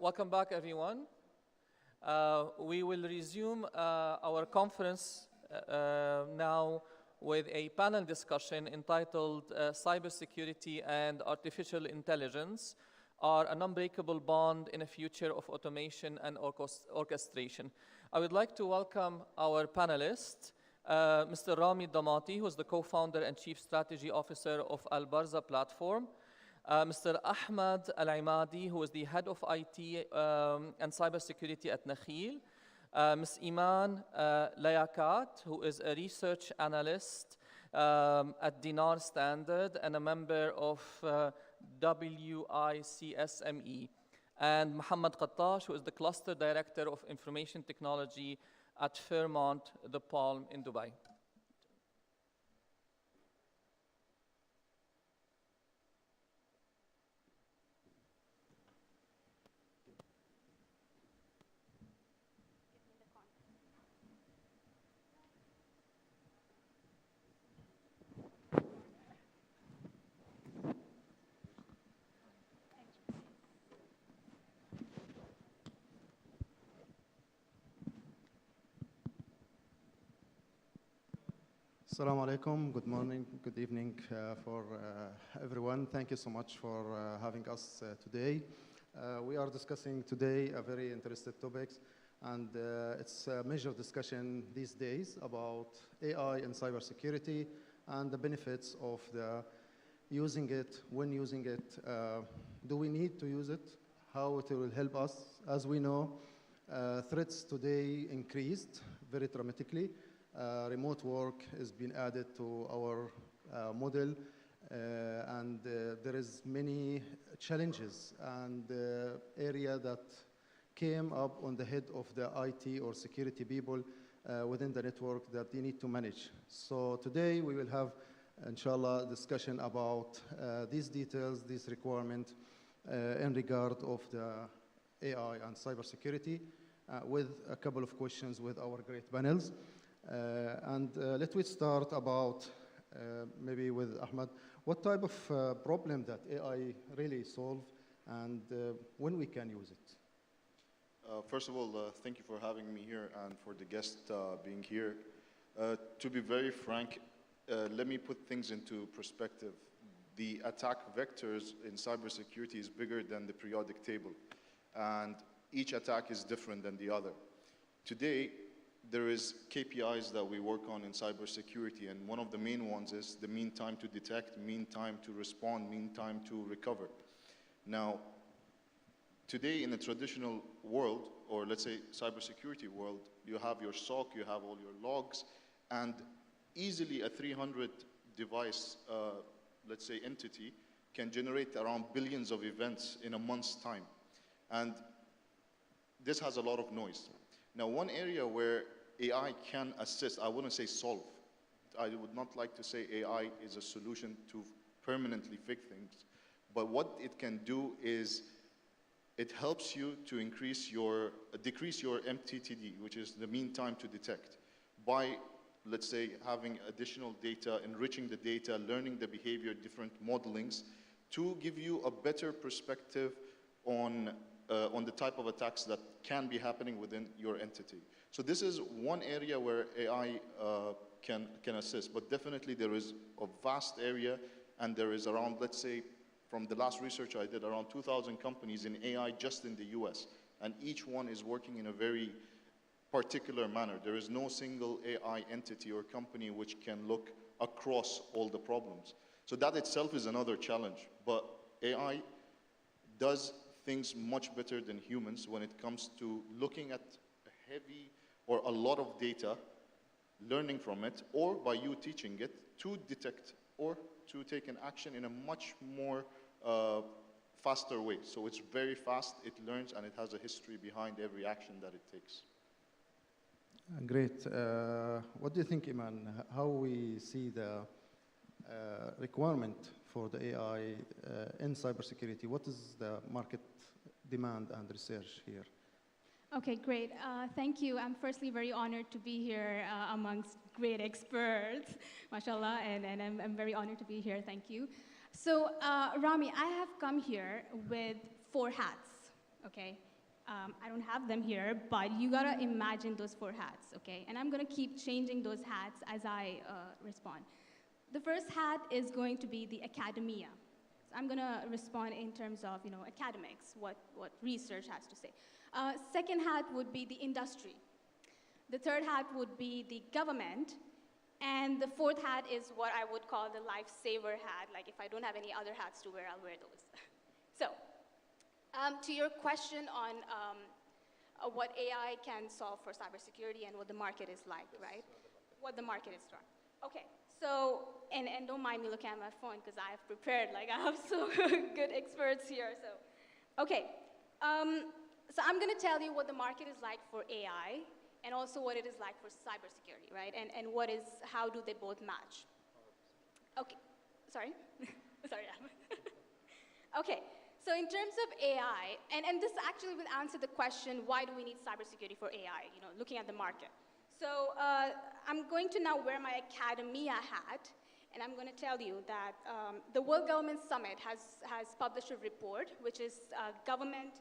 welcome back, everyone. We will resume our conference now with a panel discussion entitled Cybersecurity and Artificial Intelligence are an unbreakable bond in a future of automation and orchestration. I would like to welcome our panelists, Mr. Rami Damati, who is the co-founder and chief strategy officer of Al Barza platform, Mr. Ahmad Al-Imadi, who is the head of IT and cybersecurity at Nakhil, Ms. Iman Layakat, who is a research analyst at Dinar Standard and a member of WICSME, and Muhammad Qattash, who is the cluster director of information technology at Fairmont The Palm in Dubai. Assalamu alaikum, good morning, good evening for everyone. Thank you so much for having us today. We are discussing today a very interesting topic, and it's a major discussion these days about AI and cybersecurity and the benefits of using it, when using it, do we need to use it, how it will help us. As we know, threats today increased very dramatically. Remote work has been added to our model, and there is many challenges and area that came up on the head of the IT or security people within the network that they need to manage. So today we will have, inshallah, discussion about these details, these requirements in regard of the AI and cybersecurity with a couple of questions with our great panels. Let me start about maybe with Ahmad. What type of problem that AI really solve, and when we can use it? First of all, thank you for having me here and for the guest being here. To be very frank, let me put things into perspective. The attack vectors in cybersecurity is bigger than the periodic table, and each attack is different than the other. Today, there is KPIs that we work on in cybersecurity, and one of the main ones is the mean time to detect, mean time to respond, mean time to recover. Now, today in a traditional world, or let's say cybersecurity world, you have your SOC, you have all your logs, and easily a 300 device, let's say entity, can generate around billions of events in a month's time. And this has a lot of noise. Now, one area where AI can assist, I wouldn't say solve. I would not like to say AI is a solution to permanently fix things. But what it can do is it helps you to decrease your MTTD, which is the mean time to detect, by, let's say, having additional data, enriching the data, learning the behavior, different modelings, to give you a better perspective on the type of attacks that can be happening within your entity. So this is one area where AI can assist, but definitely there is a vast area, and there is around, let's say, from the last research I did, around 2,000 companies in AI just in the US, and each one is working in a very particular manner. There is no single AI entity or company which can look across all the problems. So that itself is another challenge, but AI does things much better than humans when it comes to looking at a heavy or a lot of data, learning from it, or by you teaching it to detect or to take an action in a much more faster way. So it's very fast, it learns, and it has a history behind every action that it takes. Great. What do you think, Iman? How we see the requirement for the AI in cybersecurity? What is the market demand and research here? Okay, great. Thank you. I'm firstly very honored to be here amongst great experts, mashallah, and I'm very honored to be here. Thank you. So, Rami, I have come here with 4 hats. okay? I don't have them here, but you gotta imagine those 4 hats, okay? And I'm gonna keep changing those hats as I respond. The first hat is going to be the academia. So I'm gonna respond in terms of, academics, what research has to say. Second hat would be the industry. The third hat would be the government. And the fourth hat is what I would call the lifesaver hat. Like if I don't have any other hats to wear, I'll wear those. So, to your question on what AI can solve for cybersecurity and what the market is like, right? What the market is like. Okay, so, and don't mind me looking at my phone because I have prepared, like I have so good experts here, so. Okay, so I'm gonna tell you what the market is like for AI and also what it is like for cybersecurity, right? And how do they both match? Okay, sorry? Sorry, okay. So in terms of AI, and this actually will answer the question, why do we need cybersecurity for AI, looking at the market. So I'm going to now wear my academia hat, and I'm going to tell you that the World Government Summit has published a report, which is government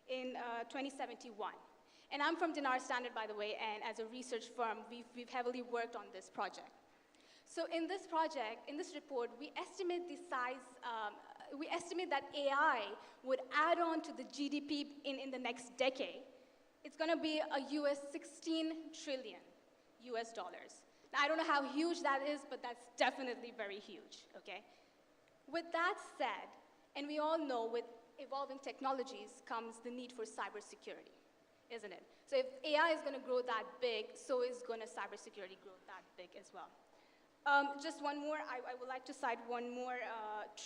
in 2071. And I'm from Dinar Standard, by the way, and as a research firm, we've heavily worked on this project. So in this project, in this report, we estimate the size, we estimate that AI would add on to the GDP in the next decade. It's gonna be a US 16 trillion US dollars. Now, I don't know how huge that is, but that's definitely very huge, okay? With that said, and we all know with evolving technologies comes the need for cybersecurity, isn't it? So if AI is gonna grow that big, so is gonna cybersecurity grow that big as well. Just one more, I would like to cite one more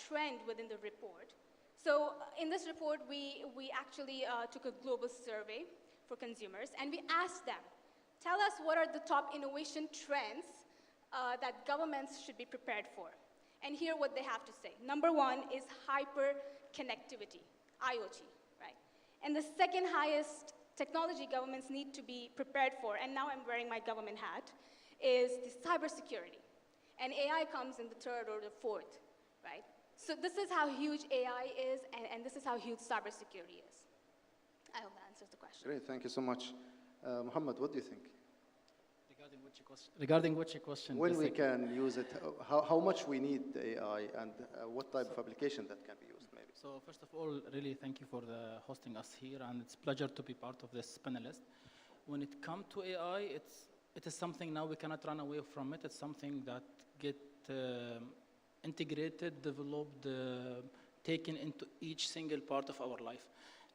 trend within the report. So in this report, we actually took a global survey for consumers, and we asked them, tell us what are the top innovation trends that governments should be prepared for. And here what they have to say. Number 1 is hyper-connectivity, IoT, right? And the second highest technology governments need to be prepared for, and now I'm wearing my government hat, is the cybersecurity. And AI comes in the third or the fourth, right? So this is how huge AI is, and this is how huge cybersecurity is. I hope that answers the question. Great, thank you so much. Muhammad, what do you think? Regarding which question? When we can use it, how much we need the AI, and what type of application that can be used, maybe? So first of all, really thank you for hosting us here, and it's a pleasure to be part of this panelist. When it comes to AI, it is something now we cannot run away from it. It's something that get integrated, developed, taken into each single part of our life.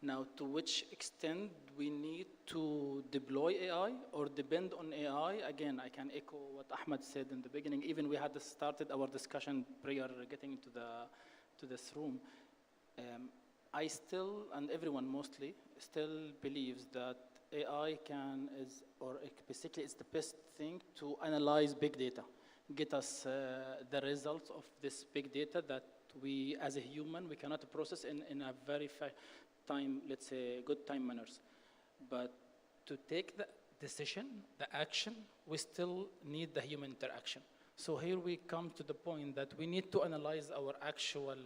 Now, to which extent we need to deploy AI or depend on AI, again, I can echo what Ahmed said in the beginning. Even we had started our discussion prior getting into this room. I still, and everyone mostly, still believes that AI basically it's the best thing to analyze big data, get us the results of this big data that we, as a human, we cannot process in a very time, let's say, good time manners. But to take the decision, the action, we still need the human interaction. So here we come to the point that we need to analyze our actual,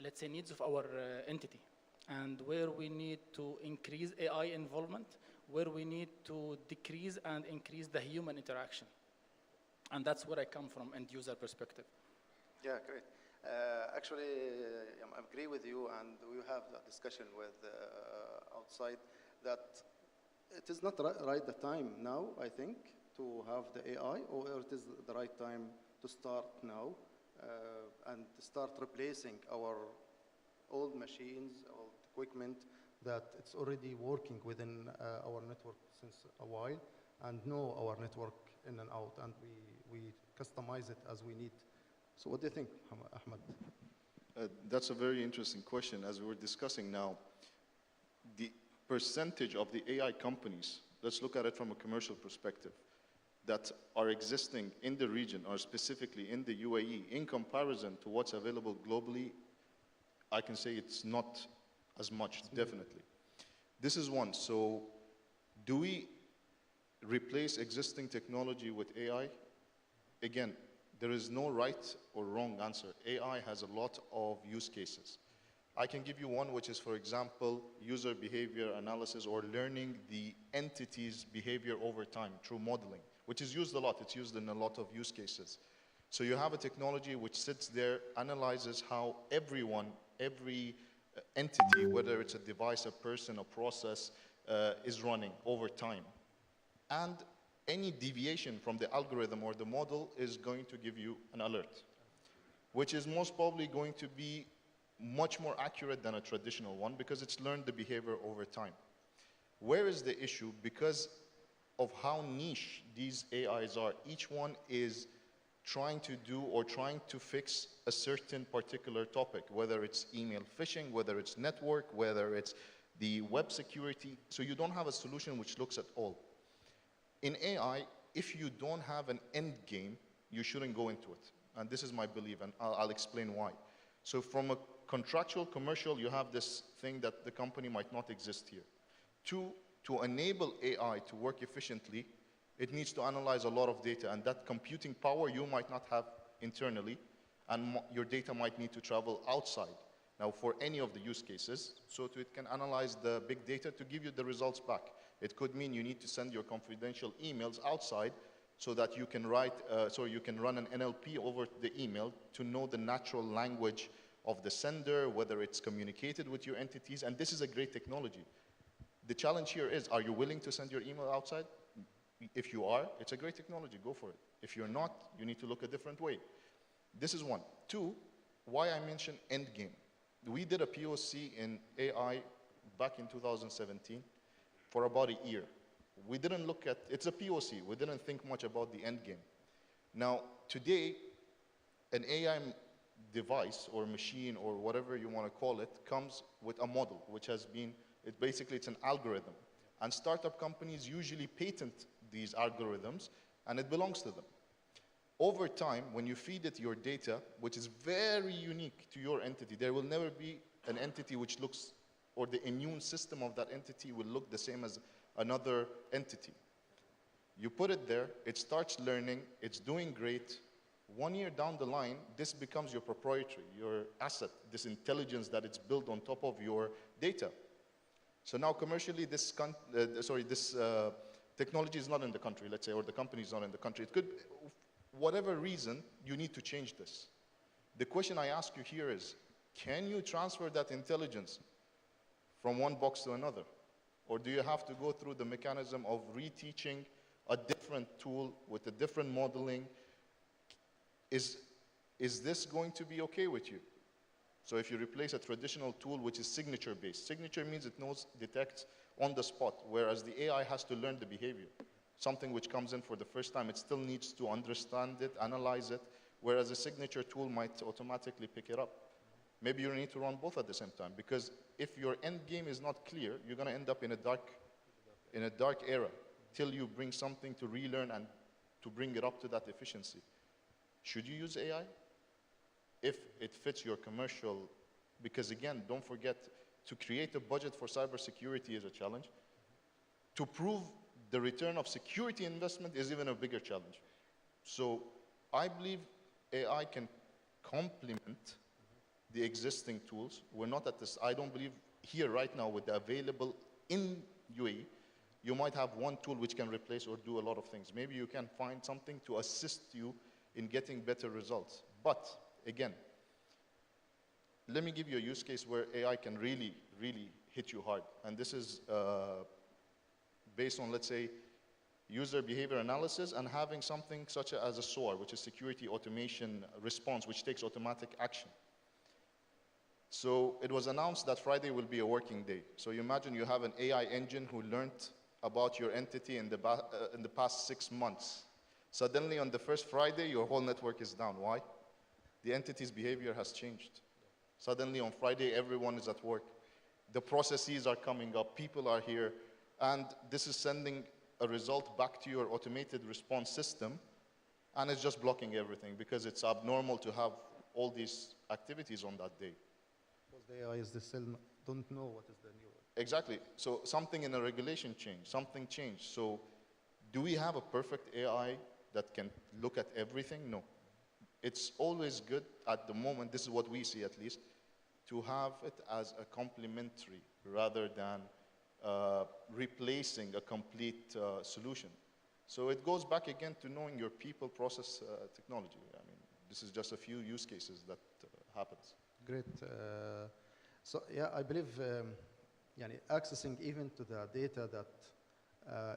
let's say, needs of our entity, and where we need to increase AI involvement, where we need to decrease and increase the human interaction. And that's where I come from, end user perspective. Yeah, great. Actually, I agree with you, and we have a discussion with outside that it is not right the time now, I think, to have the AI, or it is the right time to start now and start replacing our old machines, old equipment that it's already working within our network since a while, and know our network in and out, and we customize it as we need. So what do you think, Ahmed? That's a very interesting question. As we were discussing now, the percentage of the AI companies, let's look at it from a commercial perspective, that are existing in the region, or specifically in the UAE, in comparison to what's available globally, I can say it's not as much, definitely. This is one. So do we replace existing technology with AI? Again, there is no right or wrong answer. AI has a lot of use cases. I can give you one which is, for example, user behavior analysis or learning the entity's behavior over time through modeling, which is used a lot. It's used in a lot of use cases. So you have a technology which sits there, analyzes how everyone, every entity, whether it's a device, a person, a process, is running over time. And any deviation from the algorithm or the model is going to give you an alert, which is most probably going to be much more accurate than a traditional one because it's learned the behavior over time. Where is the issue? Because of how niche these AIs are, each one is trying to do or trying to fix a certain particular topic, whether it's email phishing, whether it's network, whether it's the web security. So you don't have a solution which looks at all. In AI, if you don't have an end game, you shouldn't go into it. And this is my belief, and I'll explain why. So from a contractual, commercial, you have this thing that the company might not exist here. Two, to enable AI to work efficiently, it needs to analyze a lot of data, and that computing power you might not have internally, and your data might need to travel outside. Now, for any of the use cases, so it can analyze the big data to give you the results back. It could mean you need to send your confidential emails outside so that you can you can run an NLP over the email to know the natural language of the sender, whether it's communicated with your entities, and this is a great technology. The challenge here is, are you willing to send your email outside? If you are, it's a great technology, go for it. If you're not, you need to look a different way. This is one. Two, why I mentioned endgame. We did a POC in AI back in 2017 for about a year. We didn't look at, it's a POC, we didn't think much about the endgame. Now, today, an AI device or machine or whatever you want to call it comes with a model, which has been, it's an algorithm. And startup companies usually patent these algorithms, and it belongs to them. Over time, when you feed it your data, which is very unique to your entity, there will never be an entity which looks, or the immune system of that entity will look the same as another entity. You put it there, it starts learning, it's doing great. 1 year down the line, this becomes your proprietary, your asset, this intelligence that it's built on top of your data. So now commercially, this technology is not in the country, let's say, or the company is not in the country. It could, whatever reason, you need to change this. The question I ask you here is, can you transfer that intelligence from one box to another? Or do you have to go through the mechanism of reteaching a different tool with a different modeling? Is this going to be okay with you? So if you replace a traditional tool which is signature-based, signature means it detects on the spot, whereas the AI has to learn the behavior. Something which comes in for the first time, it still needs to understand it, analyze it, whereas a signature tool might automatically pick it up. Maybe you need to run both at the same time, because if your end game is not clear, you're going to end up in a dark era till you bring something to relearn and to bring it up to that efficiency. Should you use AI? If it fits your commercial, because again, don't forget, to create a budget for cybersecurity is a challenge. To prove the return of security investment is even a bigger challenge. So I believe AI can complement the existing tools. We're not at this, I don't believe here right now with the available in UAE, you might have one tool which can replace or do a lot of things. Maybe you can find something to assist you in getting better results. But again, let me give you a use case where AI can really, really hit you hard. And this is based on, let's say, user behavior analysis and having something such as a SOAR, which is security automation response, which takes automatic action. So it was announced that Friday will be a working day. So you imagine you have an AI engine who learned about your entity in the past 6 months. Suddenly on the first Friday, your whole network is down. Why? The entity's behavior has changed. Suddenly on Friday, everyone is at work. The processes are coming up, people are here, and this is sending a result back to your automated response system, and it's just blocking everything because it's abnormal to have all these activities on that day. Because the AI is still don't know what is the new one. Exactly. So something in the regulation changed, something changed. So do we have a perfect AI that can look at everything? No. It's always good at the moment, this is what we see at least, to have it as a complementary rather than replacing a complete solution. So it goes back again to knowing your people, process, technology. I mean, this is just a few use cases that happens. Great. So yeah, I believe yani accessing even to the data that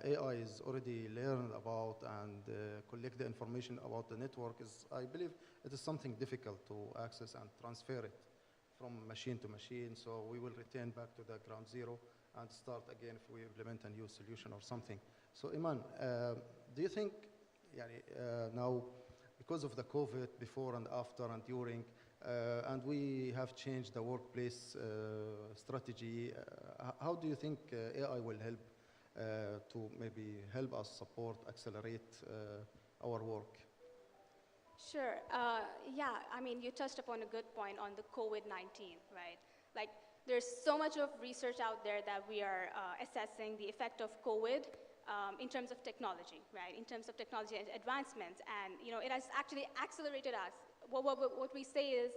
AI is already learned about and collect the information about the network is, I believe, it is something difficult to access and transfer it from machine to machine. So we will return back to the ground zero and start again if we implement a new solution or something. So Iman, do you think yani, now, because of the COVID, before and after and during, and we have changed the workplace strategy, how do you think AI will help to maybe help us support, accelerate our work? Sure. Yeah, I mean, you touched upon a good point on the COVID-19, right? Like, there's so much of research out there that we are assessing the effect of COVID in terms of technology, right? In terms of technology advancements, and it has actually accelerated us. What we say is,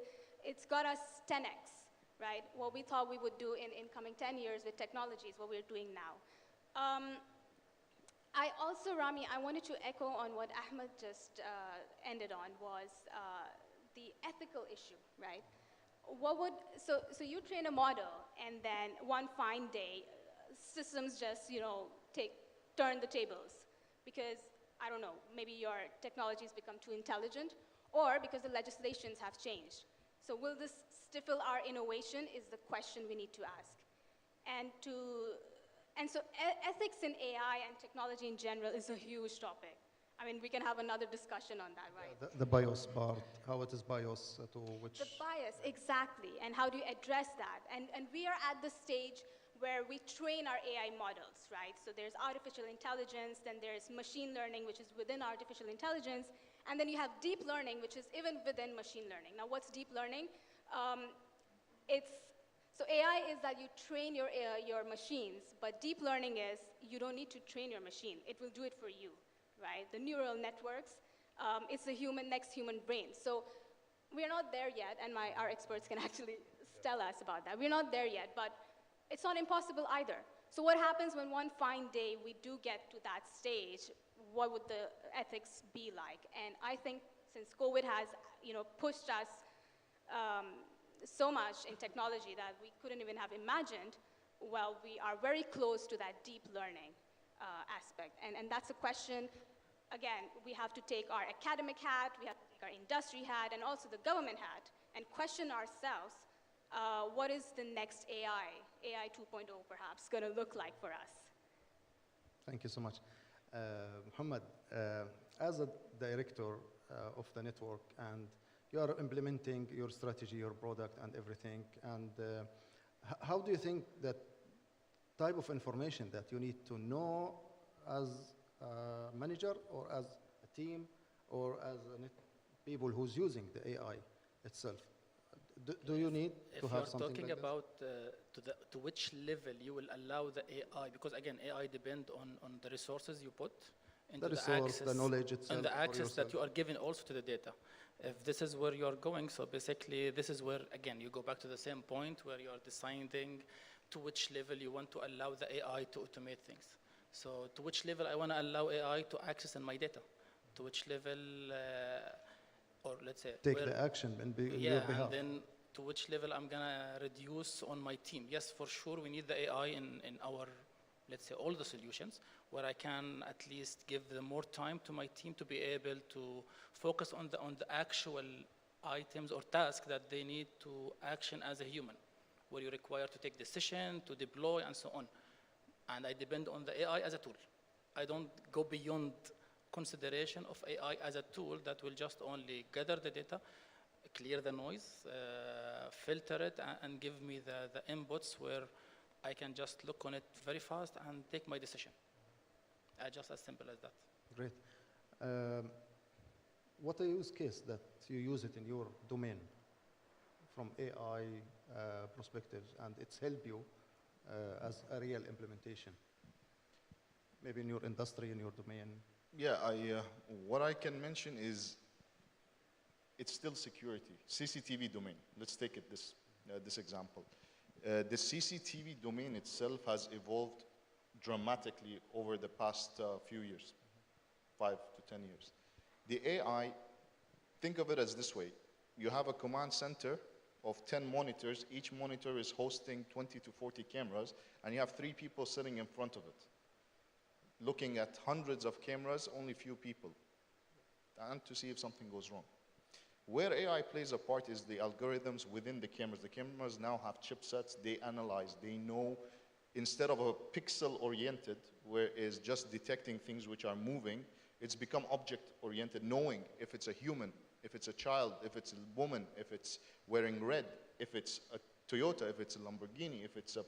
it's got us 10x, right? What we thought we would do in coming 10 years with technology is what we're doing now. I also, Rami, I wanted to echo on what Ahmed just ended on, was the ethical issue, right? So you train a model, and then one fine day, systems just, turn the tables because, I don't know, maybe your technology has become too intelligent, or because the legislations have changed. So will this stifle our innovation is the question we need to ask. And so ethics in AI and technology in general is a huge topic. I mean, we can have another discussion on that, right? The bias part, how it is bias to which... The bias, exactly, and how do you address that? And we are at the stage where we train our AI models, right? So there's artificial intelligence, then there's machine learning, which is within artificial intelligence, and then you have deep learning, which is even within machine learning. Now, what's deep learning? So AI is that you train your machines, but deep learning is you don't need to train your machine. It will do it for you, right? The neural networks, it's the next human brain. So we're not there yet, and our experts can actually tell us about that. We're not there yet, but it's not impossible either. So what happens when one fine day we do get to that stage? What would the ethics be like? And I think since COVID has pushed us so much in technology that we couldn't even have imagined, well, we are very close to that deep learning aspect. And that's a question, again, we have to take our academic hat, we have to take our industry hat, and also the government hat, and question ourselves, what is the next AI 2.0 perhaps, going to look like for us? Thank you so much. Muhammad, as a director of the network, and you are implementing your strategy, your product, and everything, and how do you think that type of information that you need to know as a manager, or as a team, or as people who's using the AI itself? Do you need to have something like this? If you're talking about to which level you will allow the AI, because again, AI depend on the resources you put into the resource, access, the knowledge itself, and the access that you are giving also to the data. If this is where you're going, so basically this is where, again, you go back to the same point where you're deciding to which level you want to allow the AI to automate things. So to which level I want to allow AI to access in my data, to which level, or let's say take the action on your behalf. And then to which level I'm gonna reduce on my team. Yes, for sure, we need the AI in our, let's say, all the solutions, where I can at least give them more time to my team to be able to focus on the actual items or tasks that they need to action as a human, where you're required to take decision, to deploy, and so on. And I depend on the AI as a tool. I don't go beyond consideration of AI as a tool that will just only gather the data, clear the noise, filter it, and give me the inputs where I can just look on it very fast and take my decision. Just as simple as that. Great. What a use case that you use it in your domain from AI perspectives, and it's helped you as a real implementation, maybe in your industry, in your domain? Yeah, what I can mention is it's still security, CCTV domain. Let's take it this this example. The CCTV domain itself has evolved dramatically over the past few years, 5 to 10 years. The AI, think of it as this way. You have a command center of 10 monitors. Each monitor is hosting 20 to 40 cameras, and you have 3 people sitting in front of it, looking at hundreds of cameras, only few people, and to see if something goes wrong. Where AI plays a part is the algorithms within the cameras. The cameras now have chipsets, they analyze, they know, instead of a pixel-oriented, where it's just detecting things which are moving, it's become object-oriented, knowing if it's a human, if it's a child, if it's a woman, if it's wearing red, if it's a Toyota, if it's a Lamborghini, if it's a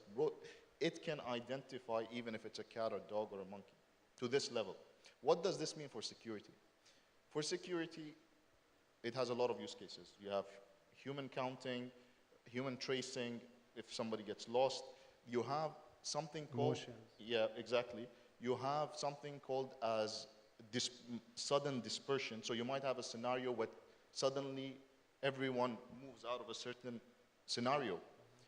it can identify even if it's a cat or dog or a monkey, to this level. What does this mean for security? For security, it has a lot of use cases. You have human counting, human tracing, if somebody gets lost. You have something called... Emotions. Yeah, exactly. You have something called as sudden dispersion. So you might have a scenario where suddenly everyone moves out of a certain scenario.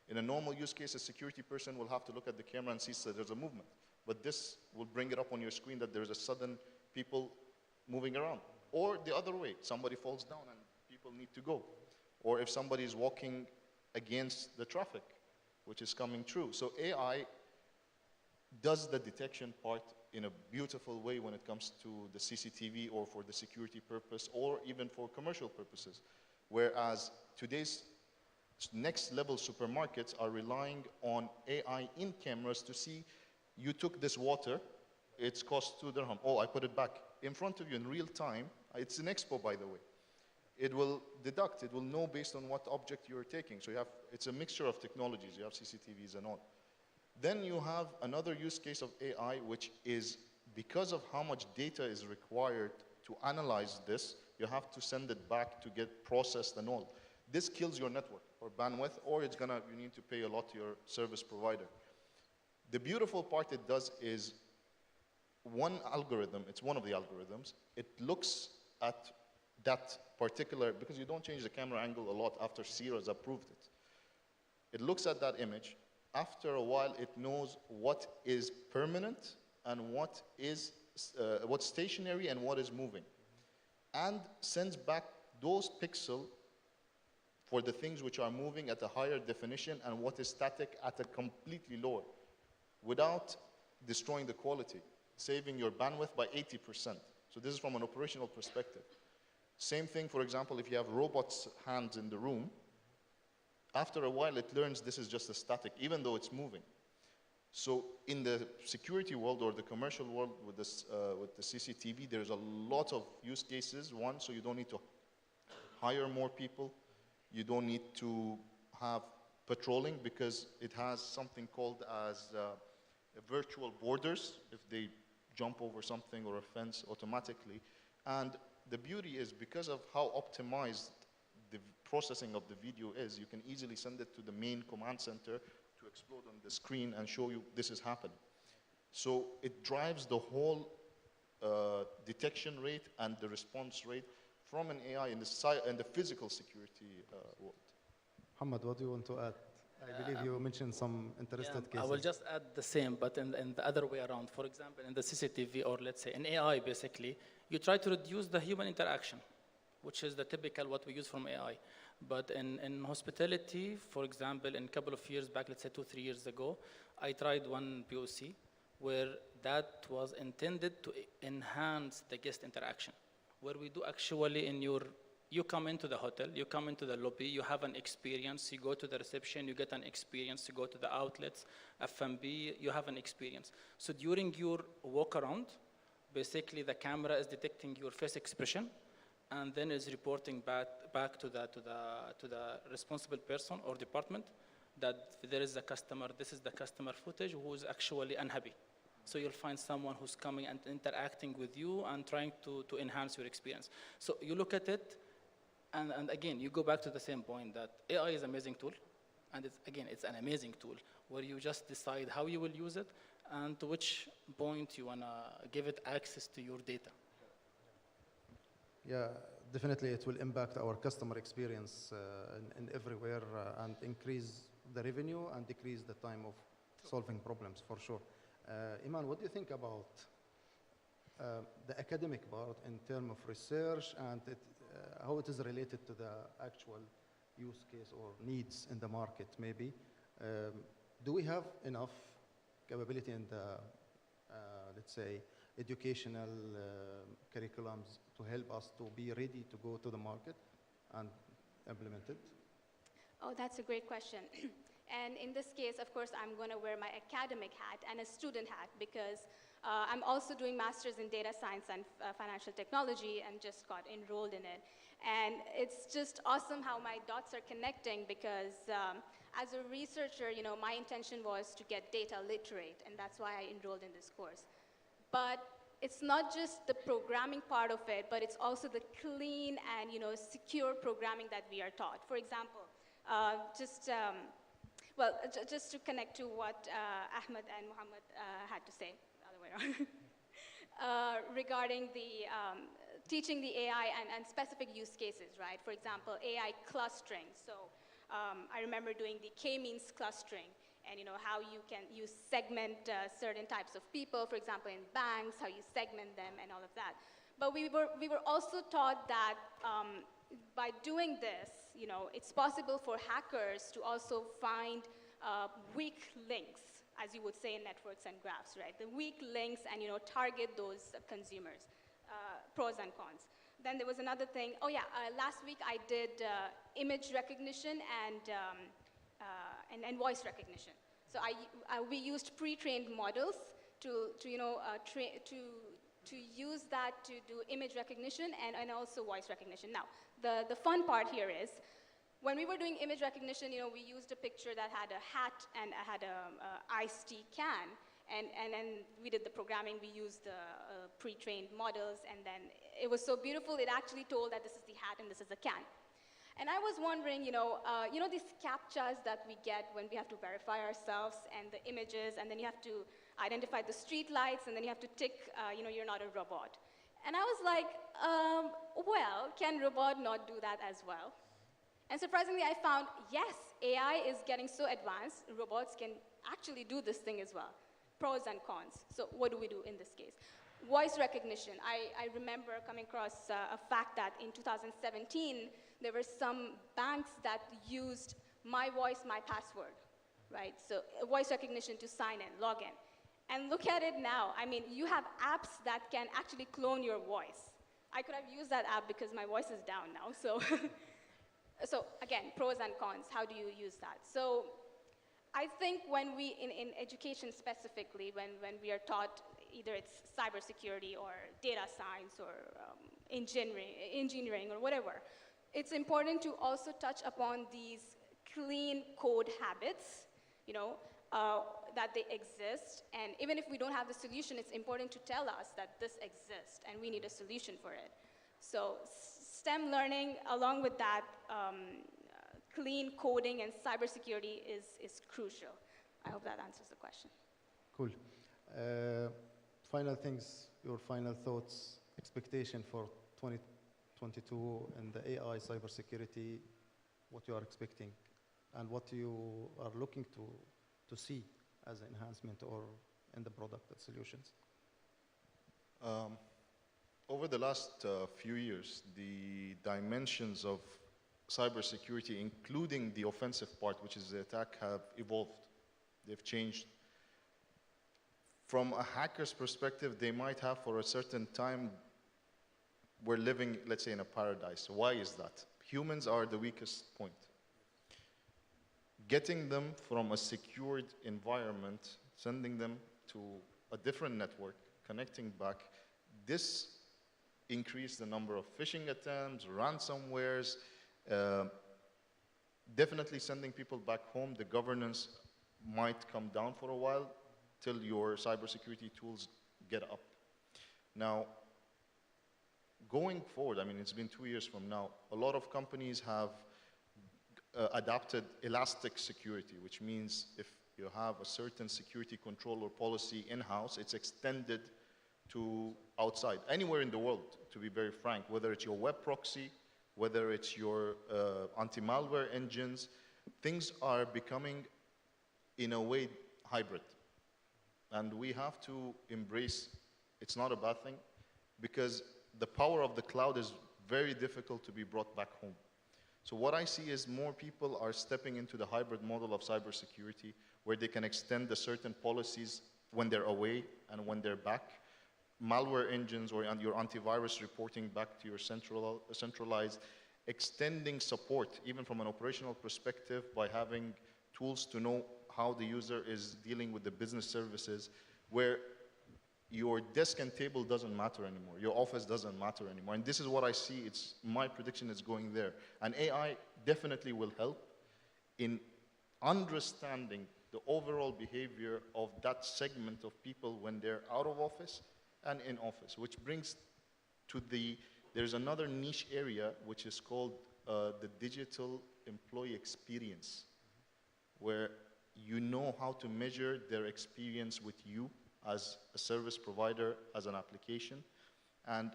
In a normal use case, a security person will have to look at the camera and see that there's a movement. But this will bring it up on your screen that there's a sudden people moving around. Or the other way, somebody falls down and people need to go. Or if somebody is walking against the traffic, which is coming true. So AI does the detection part in a beautiful way when it comes to the CCTV or for the security purpose or even for commercial purposes. Whereas today's next level supermarkets are relying on AI in cameras to see, you took this water, it's cost 2 dirham. Oh, I put it back in front of you in real time. It's an expo, by the way. It will deduct, it will know based on what object you're taking. So you have, it's a mixture of technologies. You have CCTVs and all. Then you have another use case of AI, which is because of how much data is required to analyze this, you have to send it back to get processed and all. This kills your network or bandwidth, or it's gonna, you need to pay a lot to your service provider. The beautiful part it does is one algorithm, it's one of the algorithms, it looks at that particular, because you don't change the camera angle a lot after Sierra has approved it. It looks at that image. After a while, it knows what is permanent and what is what's stationary and what is moving, and sends back those pixels for the things which are moving at a higher definition and what is static at a completely lower, without destroying the quality, saving your bandwidth by 80%. So this is from an operational perspective. Same thing, for example, if you have robots' hands in the room, after a while it learns this is just a static, even though it's moving. So in the security world or the commercial world with the CCTV, there's a lot of use cases. One, so you don't need to hire more people. You don't need to have patrolling because it has something called as virtual borders. If they jump over something or a fence automatically. And the beauty is because of how optimized the processing of the video is, you can easily send it to the main command center to explode on the screen and show you this is happening. So it drives the whole detection rate and the response rate from an AI in the physical security world. Muhammad, what do you want to add? I believe you mentioned some interested cases. I will just add the same, but in the other way around. For example, in the CCTV, or let's say in AI, basically, you try to reduce the human interaction, which is the typical what we use from AI. But in hospitality, for example, in a couple of years back, let's say 2-3 years ago, I tried one POC where that was intended to enhance the guest interaction, where we do actually you come into the hotel, you come into the lobby, you have an experience, you go to the reception, you get an experience, you go to the outlets, F&B, you have an experience. So during your walk around, basically the camera is detecting your face expression and then is reporting back to the responsible person or department that there is a customer, this is the customer footage who is actually unhappy. So you'll find someone who's coming and interacting with you and trying to enhance your experience. So you look at it, and again, you go back to the same point that AI is an amazing tool, and it's an amazing tool where you just decide how you will use it and to which point you want to give it access to your data. Yeah, definitely it will impact our customer experience in everywhere and increase the revenue and decrease the time of solving problems for sure. Iman, what do you think about the academic part in terms of research and how it is related to the actual use case or needs in the market maybe? Do we have enough capability in the, let's say, educational curriculums to help us to be ready to go to the market and implement it? Oh, that's a great question. And in this case, of course, I'm going to wear my academic hat and a student hat because I'm also doing master's in data science and financial technology and just got enrolled in it. And it's just awesome how my dots are connecting because as a researcher, you know, my intention was to get data literate, and that's why I enrolled in this course. But it's not just the programming part of it, but it's also the clean and, you know, secure programming that we are taught. For example, just to connect to what Ahmed and Mohammed had to say, the other way around, regarding the teaching the AI and specific use cases, right? For example, AI clustering. So I remember doing the k-means clustering, and you know how you segment certain types of people, for example, in banks, how you segment them and all of that. But we were also taught that by doing this, you know, it's possible for hackers to also find weak links, as you would say in networks and graphs, right? The weak links and, you know, target those consumers, pros and cons. Then there was another thing. Oh yeah, last week I did image recognition and voice recognition. So we used pre-trained models to use that to do image recognition and also voice recognition. Now, the fun part here is, when we were doing image recognition, you know, we used a picture that had a hat and had a iced tea can, and then we did the programming. We used the pre-trained models, and then it was so beautiful. It actually told that this is the hat and this is the can. And I was wondering, you know these CAPTCHAs that we get when we have to verify ourselves and the images, and then you have to identify the street lights, and then you have to tick, you're not a robot. And I was like, well, can robot not do that as well? And surprisingly, I found, yes, AI is getting so advanced, robots can actually do this thing as well. Pros and cons. So what do we do in this case? Voice recognition. I remember coming across a fact that in 2017, there were some banks that used my voice, my password, right? So voice recognition to sign in, log in. And look at it now. I mean, you have apps that can actually clone your voice. I could have used that app because my voice is down now, so. So again, pros and cons, how do you use that? So I think when we, in education specifically, when we are taught, either it's cybersecurity or data science or engineering or whatever, it's important to also touch upon these clean code habits, that they exist. And even if we don't have the solution, it's important to tell us that this exists and we need a solution for it. So STEM learning, along with that, clean coding and cybersecurity is crucial. I hope that answers the question. Cool. Final things, your final thoughts, expectation for 2022 and the AI cybersecurity, what you are expecting, and what you are looking to see as an enhancement or in the product and solutions. Over the last few years, the dimensions of cybersecurity, including the offensive part, which is the attack, have evolved. They've changed. From a hacker's perspective, they might have, for a certain time, we're living, let's say, in a paradise. Why is that? Humans are the weakest point. Getting them from a secured environment, sending them to a different network, connecting back, this increased the number of phishing attempts, ransomwares, definitely sending people back home. The governance might come down for a while till your cybersecurity tools get up. Now, going forward, I mean, it's been 2 years from now, a lot of companies have adopted elastic security, which means if you have a certain security control or policy in-house, it's extended to outside, anywhere in the world, to be very frank, whether it's your web proxy, whether it's your anti-malware engines, things are becoming, in a way, hybrid. And we have to embrace, it's not a bad thing, because the power of the cloud is very difficult to be brought back home. So what I see is more people are stepping into the hybrid model of cybersecurity, where they can extend the certain policies when they're away and when they're back. Malware engines or your antivirus reporting back to your centralized, extending support, even from an operational perspective, by having tools to know how the user is dealing with the business services, where your desk and table doesn't matter anymore. Your office doesn't matter anymore. And this is what I see. My prediction is going there. And AI definitely will help in understanding the overall behavior of that segment of people when they're out of office and in office, which brings to there's another niche area which is called the digital employee experience, where you know how to measure their experience with you as a service provider, as an application, and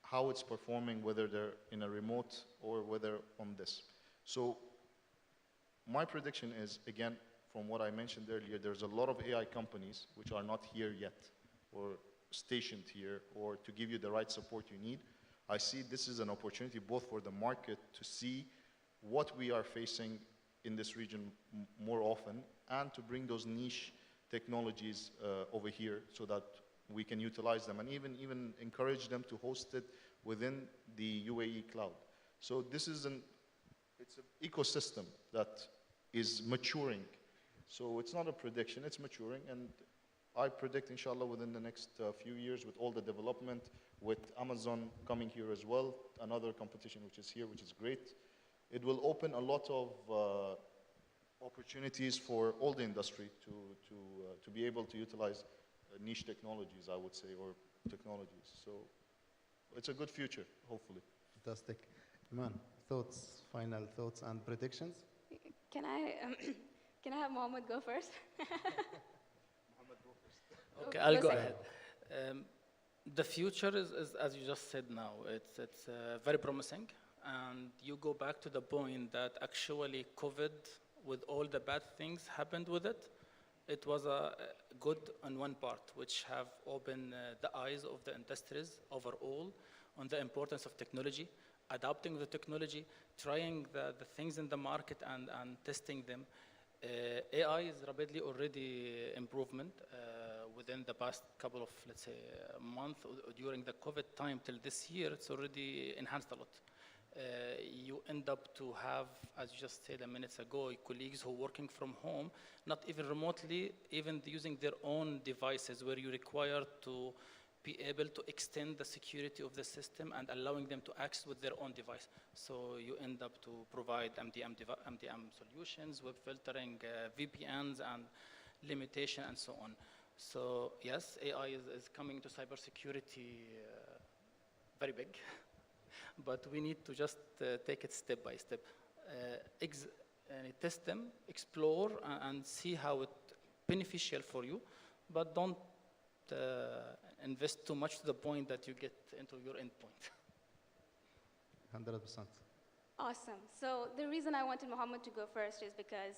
how it's performing, whether they're in a remote or whether on this. So my prediction is, again, from what I mentioned earlier, there's a lot of AI companies which are not here yet, or stationed here, or to give you the right support you need. I see this is an opportunity both for the market to see what we are facing in this region more often, and to bring those niche technologies over here so that we can utilize them, and even encourage them to host it within the UAE cloud. So this is it's an ecosystem that is maturing. So it's not a prediction, it's maturing, and I predict, inshallah, within the next few years, with all the development, with Amazon coming here as well, another competition which is here, which is great, it will open a lot of opportunities for all the industry to be able to utilize niche technologies, I would say, or technologies. So it's a good future, hopefully. Fantastic. Iman, final thoughts and predictions? Can I, can I have Mohammed go first? Okay, I'll go ahead. The future is, as you just said now, it's very promising. And you go back to the point that actually COVID, with all the bad things happened with it, it was a good on one part, which have opened the eyes of the industries overall on the importance of technology, adapting the technology, trying the things in the market and testing them. AI is rapidly already improvement within the past couple of, let's say, months during the COVID time till this year. It's already enhanced a lot. You end up to have, as you just said a minute ago, colleagues who are working from home, not even remotely, even using their own devices, where you require to be able to extend the security of the system and allowing them to access with their own device. So you end up to provide MDM solutions, web filtering, VPNs, and limitation, and so on. So yes, AI is coming to cybersecurity very big. But we need to just take it step by step. Test them, explore, and see how it's beneficial for you, but don't invest too much to the point that you get into your endpoint. 100%. Awesome. So the reason I wanted Mohammed to go first is because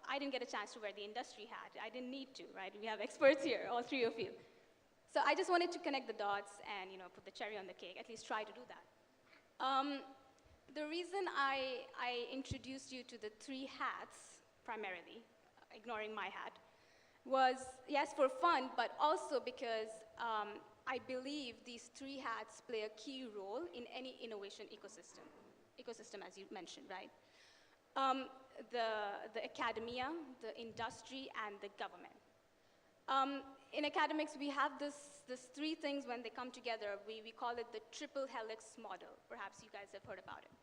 I didn't get a chance to wear the industry hat. I didn't need to, right? We have experts here, all three of you. So I just wanted to connect the dots and put the cherry on the cake, at least try to do that. The reason I introduced you to the three hats, primarily, ignoring my hat, was, yes, for fun, but also because I believe these three hats play a key role in any innovation ecosystem, as you mentioned, right? The academia, the industry, and the government. In academics, we have this three things when they come together. We call it the triple helix model. Perhaps you guys have heard about it.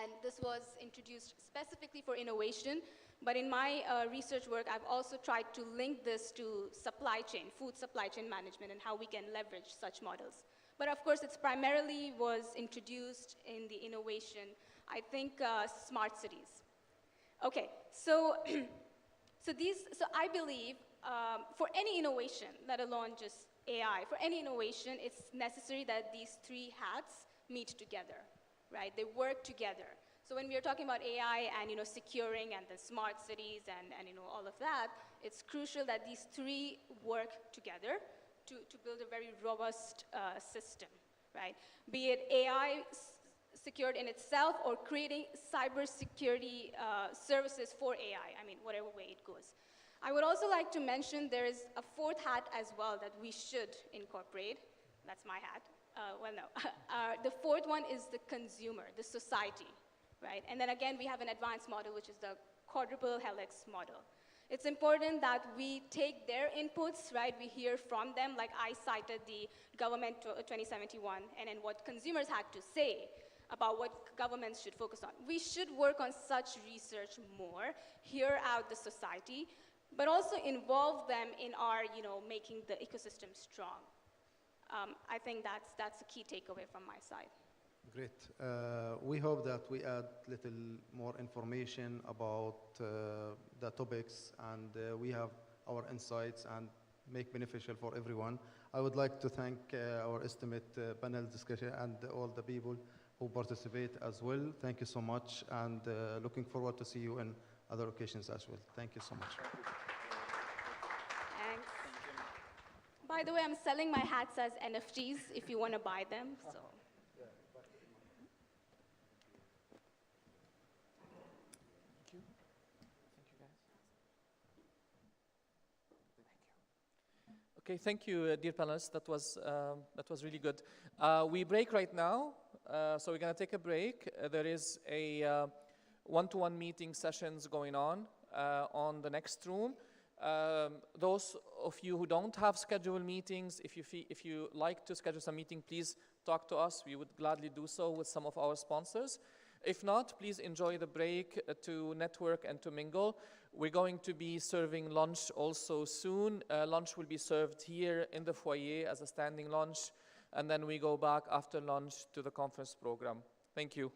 And this was introduced specifically for innovation. But in my research work, I've also tried to link this to supply chain, food supply chain management, and how we can leverage such models. But of course, it's primarily was introduced in the innovation, I think, smart cities. Okay, so I believe for any innovation, let alone just AI, for any innovation, it's necessary that these three hats meet together, right? They work together. So when we are talking about AI and securing and the smart cities and all of that, it's crucial that these three work together to build a very robust system, right? Be it AI secured in itself or creating cybersecurity services for AI, I mean, whatever way it goes. I would also like to mention there is a fourth hat as well that we should incorporate. That's my hat. Well, no. The fourth one is the consumer, the society, right? And then again, we have an advanced model, which is the quadruple helix model. It's important that we take their inputs, right? We hear from them, like I cited the government 2071 and then what consumers had to say about what governments should focus on. We should work on such research more, hear out the society, but also involve them in our, making the ecosystem strong. I think that's a key takeaway from my side. Great. We hope that we add little more information about the topics and we have our insights and make beneficial for everyone. I would like to thank our estimate panel discussion and all the people who participate as well. Thank you so much and looking forward to see you in other occasions as well. Thank you so much. Thanks. By the way, I'm selling my hats as NFTs if you want to buy them. So. Okay, thank you, dear panelists. That was really good. We break right now, so we're going to take a break. There is a one-to-one meeting sessions going on the next room. Those of you who don't have scheduled meetings, if you like to schedule some meeting, please talk to us. We would gladly do so with some of our sponsors. If not, please enjoy the break to network and to mingle. We're going to be serving lunch also soon. Lunch will be served here in the foyer as a standing lunch, and then we go back after lunch to the conference program. Thank you.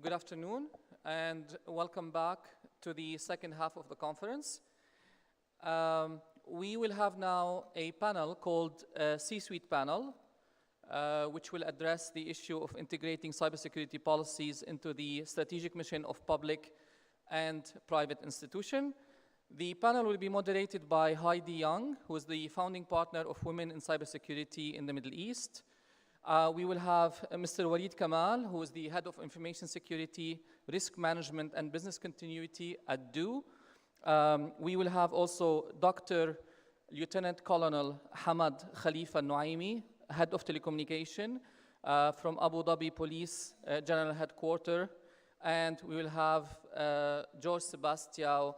Good afternoon, and welcome back to the second half of the conference. We will have now a panel called C-Suite panel, which will address the issue of integrating cybersecurity policies into the strategic mission of public and private institutions. The panel will be moderated by Heidi Young, who is the founding partner of Women in Cybersecurity in the Middle East. We will have Mr. Walid Kamal, who is the head of information security, risk management, and business continuity at DO. We will have also Dr. Lieutenant Colonel Hamad Khalifa Noaimi, head of telecommunication from Abu Dhabi Police General Headquarters. And we will have George Sebastião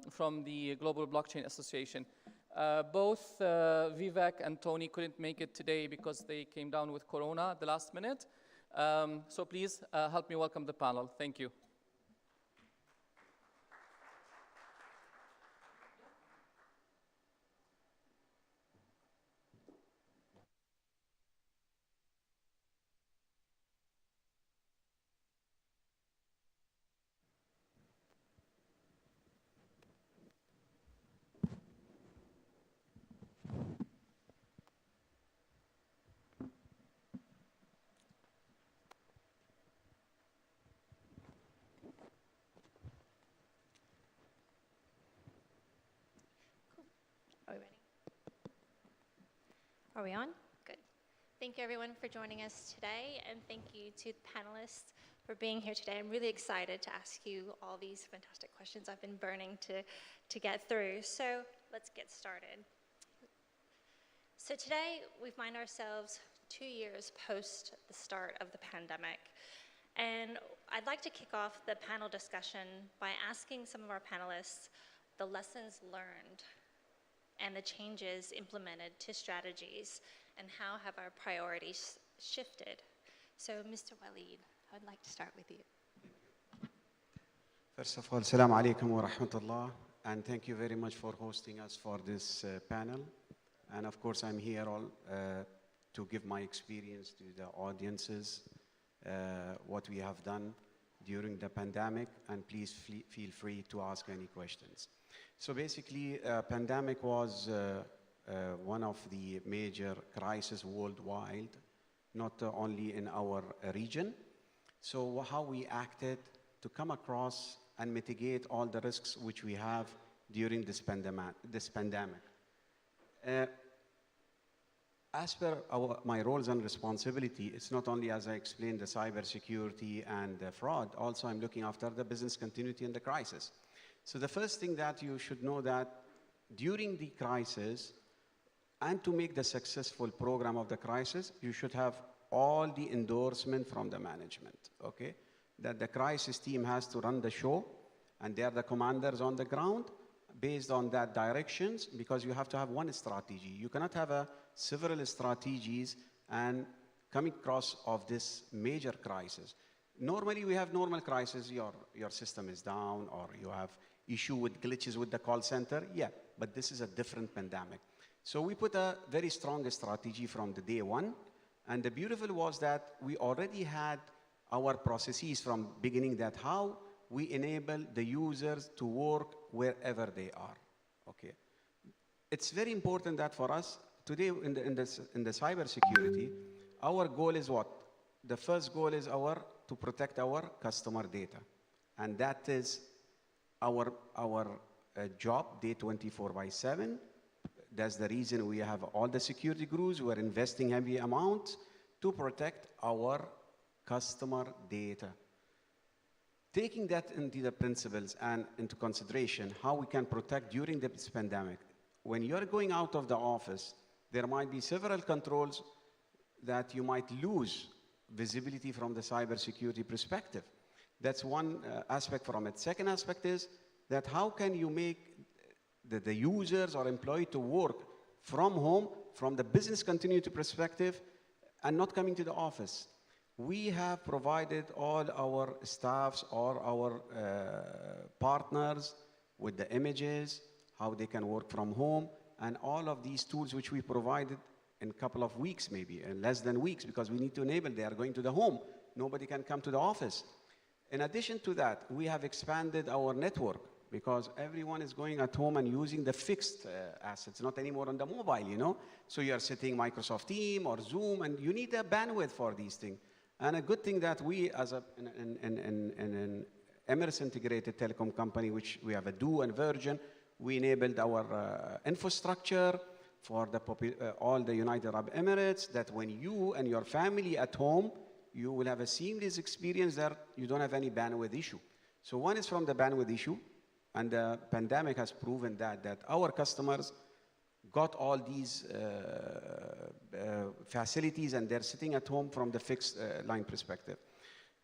from the Global Blockchain Association. Both Vivek and Tony couldn't make it today because they came down with Corona at the last minute. So please help me welcome the panel. Thank you. Are we ready? Are we on? Good. Thank you everyone for joining us today, and thank you to the panelists for being here today. I'm really excited to ask you all these fantastic questions I've been burning to get through. So let's get started. So today we find ourselves 2 years post the start of the pandemic. And I'd like to kick off the panel discussion by asking some of our panelists the lessons learned and the changes implemented to strategies, and how have our priorities shifted. So Mr. Walid, I would like to start with you. First of all, Assalamu alaikum wa rahmatullah, and thank you very much for hosting us for this panel. And of course, I'm here to give my experience to the audiences, what we have done during the pandemic, and please feel free to ask any questions. So basically, pandemic was one of the major crises worldwide, not only in our region. So how we acted to come across and mitigate all the risks which we have during this pandemic. As per my roles and responsibility, it's not only, as I explained, the cybersecurity and the fraud, also I'm looking after the business continuity in the crisis. So the first thing that you should know that during the crisis, and to make the successful program of the crisis, you should have all the endorsement from the management, okay? That the crisis team has to run the show, and they are the commanders on the ground, based on that directions, because you have to have one strategy. You cannot have several strategies and coming across of this major crisis. Normally, we have normal crisis, your system is down, or you have issue with glitches with the call center, yeah, but this is a different pandemic. So we put a very strong strategy from the day one, and the beautiful was that we already had our processes from beginning, that how we enable the users to work wherever they are, okay? It's very important that for us, today in the cybersecurity, our goal is what? The first goal is to protect our customer data, and that is our job, day 24/7. That's the reason we have all the security crews. We're investing heavy amounts to protect our customer data. Taking that into the principles and into consideration, how we can protect during this pandemic. When you're going out of the office, there might be several controls that you might lose visibility from the cybersecurity perspective. That's one aspect from it. Second aspect is that how can you make the users or employee to work from home, from the business continuity perspective, and not coming to the office. We have provided all our staffs or our partners with the images, how they can work from home, and all of these tools which we provided in a couple of weeks, maybe, in less than weeks, because we need to enable, they are going to the home nobody can come to the office. In addition to that, we have expanded our network because everyone is going at home and using the fixed assets, not anymore on the mobile, you know. So you are sitting Microsoft Teams or Zoom, and you need a bandwidth for these things. And a good thing that we, as an Emirates integrated telecom company, which we have a DO and Virgin, we enabled our infrastructure for all the United Arab Emirates, that when you and your family at home, you will have a seamless experience there. You don't have any bandwidth issue. So one is from the bandwidth issue, and the pandemic has proven that our customers got all these facilities, and they're sitting at home from the fixed line perspective.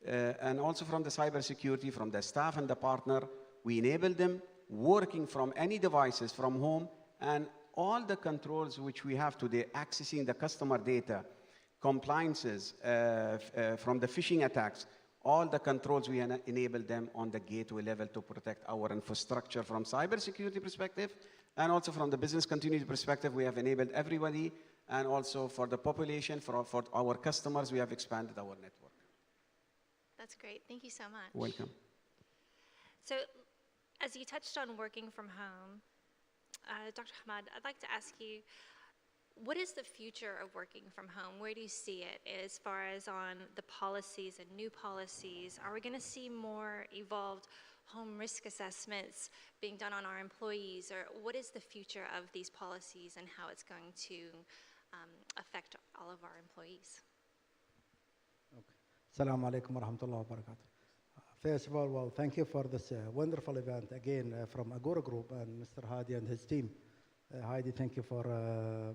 And also from the cybersecurity, from the staff and the partner, we enable them working from any devices from home, and all the controls which we have today, accessing the customer data, compliances from the phishing attacks, all the controls we enable them on the gateway level to protect our infrastructure from cybersecurity perspective, and also from the business continuity perspective, we have enabled everybody, and also for the population, for our customers, we have expanded our network. That's great. Thank you so much. Welcome. So, as you touched on working from home, Dr. Hamad, I'd like to ask you, what is the future of working from home? Where do you see it as far as on the policies and new policies? Are we going to see more evolved home risk assessments being done on our employees? Or what is the future of these policies and how it's going to affect all of our employees? Assalamu alaikum wa rahmatullahi wa barakatuh. First of all, well, thank you for this wonderful event again from Agora Group and Mr. Hadi and his team. Heidi, thank you for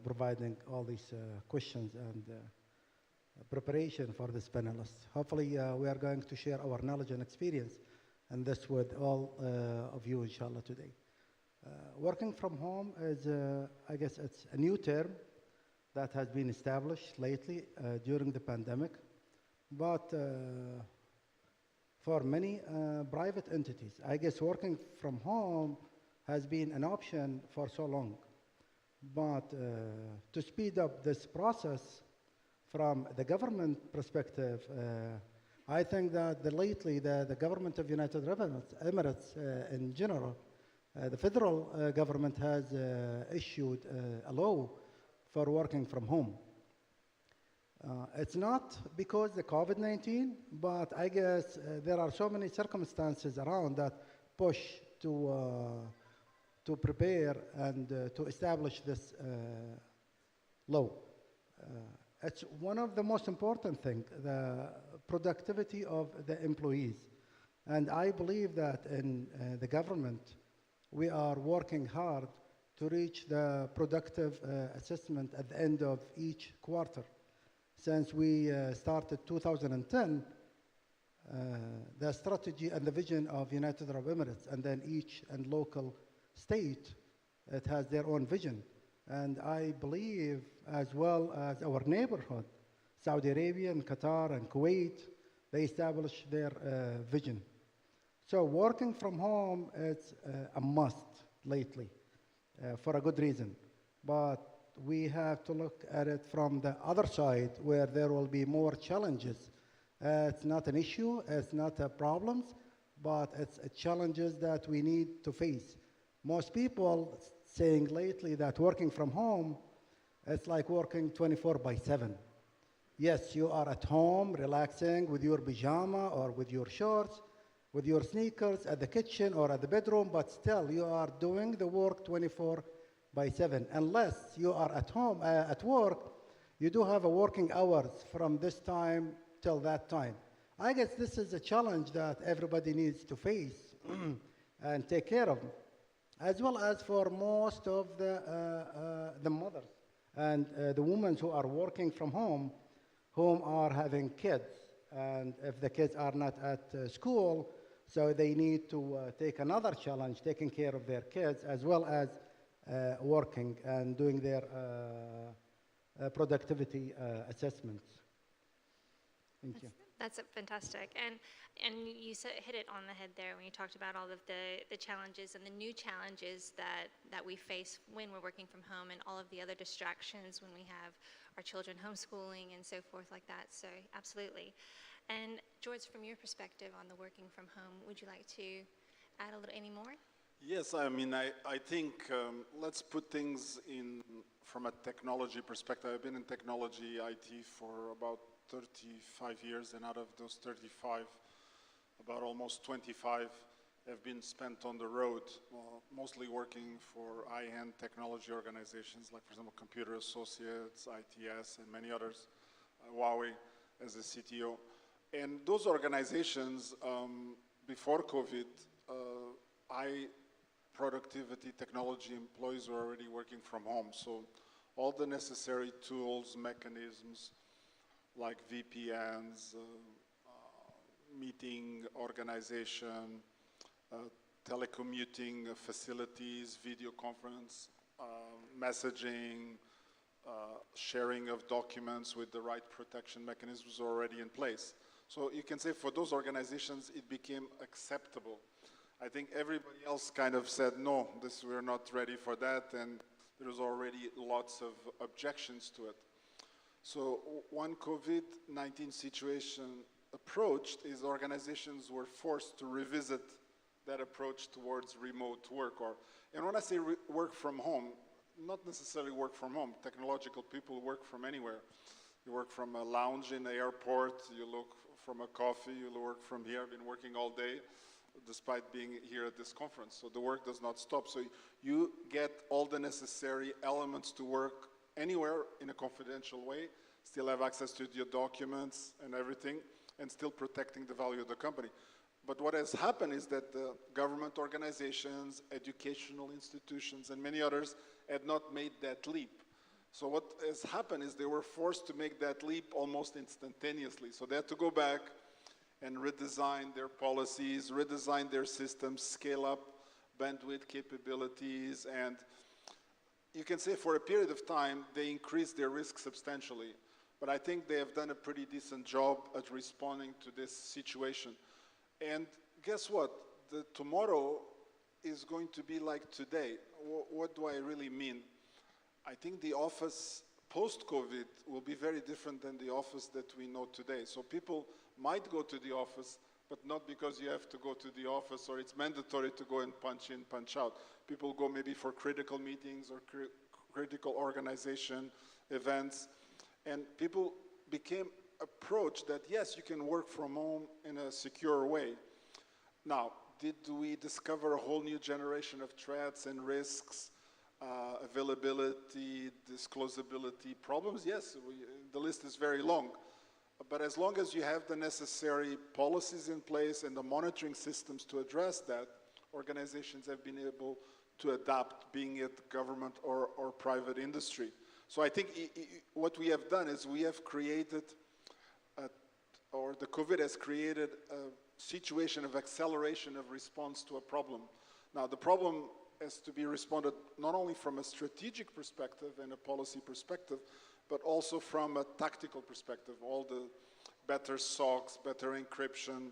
providing all these questions and preparation for this panelists. Hopefully, we are going to share our knowledge and experience, and this with all of you, inshallah, today. Working from home is, I guess, it's a new term that has been established lately during the pandemic, but for many private entities, I guess working from home has been an option for so long. But to speed up this process from the government perspective, I think that lately the government of United Arab Emirates in general, the federal government has issued a law for working from home. It's not because the COVID-19, but I guess there are so many circumstances around that push to prepare and to establish this law. It's one of the most important things, the productivity of the employees. And I believe that in the government, we are working hard to reach the productive assessment at the end of each quarter. Since we started 2010, the strategy and the vision of United Arab Emirates, and then each and local state, it has their own vision. And I believe, as well as our neighborhood, Saudi Arabia and Qatar and Kuwait, they established their vision. So working from home is a must lately for a good reason. But we have to look at it from the other side, where there will be more challenges. It's not an issue, it's not a problem, but it's challenges that we need to face. Most people saying lately that working from home, it's like working 24/7. Yes, you are at home, relaxing with your pajama or with your shorts, with your sneakers at the kitchen or at the bedroom, but still you are doing the work 24/7. Unless you are at home, at work, you do have a working hours from this time till that time. I guess this is a challenge that everybody needs to face and take care of, as well as for most of the mothers and the women who are working from home, whom are having kids. And if the kids are not at school, so they need to take another challenge, taking care of their kids, as well as working and doing their productivity assessments. Thank you. That's fantastic. And you hit it on the head there when you talked about all of the challenges and the new challenges that we face when we're working from home and all of the other distractions when we have our children homeschooling and so forth like that. So absolutely. And George, from your perspective on the working from home, would you like to add any more? Yes, I mean, I think let's put things in from a technology perspective. I've been in technology IT for about 35 years, and out of those 35, about almost 25 have been spent on the road, mostly working for high-end technology organizations, like, for example, Computer Associates, ITS, and many others, Huawei as a CTO. And those organizations, before COVID, high productivity technology employees were already working from home. So all the necessary tools, mechanisms, like VPNs, meeting organization, telecommuting facilities, video conference, messaging, sharing of documents with the right protection mechanisms already in place. So you can say for those organizations, it became acceptable. I think everybody else kind of said, no, we're not ready for that, and there's already lots of objections to it. So when COVID-19 situation approached, is organizations were forced to revisit that approach towards remote work. And when I say work from home, not necessarily work from home. Technological people work from anywhere. You work from a lounge in the airport, you look from a coffee, you work from here. I've been working all day, despite being here at this conference. So the work does not stop. So you get all the necessary elements to work anywhere in a confidential way, still have access to your documents and everything, and still protecting the value of the company. But what has happened is that the government organizations, educational institutions, and many others had not made that leap. So what has happened is they were forced to make that leap almost instantaneously. So they had to go back and redesign their policies, redesign their systems, scale up bandwidth capabilities, and you can say for a period of time, they increased their risk substantially. But I think they have done a pretty decent job at responding to this situation. And guess what? Tomorrow is going to be like today. What do I really mean? I think the office post-COVID will be very different than the office that we know today. So people might go to the office, but not because you have to go to the office or it's mandatory to go and punch in, punch out. People go maybe for critical meetings or critical organization events. And people became approached that, yes, you can work from home in a secure way. Now, did we discover a whole new generation of threats and risks, availability, disclosability problems? Yes, the list is very long. But as long as you have the necessary policies in place and the monitoring systems to address that, organizations have been able to adapt, being it government or private industry. So I think what we have done is we have created, or the COVID has created a situation of acceleration of response to a problem. Now the problem has to be responded not only from a strategic perspective and a policy perspective, but also from a tactical perspective. All the better SOCs, better encryption,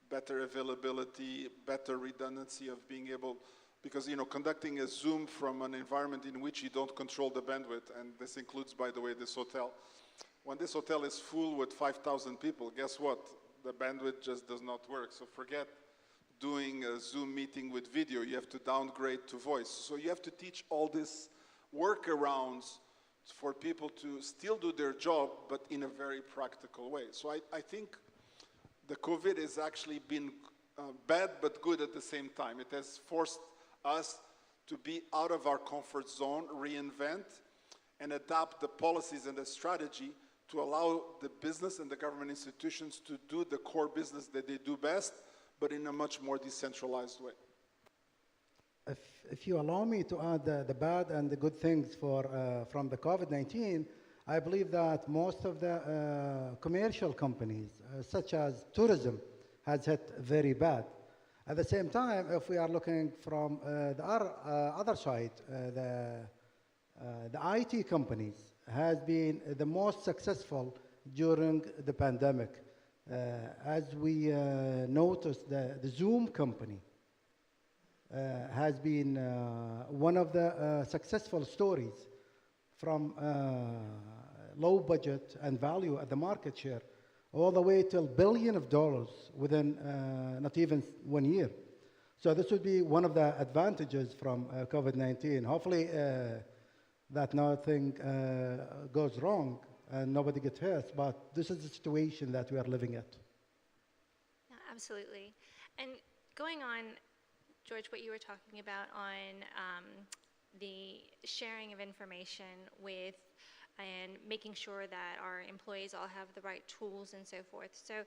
better availability, better redundancy of being able, because conducting a Zoom from an environment in which you don't control the bandwidth, and this includes, by the way, this hotel. When this hotel is full with 5,000 people, guess what? The bandwidth just does not work. So forget doing a Zoom meeting with video. You have to downgrade to voice. So you have to teach all these workarounds for people to still do their job, but in a very practical way. So I think the COVID has actually been bad but good at the same time. It has forced us to be out of our comfort zone, reinvent, and adapt the policies and the strategy to allow the business and the government institutions to do the core business that they do best, but in a much more decentralized way. If you allow me to add the bad and the good things from the COVID-19, I believe that most of the commercial companies, such as tourism, has hit very bad. At the same time, if we are looking from the other side, the IT companies has been the most successful during the pandemic. As we noticed, the Zoom company has been one of the successful stories from low budget and value at the market share all the way till $billions within not even 1 year. So this would be one of the advantages from COVID-19. Hopefully that nothing goes wrong and nobody gets hurt, but this is the situation that we are living at. Yeah, absolutely. And going on, George, what you were talking about on the sharing of information with and making sure that our employees all have the right tools and so forth. So,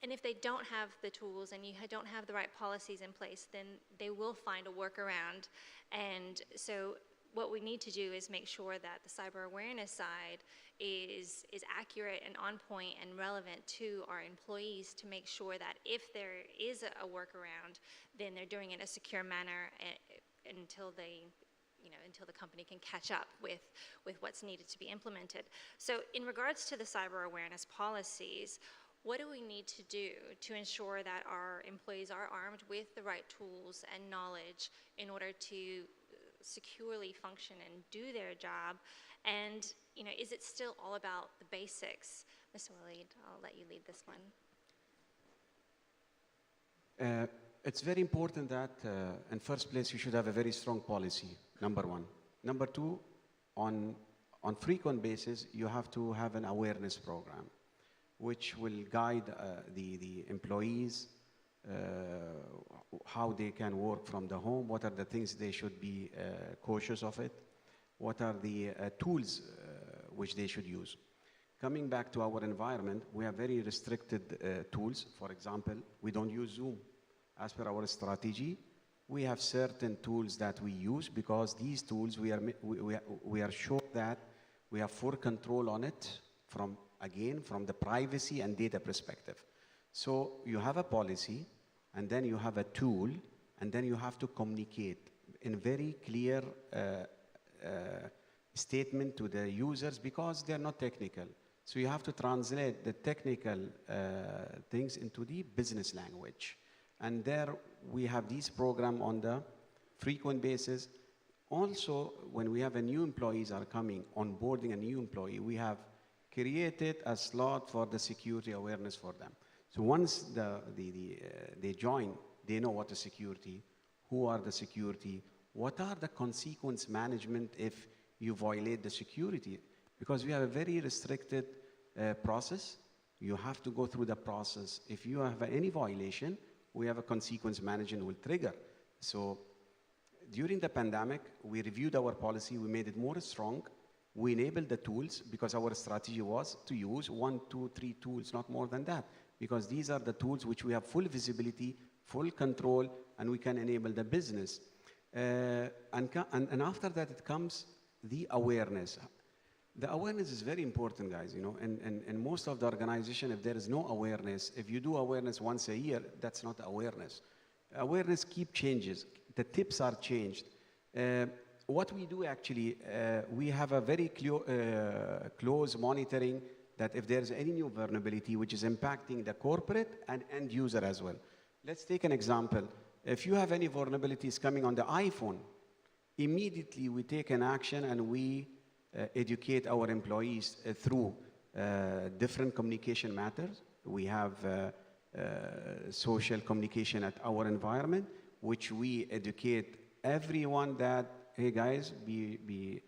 and if they don't have the tools and you don't have the right policies in place, then they will find a workaround. And so what we need to do is make sure that the cyber awareness side is accurate and on point and relevant to our employees to make sure that if there is a workaround, then they're doing it in a secure manner until the company can catch up with what's needed to be implemented. So in regards to the cyber awareness policies, what do we need to do to ensure that our employees are armed with the right tools and knowledge in order to securely function and do their job? And is it still all about the basics? Mr. Waleed, I'll let you lead this one. It's very important that, in first place, you should have a very strong policy, number one. Number two, on frequent basis, you have to have an awareness program, which will guide the employees, how they can work from the home, what are the things they should be cautious of it, what are the tools which they should use. Coming back to our environment, we have very restricted tools. For example, we don't use Zoom. As per our strategy, we have certain tools that we use because these tools, we are sure that we have full control on it from the privacy and data perspective. So you have a policy, and then you have a tool, and then you have to communicate in very clear statement to the users because they're not technical. So you have to translate the technical things into the business language. And there we have this program on the frequent basis. Also, when we have a new employees are coming, onboarding a new employee, we have created a slot for the security awareness for them. So once they join, they know what is security, who are the security, what are the consequence management if you violate the security. Because we have a very restricted process. You have to go through the process. If you have any violation, we have a consequence management will trigger. So during the pandemic, we reviewed our policy, we made it more strong, we enabled the tools because our strategy was to use 1, 2, 3 tools, not more than that, because these are the tools which we have full visibility, full control, and we can enable the business. And after that, it comes the awareness. The awareness is very important, guys, and most of the organization, if there is no awareness, if you do awareness once a year, that's not awareness. Awareness keep changes. The tips are changed. What we do actually, we have a very close monitoring that if there's any new vulnerability which is impacting the corporate and end user as well. Let's take an example. If you have any vulnerabilities coming on the iPhone, immediately we take an action and we educate our employees through different communication matters. We have social communication at our environment, which we educate everyone that, hey guys, be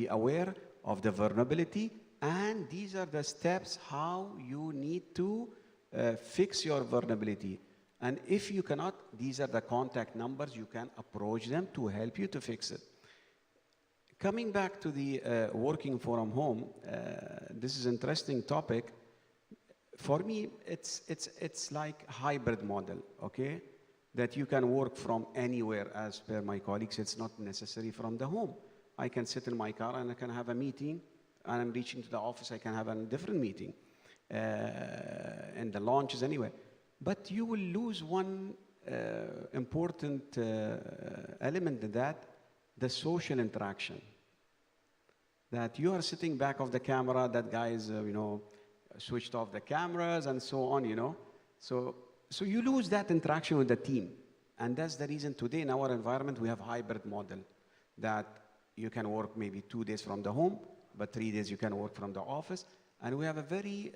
aware of the vulnerability, and these are the steps how you need to fix your vulnerability. And if you cannot, these are the contact numbers, you can approach them to help you to fix it. Coming back to the working from home, this is an interesting topic. For me, it's like hybrid model, okay? That you can work from anywhere, as per my colleagues, it's not necessary from the home. I can sit in my car and I can have a meeting, and I'm reaching to the office, I can have a different meeting, and the launches anyway. But you will lose one important element in that, the social interaction. That you are sitting back of the camera, that guy is, switched off the cameras and so on, you know. So you lose that interaction with the team. And that's the reason today in our environment we have hybrid model that you can work maybe 2 days from the home, but 3 days you can work from the office. And we have a very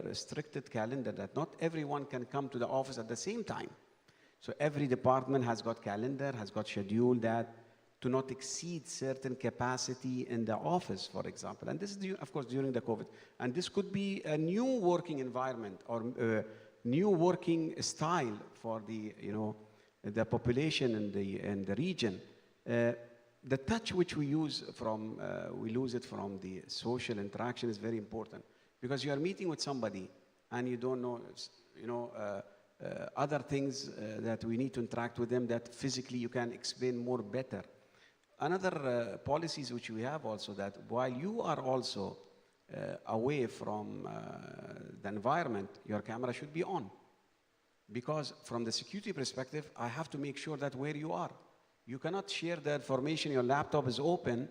restricted calendar that not everyone can come to the office at the same time. So every department has got calendar, has got schedule that to not exceed certain capacity in the office, for example. And this is, of course, during the COVID. And this could be a new working environment or new working style for the, you know, the population in the region. The touch which we use from, we lose it from the social interaction is very important. Because you are meeting with somebody and you don't know, you know, other things that we need to interact with them that physically you can explain more better. Another policies which we have also that while you are also away from the environment, your camera should be on. Because from the security perspective, I have to make sure that where you are. You cannot share the information, your laptop is open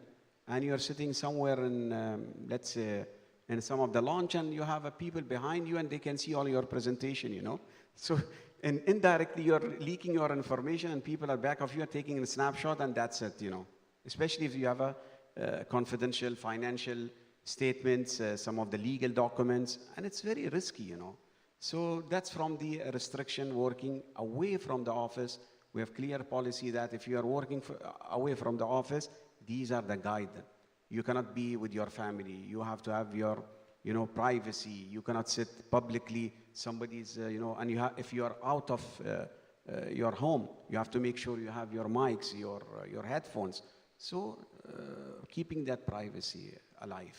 and you're sitting somewhere in, let's say, in some of the launch and you have people behind you and they can see all your presentation, you know. So and indirectly you're leaking your information and people are back of you are taking a snapshot and that's it, you know. Especially if you have a confidential financial statements, some of the legal documents, and it's very risky, you know. So that's from the restriction working away from the office. We have clear policy that if you are working away from the office, these are the guidelines. You cannot be with your family. You have to have your, you know, privacy. You cannot sit publicly. Somebody's, you know, and if you are out of your home, you have to make sure you have your mics, your headphones. So keeping that privacy alive.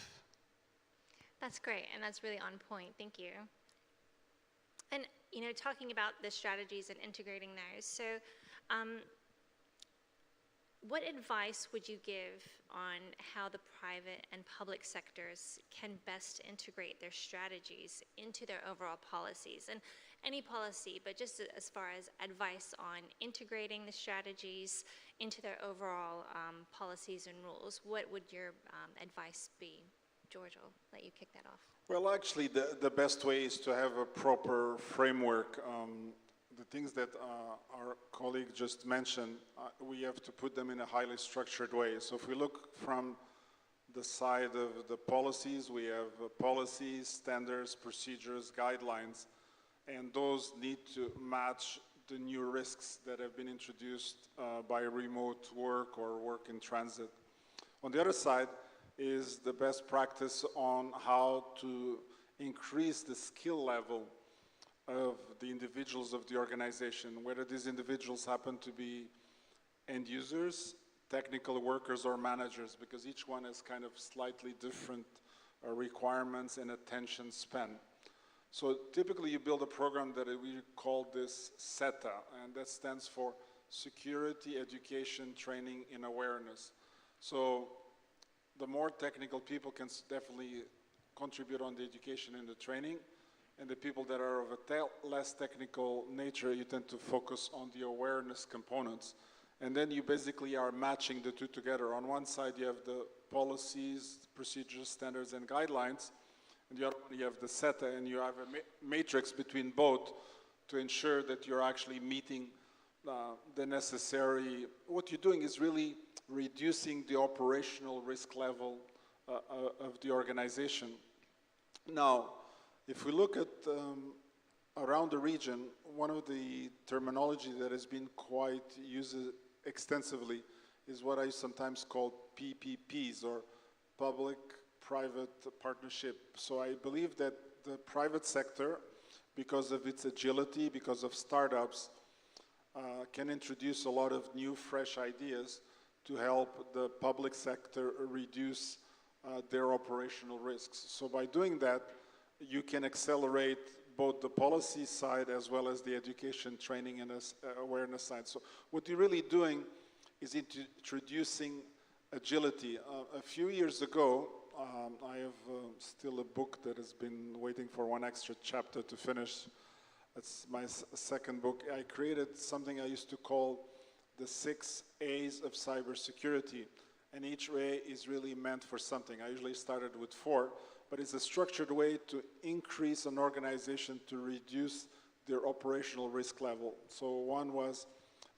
That's great, and that's really on point. Thank you. And, you know, talking about the strategies and integrating those, so what advice would you give on how the private and public sectors can best integrate their strategies into their overall policies? And any policy, but just as far as advice on integrating the strategies into their overall policies and rules, what would your advice be? George, I'll let you kick that off. Well, actually, the best way is to have a proper framework. The things that our colleague just mentioned, we have to put them in a highly structured way. So if we look from the side of the policies, we have policies, standards, procedures, guidelines, and those need to match the new risks that have been introduced by remote work or work in transit. On the other side is the best practice on how to increase the skill level of the individuals of the organization, whether these individuals happen to be end users, technical workers, or managers, because each one has kind of slightly different requirements and attention span. So typically you build a program that we call this SETA, and that stands for Security, Education, Training, and Awareness. So the more technical people can definitely contribute on the education and the training, and the people that are of a less technical nature, you tend to focus on the awareness components. And then you basically are matching the two together. On one side, you have the policies, procedures, standards, and guidelines. And the other one, you have the SETA, and you have a matrix between both to ensure that you're actually meeting the necessary. What you're doing is really reducing the operational risk level of the organization. Now, if we look at around the region, one of the terminology that has been quite used extensively is what I sometimes call PPPs, or public-private partnership. So I believe that the private sector, because of its agility, because of startups, can introduce a lot of new, fresh ideas to help the public sector reduce their operational risks. So by doing that, you can accelerate both the policy side as well as the education, training, and awareness side. So what you're really doing is introducing agility. A few years ago, I have still a book that has been waiting for one extra chapter to finish. It's my second book. I created something I used to call the 6 A's of cybersecurity. And each A is really meant for something. I usually started with 4, but it's a structured way to increase an organization to reduce their operational risk level. So one was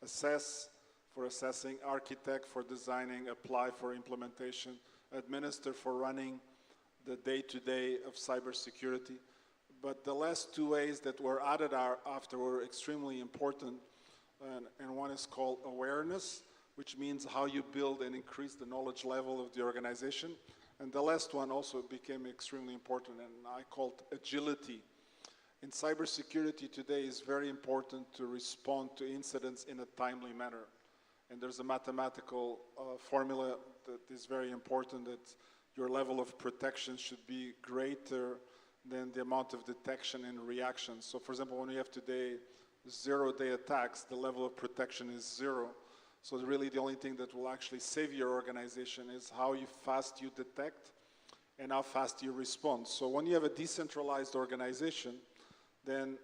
assess for assessing, architect for designing, apply for implementation, administer for running the day-to-day of cybersecurity. But the last two ways that were added after were extremely important, and one is called awareness, which means how you build and increase the knowledge level of the organization. And the last one also became extremely important, and I called agility. In cybersecurity today, it's very important to respond to incidents in a timely manner. And there's a mathematical formula that is very important, that your level of protection should be greater than the amount of detection and reaction. So for example, when you have today 0-day attacks, the level of protection is 0. So really the only thing that will actually save your organization is how fast you detect and how fast you respond. So when you have a decentralized organization, then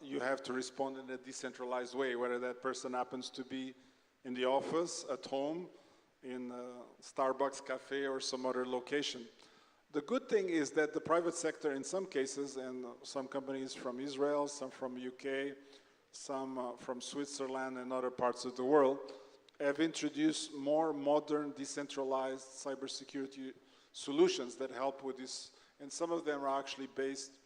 you have to respond in a decentralized way, whether that person happens to be in the office, at home, in a Starbucks cafe, or some other location. The good thing is that the private sector, in some cases, and some companies from Israel, some from UK, some from Switzerland and other parts of the world, have introduced more modern, decentralized cybersecurity solutions that help with this. And some of them are actually based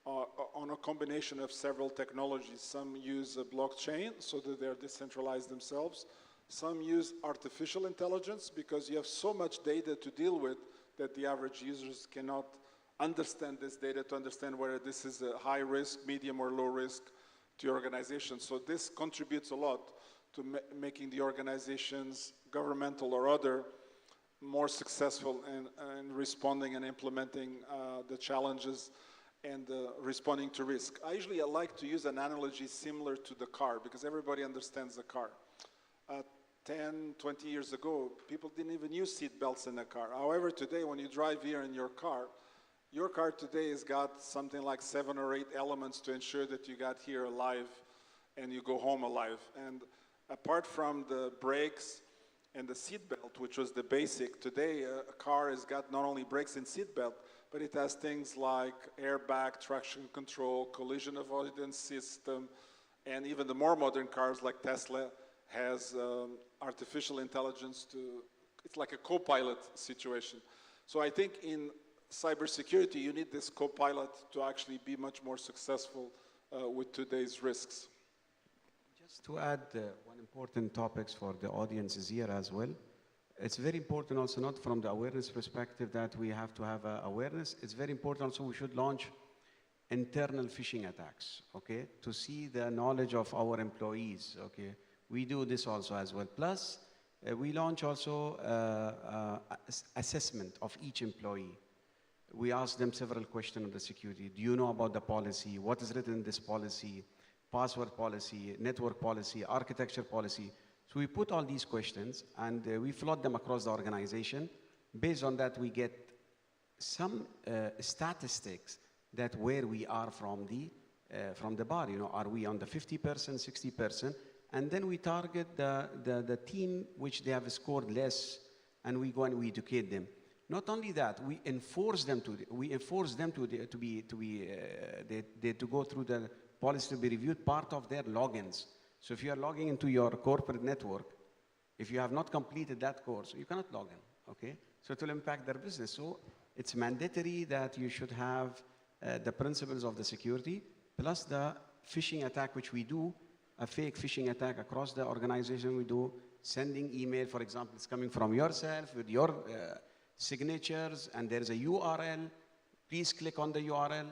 on a combination of several technologies. Some use a blockchain so that they're decentralized themselves. Some use artificial intelligence because you have so much data to deal with that the average users cannot understand this data to understand whether this is a high risk, medium, or low risk to your organization. So this contributes a lot to making the organizations, governmental or other, more successful in responding and implementing the challenges and responding to risk. I like to use an analogy similar to the car because everybody understands the car. 10, 20 years ago, people didn't even use seat belts in a car. However, today, when you drive here in your car today has got something like 7 or 8 elements to ensure that you got here alive and you go home alive. And apart from the brakes and the seat belt, which was the basic, today a car has got not only brakes and seat belt, but it has things like airbag, traction control, collision avoidance system, and even the more modern cars like Tesla has artificial intelligence it's like a co-pilot situation. So I think in cybersecurity, you need this co-pilot to actually be much more successful with today's risks. Just to add one important topic for the audiences here as well. It's very important also, not from the awareness perspective that we have to have awareness. It's very important also we should launch internal phishing attacks, okay? To see the knowledge of our employees, okay? We do this also as well. Plus, we launch also assessment of each employee. We ask them several questions on the security. Do you know about the policy? What is written in this policy? Password policy, network policy, architecture policy. So we put all these questions and we float them across the organization. Based on that, we get some statistics that where we are from the bar. You know, are we on the 50%, 60%? And then we target the team which they have scored less, and we go and we educate them. Not only that, we enforce them to go through the policy to be reviewed, part of their logins. So if you are logging into your corporate network, if you have not completed that course, you cannot log in, okay? So it will impact their business. So it's mandatory that you should have the principles of the security, plus the phishing attack which we do, a fake phishing attack across the organization we do, sending email, for example, it's coming from yourself with your signatures, and there's a URL, please click on the URL,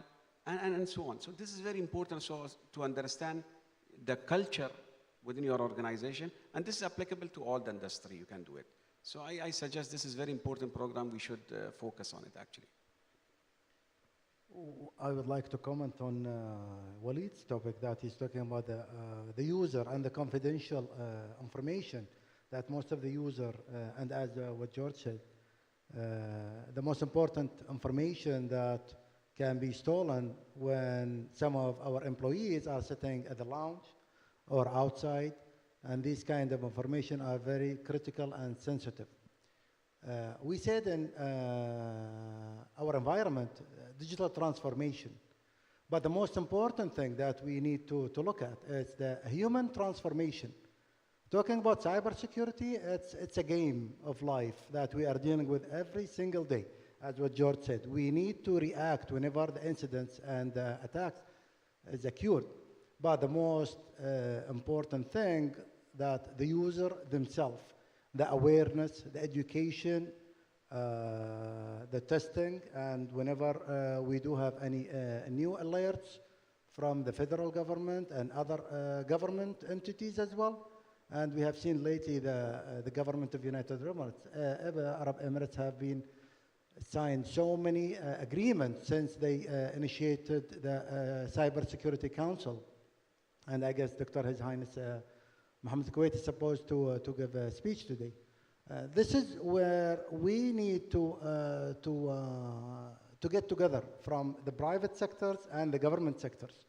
and so on. So this is very important so to understand the culture within your organization, and this is applicable to all the industry, you can do it. So I suggest this is a very important program, we should focus on it actually. I would like to comment on Waleed's topic that he's talking about the user and the confidential information that most of the user, and as what George said, the most important information that can be stolen when some of our employees are sitting at the lounge or outside, and these kind of information are very critical and sensitive. We said in our environment, digital transformation. But the most important thing that we need to look at is the human transformation. Talking about cybersecurity, it's a game of life that we are dealing with every single day. As what George said, we need to react whenever the incidents and attacks is occurred. But the most important thing that the user themselves, the awareness, the education, the testing, and whenever we do have any new alerts from the federal government and other government entities as well. And we have seen lately the government of United Arab Emirates have been signed so many agreements since they initiated the Cybersecurity Council. And I guess Dr. His Highness Mohammed Kuwait is supposed to give a speech today. This is where we need to get together from the private sectors and the government sectors.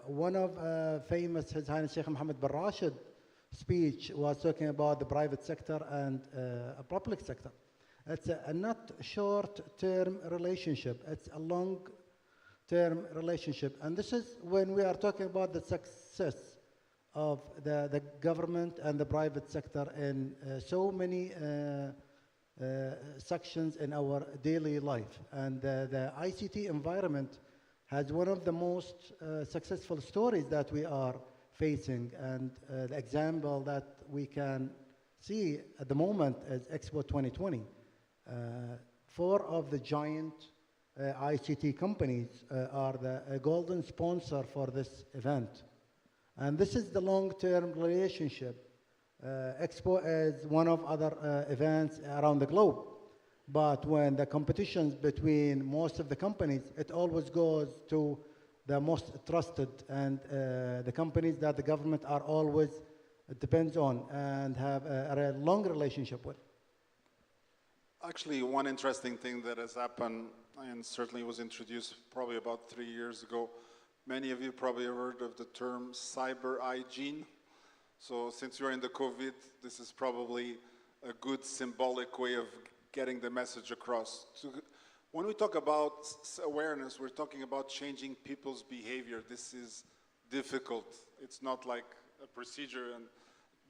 One of famous His Highness Sheikh Mohammed bin Rashid speech was talking about the private sector and a public sector. It's a not short-term relationship, it's a long-term relationship. And this is when we are talking about the success of the government and the private sector in so many sections in our daily life. And the ICT environment has one of the most successful stories that we are facing. And the example that we can see at the moment is Expo 2020. 4 of the giant ICT companies are the golden sponsor for this event. And this is the long-term relationship. Expo is one of other events around the globe. But when the competitions between most of the companies, it always goes to the most trusted and the companies that the government are always depends on and have a long relationship with. Actually, one interesting thing that has happened, and certainly was introduced probably about 3 years ago, many of you probably have heard of the term cyber hygiene. So since you're in the COVID, this is probably a good symbolic way of getting the message across. When we talk about awareness, we're talking about changing people's behavior. This is difficult. It's not like a procedure. And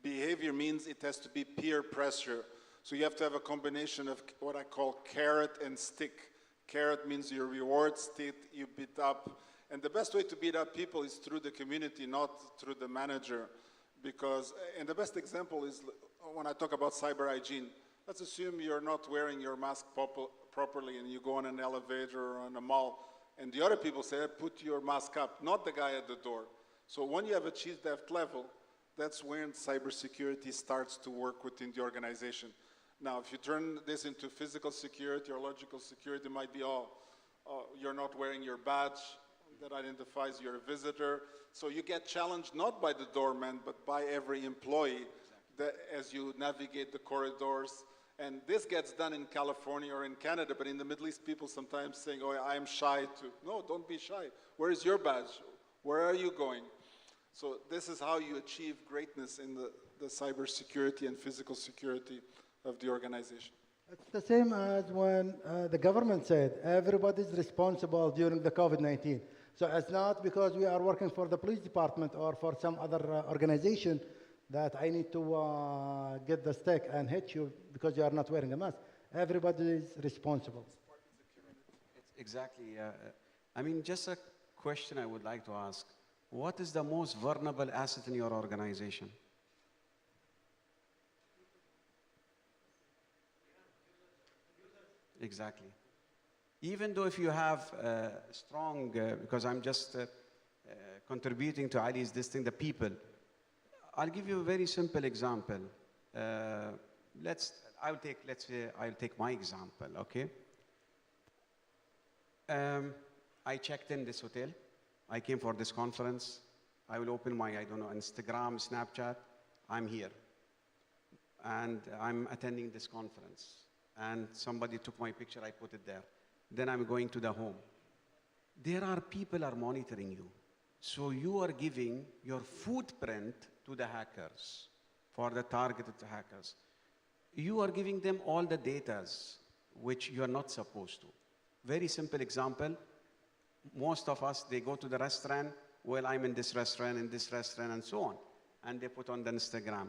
behavior means it has to be peer pressure. So you have to have a combination of what I call carrot and stick. Carrot means you reward, stick you beat up. And the best way to beat up people is through the community, not through the manager. Because, and the best example is when I talk about cyber hygiene, let's assume you're not wearing your mask properly and you go on an elevator or on a mall, and the other people say, put your mask up, not the guy at the door. So when you have achieved that level, that's when cybersecurity starts to work within the organization. Now, if you turn this into physical security or logical security, it might be, you're not wearing your badge that identifies you're a visitor. So you get challenged not by the doorman, but by every employee that, as you navigate the corridors. And this gets done in California or in Canada, but in the Middle East, people sometimes saying, oh, I'm shy too. No, don't be shy. Where is your badge? Where are you going? So this is how you achieve greatness in the cybersecurity and physical security of the organization. It's the same as when the government said everybody's responsible during the COVID-19. So it's not because we are working for the police department or for some other organization that I need to get the stick and hit you because you are not wearing a mask. Everybody is responsible. It's exactly. I mean, just a question I would like to ask. What is the most vulnerable asset in your organization? Exactly. Even though if you have strong, because I'm just contributing to Ali's this thing, the people. I'll give you a very simple example. Let's say I'll take my example, okay? I checked in this hotel. I came for this conference. I will open my, Instagram, Snapchat. I'm here. And I'm attending this conference. And somebody took my picture, I put it there. Then I'm going to the home. There are people are monitoring you. So you are giving your footprint to the hackers, for the targeted hackers. you are giving them all the datas which you are not supposed to. Very simple example. Most of us, they go to the restaurant, well, I'm in this restaurant, and so on. And they put on the Instagram.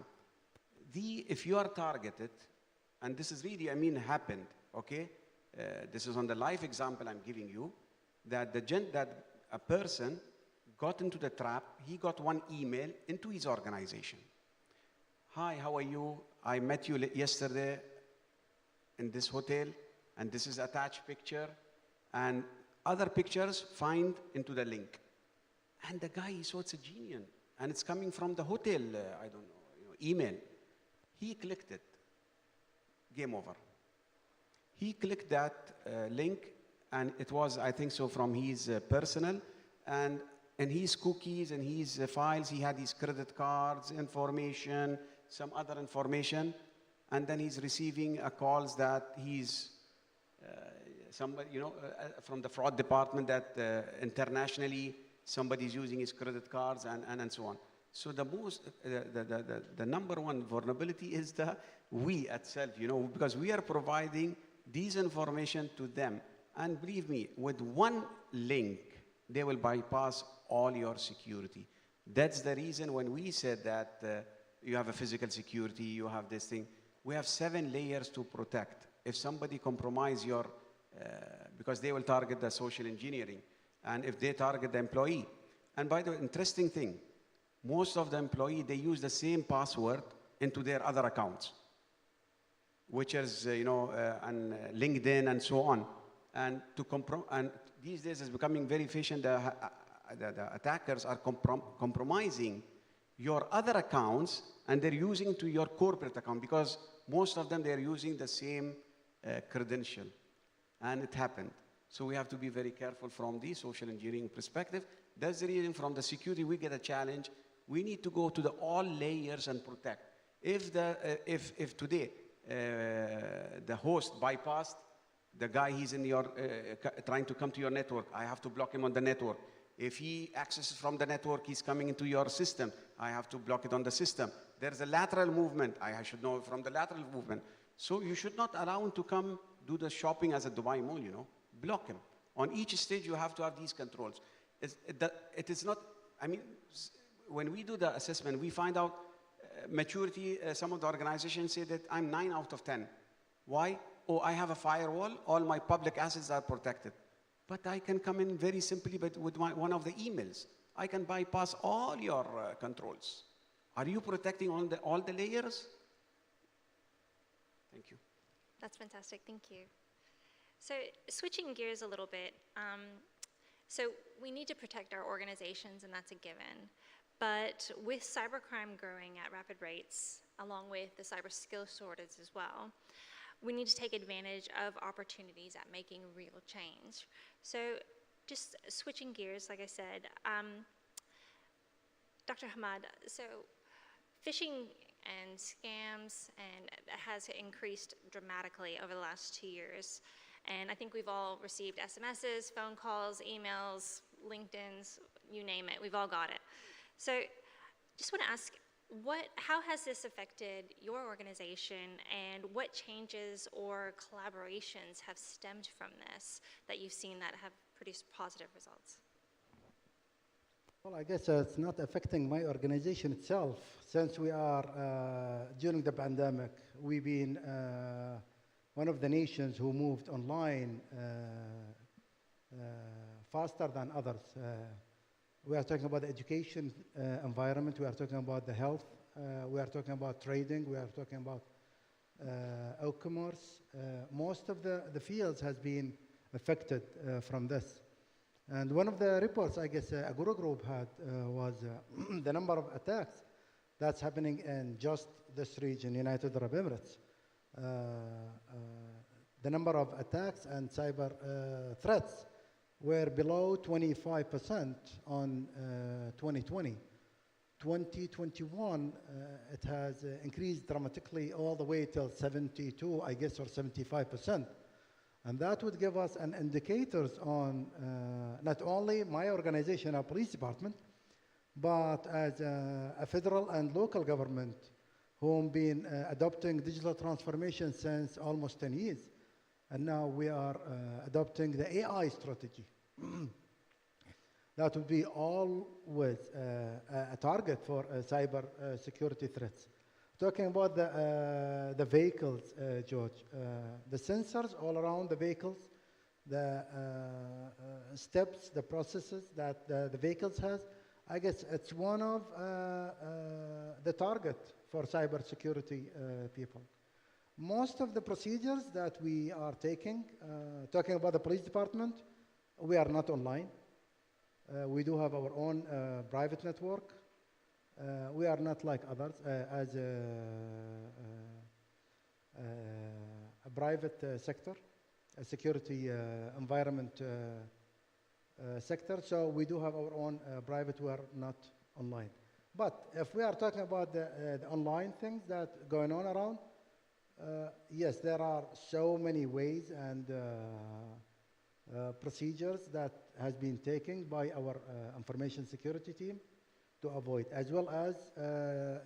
If you are targeted, and this is really, happened, okay? This is on the live example I'm giving you, that a person got into the trap. He got one email into his organization. Hi, how are you? I met you yesterday in this hotel, and this is attached picture, and other pictures find into the link. And the guy, he saw it's a genius, and it's coming from the hotel, email. He clicked it. Game over. He clicked that link, and it was, I think so, from his personal, and his cookies and his files, he had his credit cards, information, some other information, and then he's receiving calls that he's somebody, from the fraud department, that internationally somebody's using his credit cards and so on. So the number one vulnerability is we itself, because we are providing these information to them. And believe me, with one link, they will bypass all your security. That's the reason when we said that you have a physical security, you have this thing, we have 7 layers to protect. If somebody compromise your, because they will target the social engineering, and if they target the employee. And by the way, interesting thing, most of the employee, they use the same password into their other accounts, which is, on LinkedIn and so on. And these days it's becoming very efficient. The attackers are compromising your other accounts, and they're using to your corporate account, because most of them, they're using the same credential. And it happened. So we have to be very careful from the social engineering perspective. That's the reason from the security we get a challenge. We need to go to all layers and protect. If today the host bypassed the guy, he's in your trying to come to your network, I have to block him on the network. If he accesses from the network, he's coming into your system, I have to block it on the system. There's a lateral movement, I should know from the lateral movement. So you should not allow him to come do the shopping as a Dubai Mall, Block him. On each stage, you have to have these controls. It is not, when we do the assessment, we find out maturity. Some of the organizations say that I'm 9 out of 10. Why? Oh, I have a firewall, all my public assets are protected. But I can come in very simply with one of the emails. I can bypass all your controls. Are you protecting all the layers? Thank you. That's fantastic, thank you. So switching gears a little bit, so we need to protect our organizations, and that's a given. But with cybercrime growing at rapid rates, along with the cyber skill shortage as well, we need to take advantage of opportunities at making real change. So just switching gears, like I said, Dr. Hamad, so phishing and scams has increased dramatically over the last 2 years. And I think we've all received SMSs, phone calls, emails, LinkedIn's, you name it, we've all got it. So just want to ask, how has this affected your organization, and what changes or collaborations have stemmed from this that you've seen that have produced positive results? Well, I guess it's not affecting my organization itself. Since we are, during the pandemic, we've been one of the nations who moved online faster than others. We are talking about the education environment, we are talking about the health, we are talking about trading, we are talking about e-commerce. Most of the fields has been affected from this. And one of the reports, I guess, Agora Group had was the number of attacks that's happening in just this region, United Arab Emirates. The number of attacks and cyber threats were below 25% on 2020. 2021, it has increased dramatically all the way till 72, I guess, or 75%. And that would give us an indicators on not only my organization, our police department, but as a federal and local government whom been adopting digital transformation since almost 10 years. And now we are adopting the AI strategy. That would be always a target for cyber security threats. Talking about the vehicles, George, the sensors all around the vehicles, the steps, the processes that the vehicles has, I guess it's one of the target for cybersecurity people. Most of the procedures that we are taking, talking about the police department, we are not online. We do have our own private network. We are not like others as a private sector, a security environment sector. So we do have our own private, we are not online. But if we are talking about the online things that going on around, yes, there are so many ways and procedures that has been taken by our information security team to avoid, as well as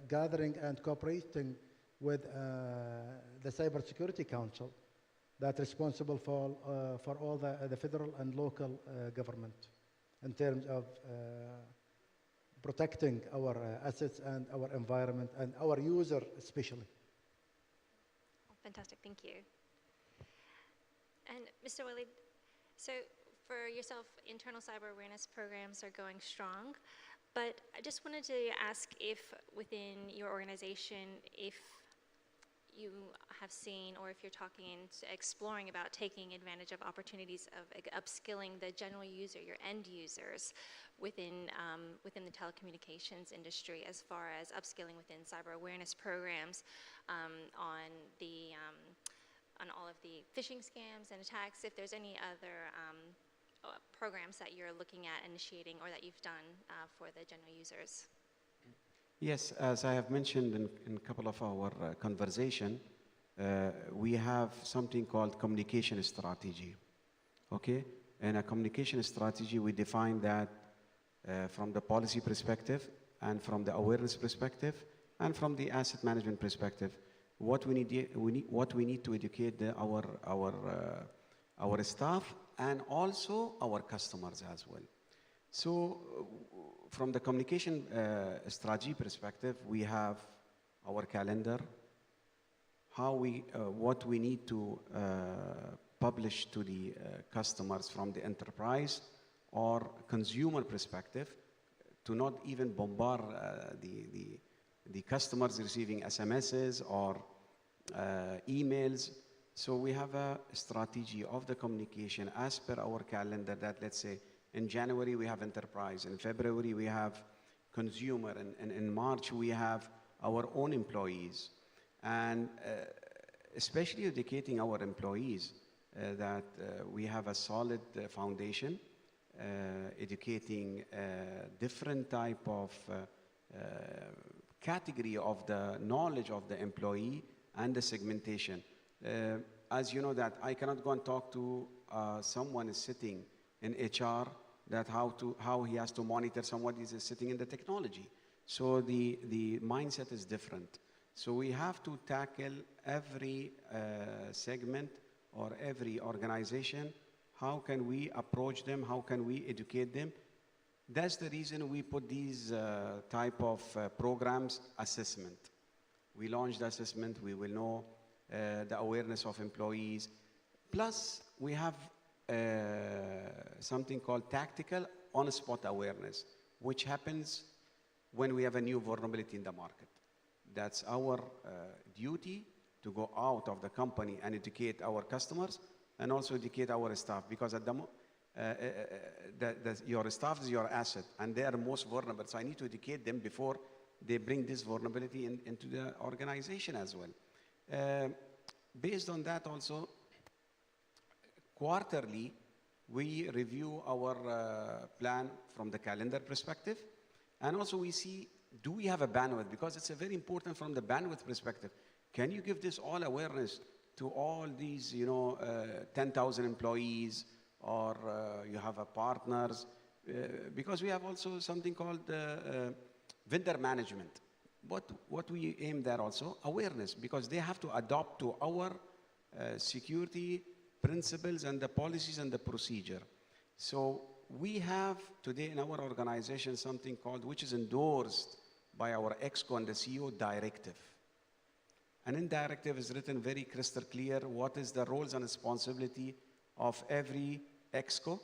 gathering and cooperating with the Cybersecurity Council that's responsible for all the federal and local government in terms of protecting our assets and our environment and our user especially. Fantastic, thank you. And Mr. Walid, so for yourself, internal cyber awareness programs are going strong, but I just wanted to ask if within your organization, if you have seen or if you're talking and exploring about taking advantage of opportunities of upskilling the general user, your end users, within the telecommunications industry, as far as upskilling within cyber awareness programs on all of the phishing scams and attacks. If there's any other programs that you're looking at initiating or that you've done for the general users. Yes, as I have mentioned in a couple of our conversation, we have something called communication strategy. Okay, in a communication strategy, we define that from the policy perspective and from the awareness perspective and from the asset management perspective. What we need to educate our staff and also our customers as well. So from the communication strategy perspective, we have our calendar, what we need to publish to the customers from the enterprise or consumer perspective, to not even bombard the customers receiving SMSs or emails. So we have a strategy of the communication as per our calendar that, let's say, in January we have enterprise, in February we have consumer, and in March we have our own employees. And especially educating our employees that we have a solid foundation, educating different type of category of the knowledge of the employee and the segmentation. As you know that I cannot go and talk to someone is sitting in HR that how he has to monitor someone is sitting in the technology. So the mindset is different. So we have to tackle every segment or every organization. How can we approach them? How can we educate them? That's the reason we put these type of programs, assessment. We launched the assessment, we will know the awareness of employees. Plus, we have something called tactical on-spot awareness, which happens when we have a new vulnerability in the market. That's our duty to go out of the company and educate our customers and also educate our staff, because at your staff is your asset and they are most vulnerable. So I need to educate them before they bring this vulnerability into the organization as well. Based on that also, quarterly, we review our plan from the calendar perspective. And also we see, do we have a bandwidth? Because it's a very important from the bandwidth perspective. Can you give this all awareness to all these, 10,000 employees, or you have a partners? Because we have also something called vendor management. what we aim there also, awareness, because they have to adopt to our security principles and the policies and the procedure. So we have today in our organization something called, which is endorsed by our EXCO and the CEO directive. And in directive is written very crystal clear what is the roles and responsibility of every EXCO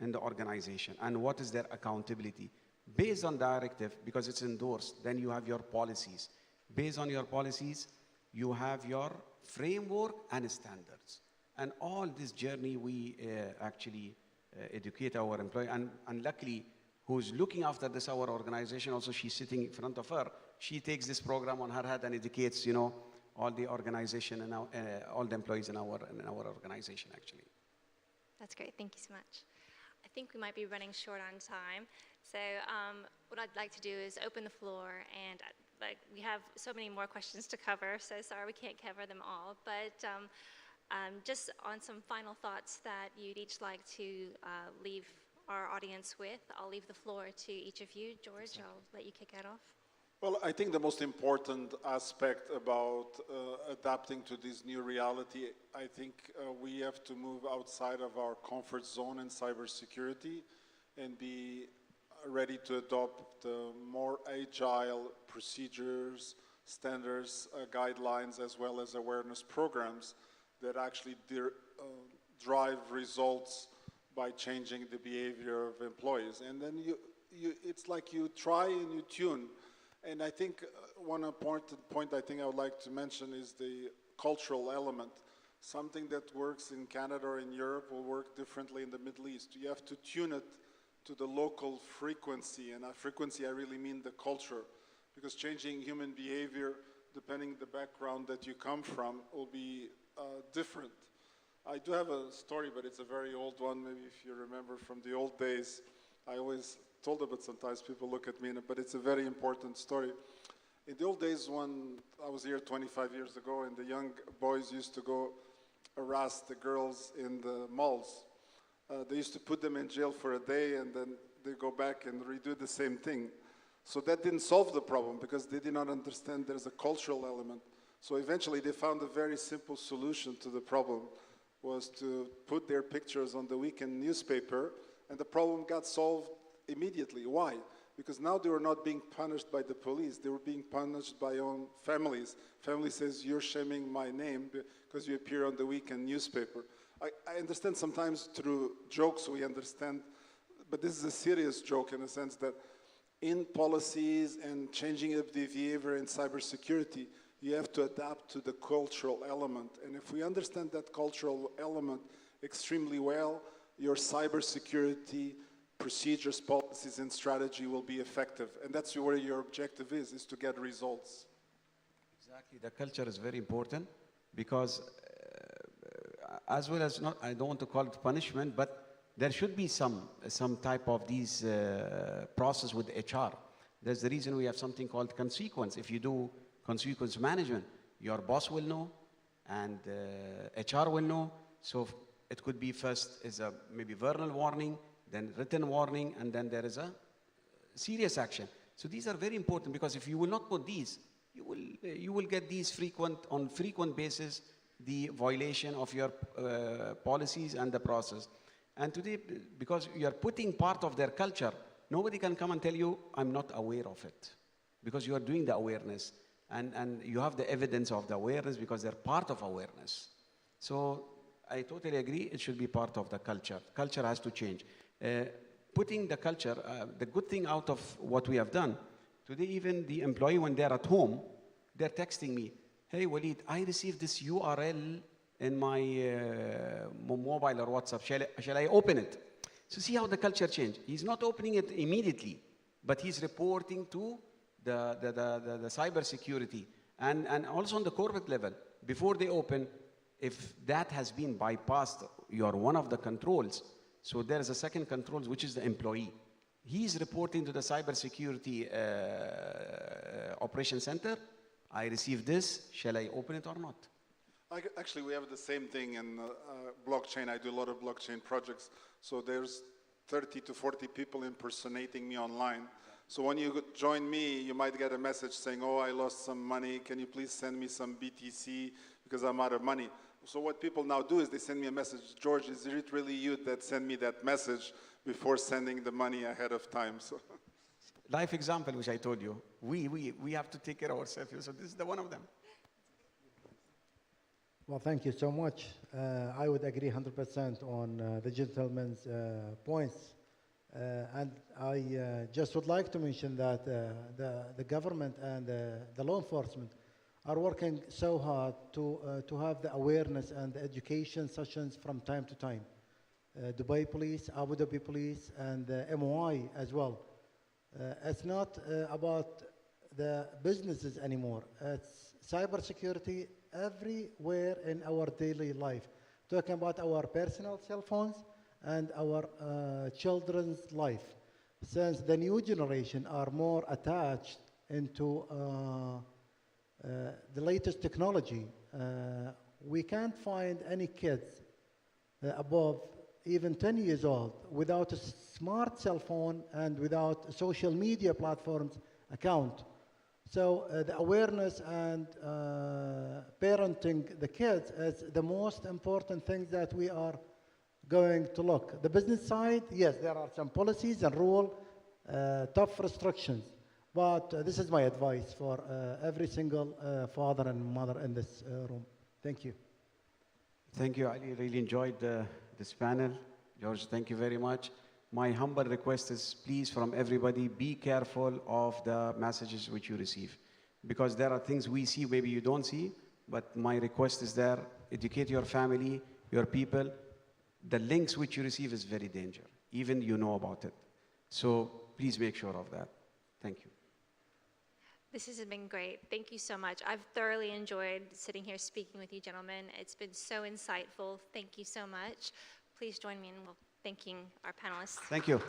in the organization and what is their accountability. Based on directive, because it's endorsed, then you have your policies. Based on your policies, you have your framework and standards. And all this journey, we actually educate our employee. And luckily, who's looking after this, our organization, also she's sitting in front of her. She takes this program on her head and educates, all the organization and all the employees in our organization, actually. That's great. Thank you so much. I think we might be running short on time. So what I'd like to do is open the floor, and we have so many more questions to cover, so sorry we can't cover them all. But just on some final thoughts that you'd each like to leave our audience with, I'll leave the floor to each of you. George, I'll let you kick it off. Well, I think the most important aspect about adapting to this new reality, I think we have to move outside of our comfort zone in cybersecurity and be ready to adopt more agile procedures, standards, guidelines, as well as awareness programs that actually drive results by changing the behavior of employees. And then it's like you try and you tune. And I think one important point I think I would like to mention is the cultural element. Something that works in Canada or in Europe will work differently in the Middle East. You have to tune it to the local frequency. And by frequency, I really mean the culture. Because changing human behavior, depending the background that you come from, will be different. I do have a story, but it's a very old one. Maybe if you remember from the old days, I always told it, but sometimes people look at me, but it's a very important story. In the old days, when I was here 25 years ago, and the young boys used to go harass the girls in the malls, they used to put them in jail for a day, and then they go back and redo the same thing. So that didn't solve the problem, because they did not understand there's a cultural element. So eventually they found a very simple solution to the problem, was to put their pictures on the weekend newspaper, and the problem got solved immediately. Why? Because now they were not being punished by the police, they were being punished by own families. Family says, you're shaming my name because you appear on the weekend newspaper. I understand sometimes through jokes we understand, but this is a serious joke in the sense that in policies and changing of the behavior in cybersecurity, you have to adapt to the cultural element. And if we understand that cultural element extremely well, your cybersecurity procedures, policies, and strategy will be effective. And that's where your objective is to get results. Exactly. The culture is very important because as well as not, I don't want to call it punishment, but there should be some type of these process with HR. There's the reason we have something called consequence. If you do consequence management, your boss will know and HR will know. So it could be first is a maybe verbal warning, then written warning, and then there is a serious action. So these are very important because if you will not put these, you will get these on frequent basis, the violation of your policies and the process. And today, because you are putting part of their culture, nobody can come and tell you, I'm not aware of it. Because you are doing the awareness. And you have the evidence of the awareness because they're part of awareness. So I totally agree, it should be part of the culture. Culture has to change. Putting the culture, the good thing out of what we have done, today even the employee when they're at home, they're texting me, hey Walid, I received this URL in my mobile or WhatsApp, shall I open it? So see how the culture changed. He's not opening it immediately, but he's reporting to the cybersecurity. And also on the corporate level, before they open, if that has been bypassed, you are one of the controls. So there is a second control, which is the employee. He's reporting to the cybersecurity operation center, I received this, shall I open it or not? Actually, we have the same thing in blockchain. I do a lot of blockchain projects. So there's 30 to 40 people impersonating me online. So when you join me, you might get a message saying, oh, I lost some money. Can you please send me some BTC because I'm out of money? So what people now do is they send me a message, George, is it really you that send me that message before sending the money ahead of time? So Life example, which I told you, we have to take care of ourselves. So this is the one of them. Well, thank you so much. I would agree 100% on the gentleman's points. And I just would like to mention that the government and the law enforcement are working so hard to have the awareness and the education sessions from time to time. Dubai Police, Abu Dhabi Police, and MOI as well. It's not about the businesses anymore. It's cybersecurity everywhere in our daily life. Talking about our personal cell phones and our children's life. Since the new generation are more attached into the latest technology, we can't find any kids above even 10 years old without a smart cell phone and without a social media platforms account. So the awareness and parenting the kids is the most important thing that we are going to look. The business side, yes, there are some policies and rule, tough restrictions. But this is my advice for every single father and mother in this room. Thank you. Thank you, Ali. Really enjoyed this panel. George, thank you very much. My humble request is, please, from everybody, be careful of the messages which you receive. Because there are things we see, maybe you don't see, but my request is there, educate your family, your people. The links which you receive is very dangerous, even you know about it. So please make sure of that. Thank you. This has been great. Thank you so much. I've thoroughly enjoyed sitting here speaking with you, gentlemen. It's been so insightful. Thank you so much. Please join me in thanking our panelists. Thank you.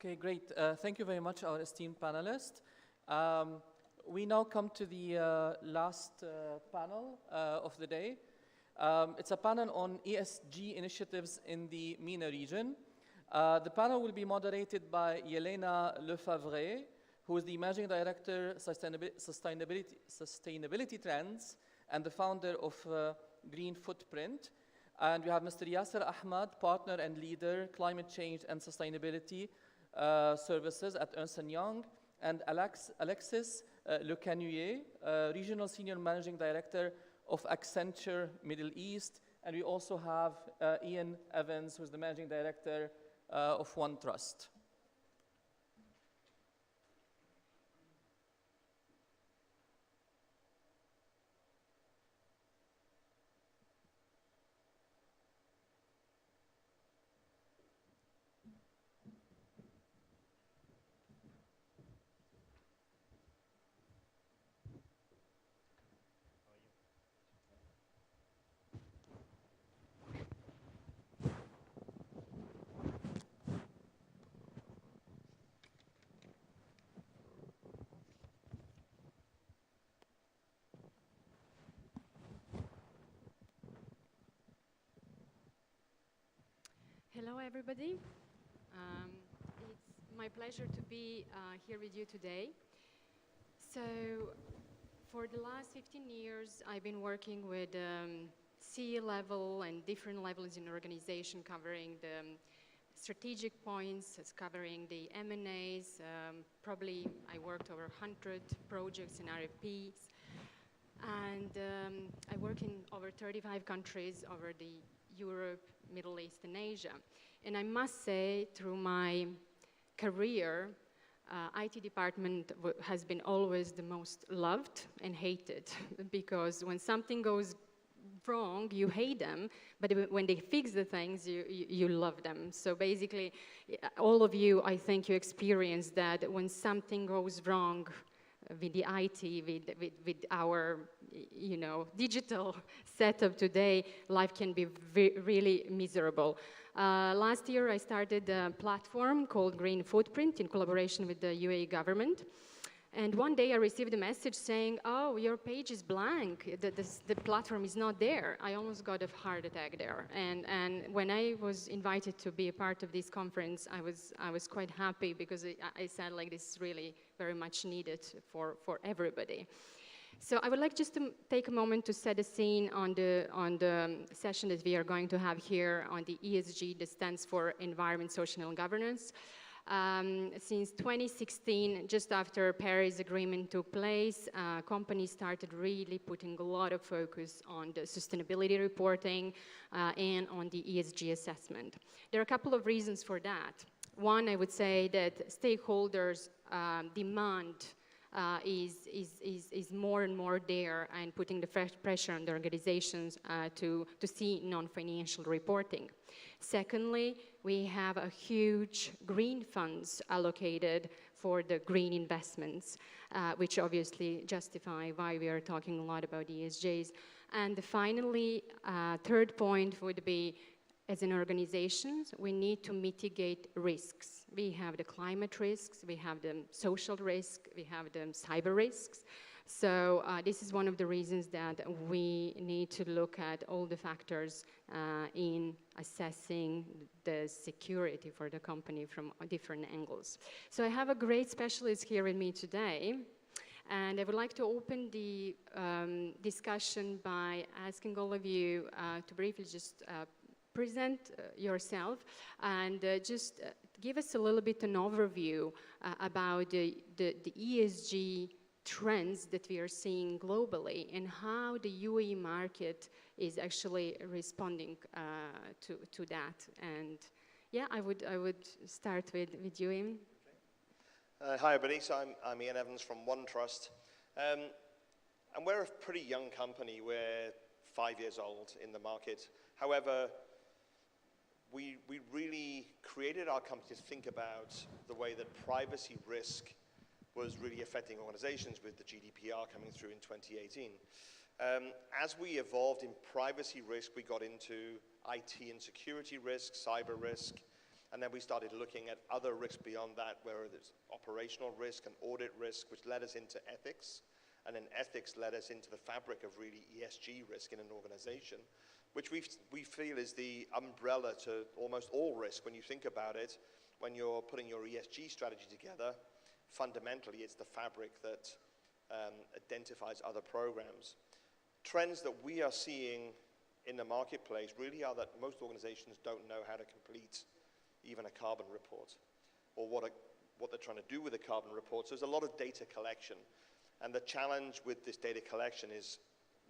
Okay, great. Thank you very much, our esteemed panelists. We now come to the last panel of the day. It's a panel on ESG initiatives in the MENA region. The panel will be moderated by Yelena Lefavre, who is the Managing Director, Sustainability Trends, and the founder of Green Footprint. And we have Mr. Yasser Ahmad, Partner and Leader, Climate Change and Sustainability Services at Ernst & Young, and Alexis Le Canuyer, Regional Senior Managing Director of Accenture Middle East. And we also have Ian Evans, who's the Managing Director of OneTrust. Hello, everybody. It's my pleasure to be here with you today. So, for the last 15 years, I've been working with C-level and different levels in organization, covering the strategic points, covering the M&As. Probably I worked over 100 projects and RFPs. And I work in over 35 countries over the Europe, Middle East, and Asia. And I must say, through my career, IT department has been always the most loved and hated because when something goes wrong, you hate them, but when they fix the things, you love them. So basically, all of you, I think you experience that when something goes wrong, with the IT, with our, you know, digital setup today, life can be really miserable. Last year, I started a platform called Green Footprint in collaboration with the UAE government. And one day I received a message saying, oh, your page is blank, the platform is not there. I almost got a heart attack there. And when I was invited to be a part of this conference, I was quite happy because I said, like, this is really very much needed for everybody. So I would like just to take a moment to set a scene on the session that we are going to have here on the ESG, that stands for Environment, Social and Governance. Since 2016, just after Paris Agreement took place, companies started really putting a lot of focus on the sustainability reporting and on the ESG assessment. There are a couple of reasons for that. One, I would say that stakeholders' demand is more and more there and putting the pressure on the organizations to see non-financial reporting. Secondly, we have a huge green funds allocated for the green investments, which obviously justify why we are talking a lot about ESGs. And finally, third point would be, as an organization, we need to mitigate risks. We have the climate risks, we have the social risk, we have the cyber risks. So this is one of the reasons that we need to look at all the factors in assessing the security for the company from different angles. So I have a great specialist here with me today. And I would like to open the discussion by asking all of you to briefly just present yourself and just give us a little bit an overview about the ESG trends that we are seeing globally and how the UAE market is actually responding to that. And yeah, I would start with you, Ian. Hi, everybody. So I'm Ian Evans from OneTrust. And we're a pretty young company. We're 5 years old in the market. However, we really created our company to think about the way that privacy risk was really affecting organizations with the GDPR coming through in 2018. As we evolved in privacy risk, we got into IT and security risk, cyber risk, and then we started looking at other risks beyond that, where there's operational risk and audit risk, which led us into ethics, and then ethics led us into the fabric of really ESG risk in an organization, which we feel is the umbrella to almost all risk. When you think about it, when you're putting your ESG strategy together, fundamentally it's the fabric that identifies other programs. Trends that we are seeing in the marketplace really are that most organizations don't know how to complete even a carbon report, or what they're trying to do with a carbon report. So there's a lot of data collection. And the challenge with this data collection is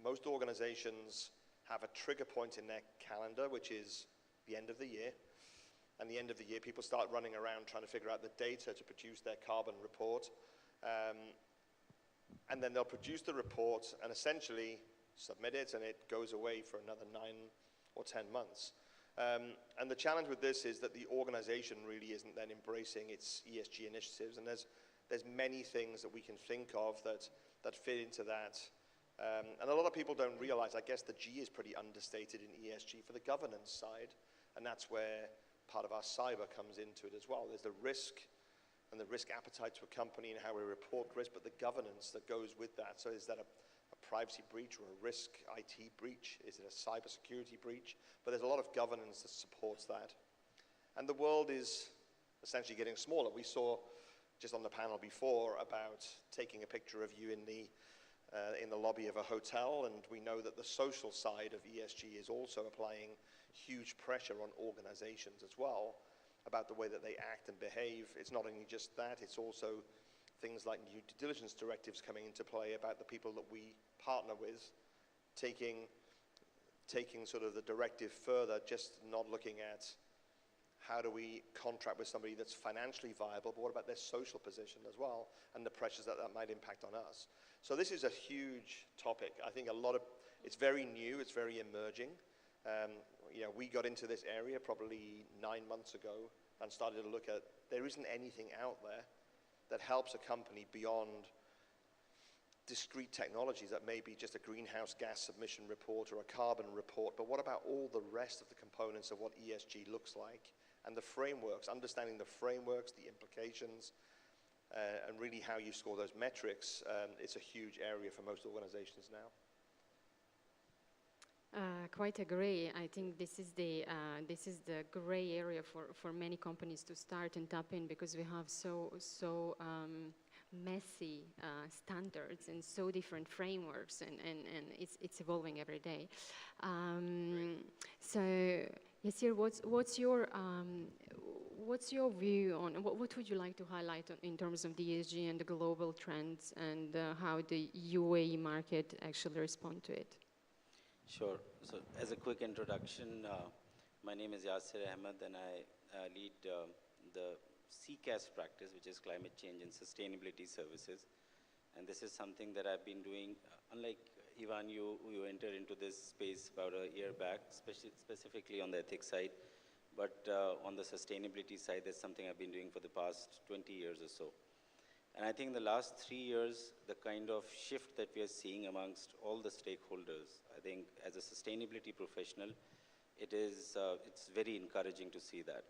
most organizations have a trigger point in their calendar, which is the end of the year. And the end of the year, people start running around trying to figure out the data to produce their carbon report. And then they'll produce the report and essentially submit it, and it goes away for another 9 or 10 months. And the challenge with this is that the organization really isn't then embracing its ESG initiatives. And there's many things that we can think of that fit into that. And a lot of people don't realize, I guess the G is pretty understated in ESG for the governance side. And that's where part of our cyber comes into it as well. There's the risk and the risk appetite to a company and how we report risk, but the governance that goes with that. So is that a privacy breach or a risk IT breach? Is it a cybersecurity breach? But there's a lot of governance that supports that. And the world is essentially getting smaller. We saw just on the panel before about taking a picture of you in the lobby of a hotel, and we know that the social side of ESG is also applying huge pressure on organizations as well about the way that they act and behave. It's not only just that, it's also things like new due diligence directives coming into play about the people that we partner with, taking sort of the directive further, just not looking at how do we contract with somebody that's financially viable, but what about their social position as well, and the pressures that might impact on us. So this is a huge topic. I think it's very new, it's very emerging. We got into this area probably 9 months ago and started to look at, there isn't anything out there that helps a company beyond discrete technologies that may be just a greenhouse gas submission report or a carbon report, but what about all the rest of the components of what ESG looks like and the frameworks, understanding the frameworks, the implications, and really how you score those metrics. It's a huge area for most organizations now. Quite agree. I think this is the gray area for many companies to start and tap in, because we have so messy standards and so different frameworks, and it's evolving every day. So Yasir, what's your view on what would you like to highlight in terms of the ESG and the global trends, and how the UAE market actually respond to it? Sure. So as a quick introduction, my name is Yasir Ahmed, and I lead the CCAS practice, which is Climate Change and Sustainability Services. And this is something that I've been doing, unlike Ivan, you entered into this space about a year back, specifically on the ethics side. But on the sustainability side, that's something I've been doing for the past 20 years or so. And I think in the last 3 years, the kind of shift that we are seeing amongst all the stakeholders, I think as a sustainability professional, it's very encouraging to see that.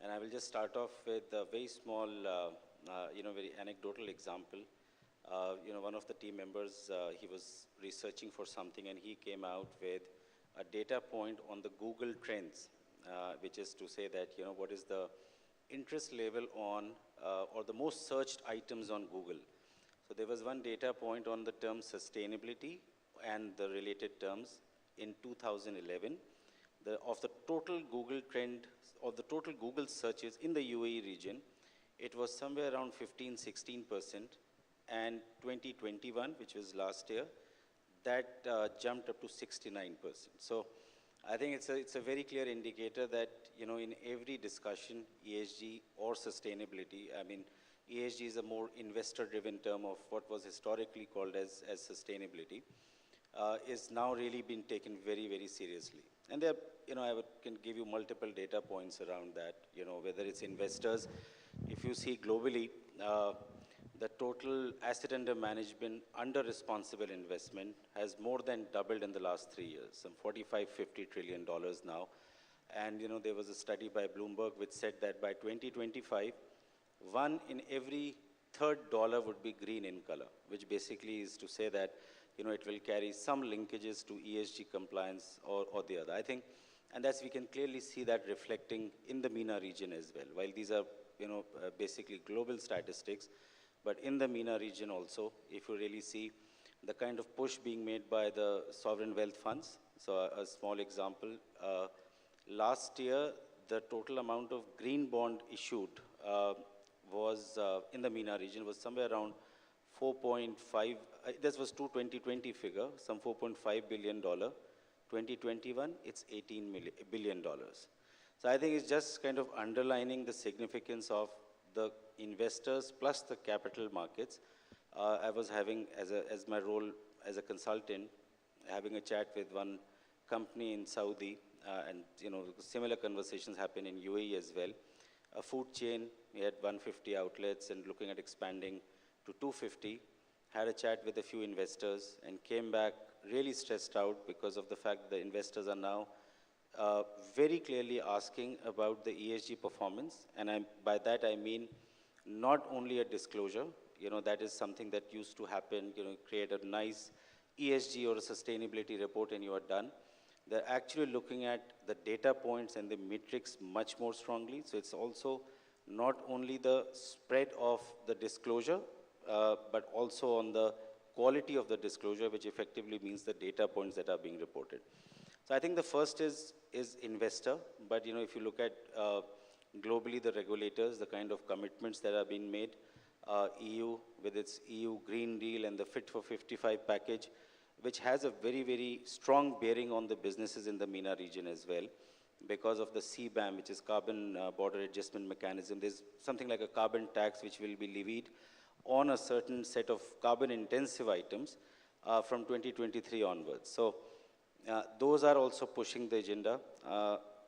And I will just start off with a very small, very anecdotal example. One of the team members, he was researching for something, and he came out with a data point on the Google Trends, which is to say that, what is the interest level on, or the most searched items on Google. So there was one data point on the term sustainability and the related terms in 2011. Of the total Google trend, or the total Google searches in the UAE region, it was somewhere around 15–16%, and 2021, which was last year, that jumped up to 69%. So I think it's a very clear indicator that, in every discussion, ESG or sustainability, I mean, ESG is a more investor-driven term of what was historically called as sustainability, is now really being taken very, very seriously. And there, can give you multiple data points around that, whether it's investors. If you see globally, the total asset under management under responsible investment has more than doubled in the last 3 years, some $45–50 trillion now. And there was a study by Bloomberg which said that by 2025, 1 in every third dollar would be green in color, which basically is to say that it will carry some linkages to ESG compliance or the other. I think, and we can clearly see that reflecting in the MENA region as well. While these are basically global statistics, but in the MENA region also, if you really see the kind of push being made by the sovereign wealth funds. So a small example, last year, the total amount of green bond issued was in the MENA region was somewhere around 4.5, this was 2020 figure, some $4.5 billion. 2021, it's $18 billion. So I think it's just kind of underlining the significance of the investors plus the capital markets. I was having, as my role as a consultant, having a chat with one company in Saudi, and similar conversations happen in UAE as well. A food chain, we had 150 outlets and looking at expanding to 250. Had a chat with a few investors and came back really stressed out because of the fact that the investors are now very clearly asking about the ESG performance. And by that I mean not only a disclosure, that is something that used to happen, create a nice ESG or a sustainability report and you are done. They're actually looking at the data points and the metrics much more strongly. So it's also not only the spread of the disclosure, but also on the quality of the disclosure, which effectively means the data points that are being reported. So I think the first is investor, but if you look at globally the regulators, the kind of commitments that are being made, EU with its EU Green Deal and the Fit for 55 package, which has a very, very strong bearing on the businesses in the MENA region as well, because of the CBAM, which is Carbon Border Adjustment Mechanism. There's something like a carbon tax which will be levied on a certain set of carbon-intensive items from 2023 onwards. So those are also pushing the agenda.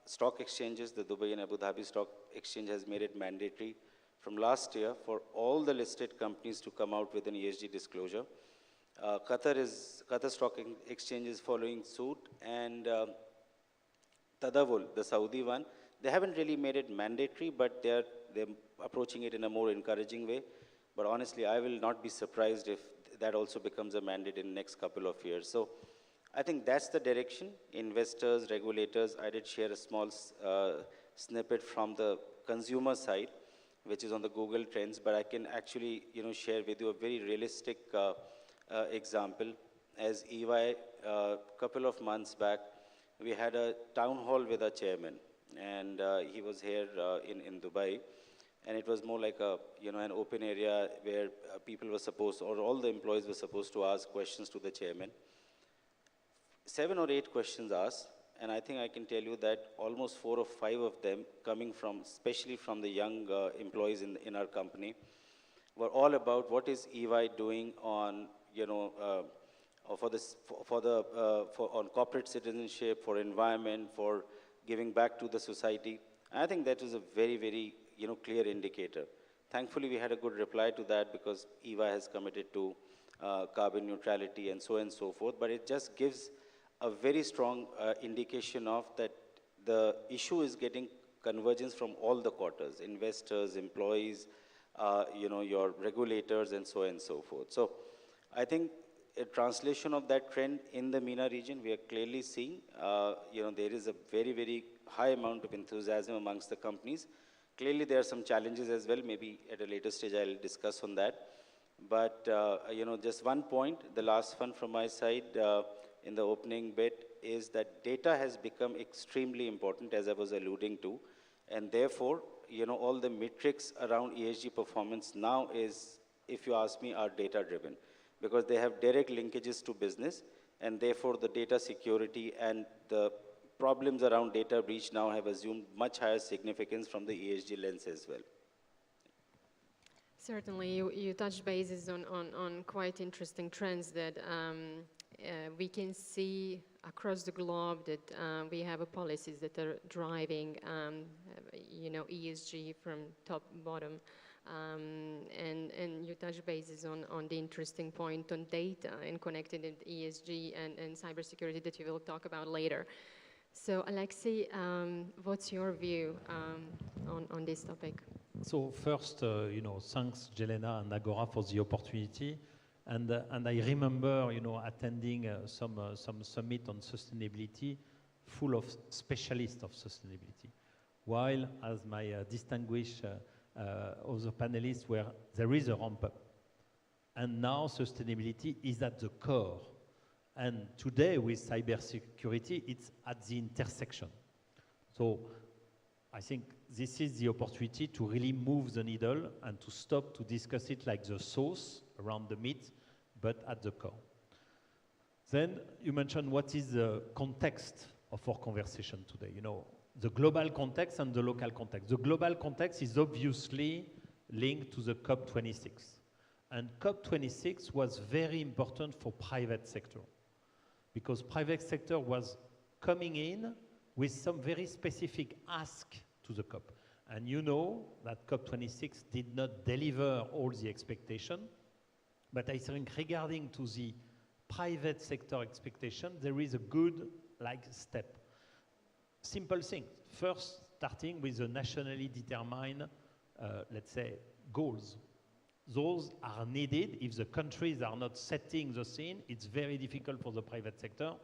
Stock exchanges, the Dubai and Abu Dhabi Stock Exchange has made it mandatory from last year for all the listed companies to come out with an ESG disclosure. Qatar Exchange is following suit, and Tadawul, the Saudi one, they haven't really made it mandatory, but they're approaching it in a more encouraging way. But honestly, I will not be surprised if that also becomes a mandate in the next couple of years. So I think that's the direction. Investors, regulators, I did share a small snippet from the consumer side, which is on the Google Trends, but I can actually share with you a very realistic example. As EY, a couple of months back, we had a town hall with our chairman, and he was here in Dubai, and it was more like an open area where people were supposed, or all the employees were supposed to ask questions to the chairman. 7 or 8 questions asked, and I think I can tell you that almost 4 or 5 of them, coming from, especially from the young employees in our company, were all about what is EY doing on, on corporate citizenship, for environment, for giving back to the society. And I think that was a very, very, clear indicator. Thankfully, we had a good reply to that because EY has committed to carbon neutrality and so forth. But it just gives a very strong indication of that the issue is getting convergence from all the quarters: investors, employees, your regulators, and so forth. So I think a translation of that trend in the MENA region, we are clearly seeing, there is a very, very high amount of enthusiasm amongst the companies. Clearly, there are some challenges as well. Maybe at a later stage, I'll discuss on that. But, just one point, the last one from my side in the opening bit is that data has become extremely important, as I was alluding to. And therefore, all the metrics around ESG performance now is, if you ask me, are data-driven, because they have direct linkages to business, and therefore the data security and the problems around data breach now have assumed much higher significance from the ESG lens as well. Certainly, you touched bases on quite interesting trends that we can see across the globe, that we have policies that are driving, ESG from top bottom. And you touch bases on the interesting point on data and connected with ESG and cybersecurity that you will talk about later. So Alexei, what's your view on this topic? So first, thanks Jelena and Agora for the opportunity. And I remember, attending some summit on sustainability full of specialists of sustainability. While, as my distinguished other panelists were, there is a ramp up. And now sustainability is at the core. And today with cybersecurity, it's at the intersection. So I think this is the opportunity to really move the needle and to stop to discuss it like the sauce around the meat, but at the core. Then you mentioned what is the context of our conversation today. The global context and the local context. The global context is obviously linked to the COP26. And COP26 was very important for private sector, because private sector was coming in with some very specific ask to the COP. And you know that COP26 did not deliver all the expectation, but I think regarding to the private sector expectation, there is a good step. Simple thing. First, starting with the nationally determined, let's say, goals. Those are needed. If the countries are not setting the scene, it's very difficult for the private sector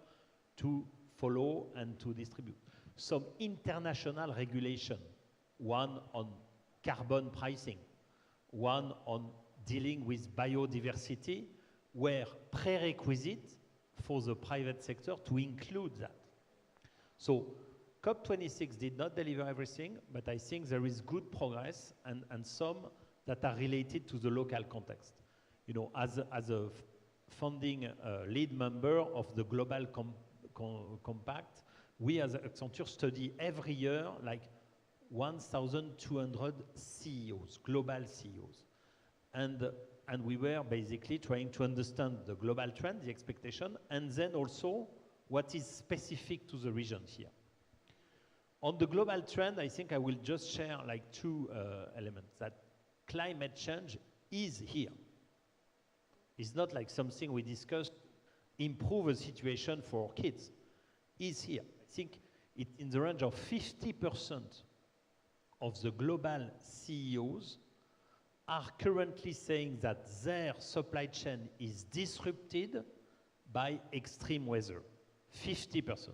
to follow and to distribute. Some international regulation, one on carbon pricing, one on dealing with biodiversity, were prerequisite for the private sector to include that. So COP26 did not deliver everything, but I think there is good progress and some that are related to the local context. As a founding lead member of the Global Compact, we as Accenture study every year 1,200 CEOs, global CEOs. And we were basically trying to understand the global trend, the expectation, and then also what is specific to the region here. On the global trend, I think I will just share 2 elements. That climate change is here. It's not like something we discussed, improve the situation for kids. Is here. I think it's in the range of 50% of the global CEOs are currently saying that their supply chain is disrupted by extreme weather. 50%.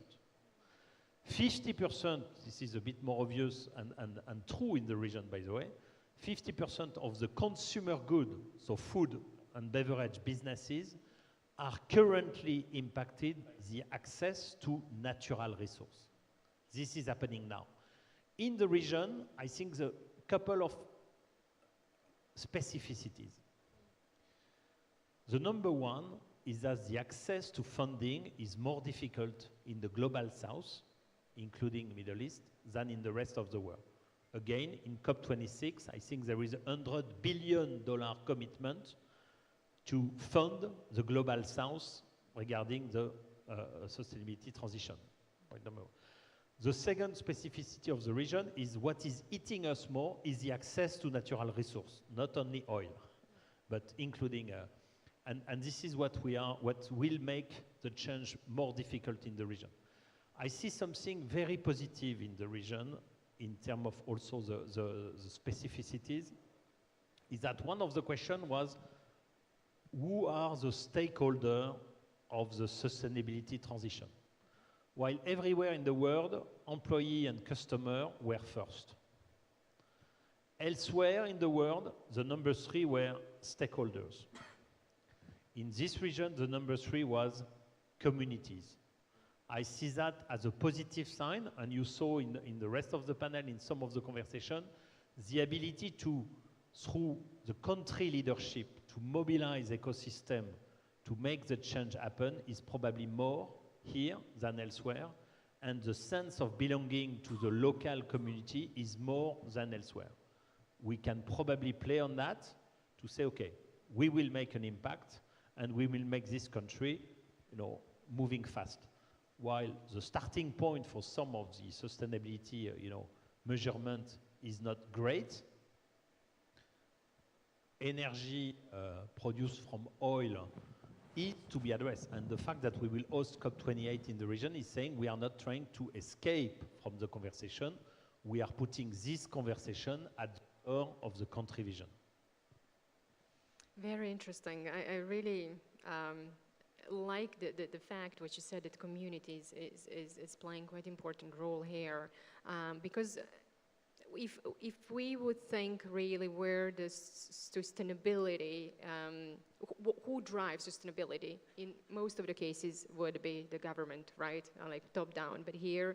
50%, this is a bit more obvious and true in the region, by the way, 50% of the consumer good, so food and beverage businesses, are currently impacted by the access to natural resource. This is happening now. In the region, I think the couple of specificities. The number one is that the access to funding is more difficult in the global south, including Middle East, than in the rest of the world. Again, in COP26, I think there is a $100 billion commitment to fund the global south regarding the sustainability transition. The second specificity of the region is what is eating us more is the access to natural resource, not only oil, but including, and this is what will make the change more difficult in the region. I see something very positive in the region in terms of also the specificities, is that one of the questions was, who are the stakeholders of the sustainability transition? While everywhere in the world, employee and customer were first. Elsewhere in the world, the number three were stakeholders. In this region, the number three was communities. I see that as a positive sign, and you saw in the rest of the panel, in some of the conversation, the ability to, through the country leadership, to mobilize ecosystem to make the change happen is probably more here than elsewhere, and the sense of belonging to the local community is more than elsewhere. We can probably play on that to say, okay, we will make an impact, and we will make this country, moving fast. While the starting point for some of the sustainability, measurement is not great, energy produced from oil is to be addressed. And the fact that we will host COP28 in the region is saying we are not trying to escape from the conversation. We are putting this conversation at the core of the country vision. Very interesting. I really like the fact what you said that communities is playing quite important role here, because if we would think really where the sustainability, who drives sustainability, in most of the cases would be the government, right? Like top down. But here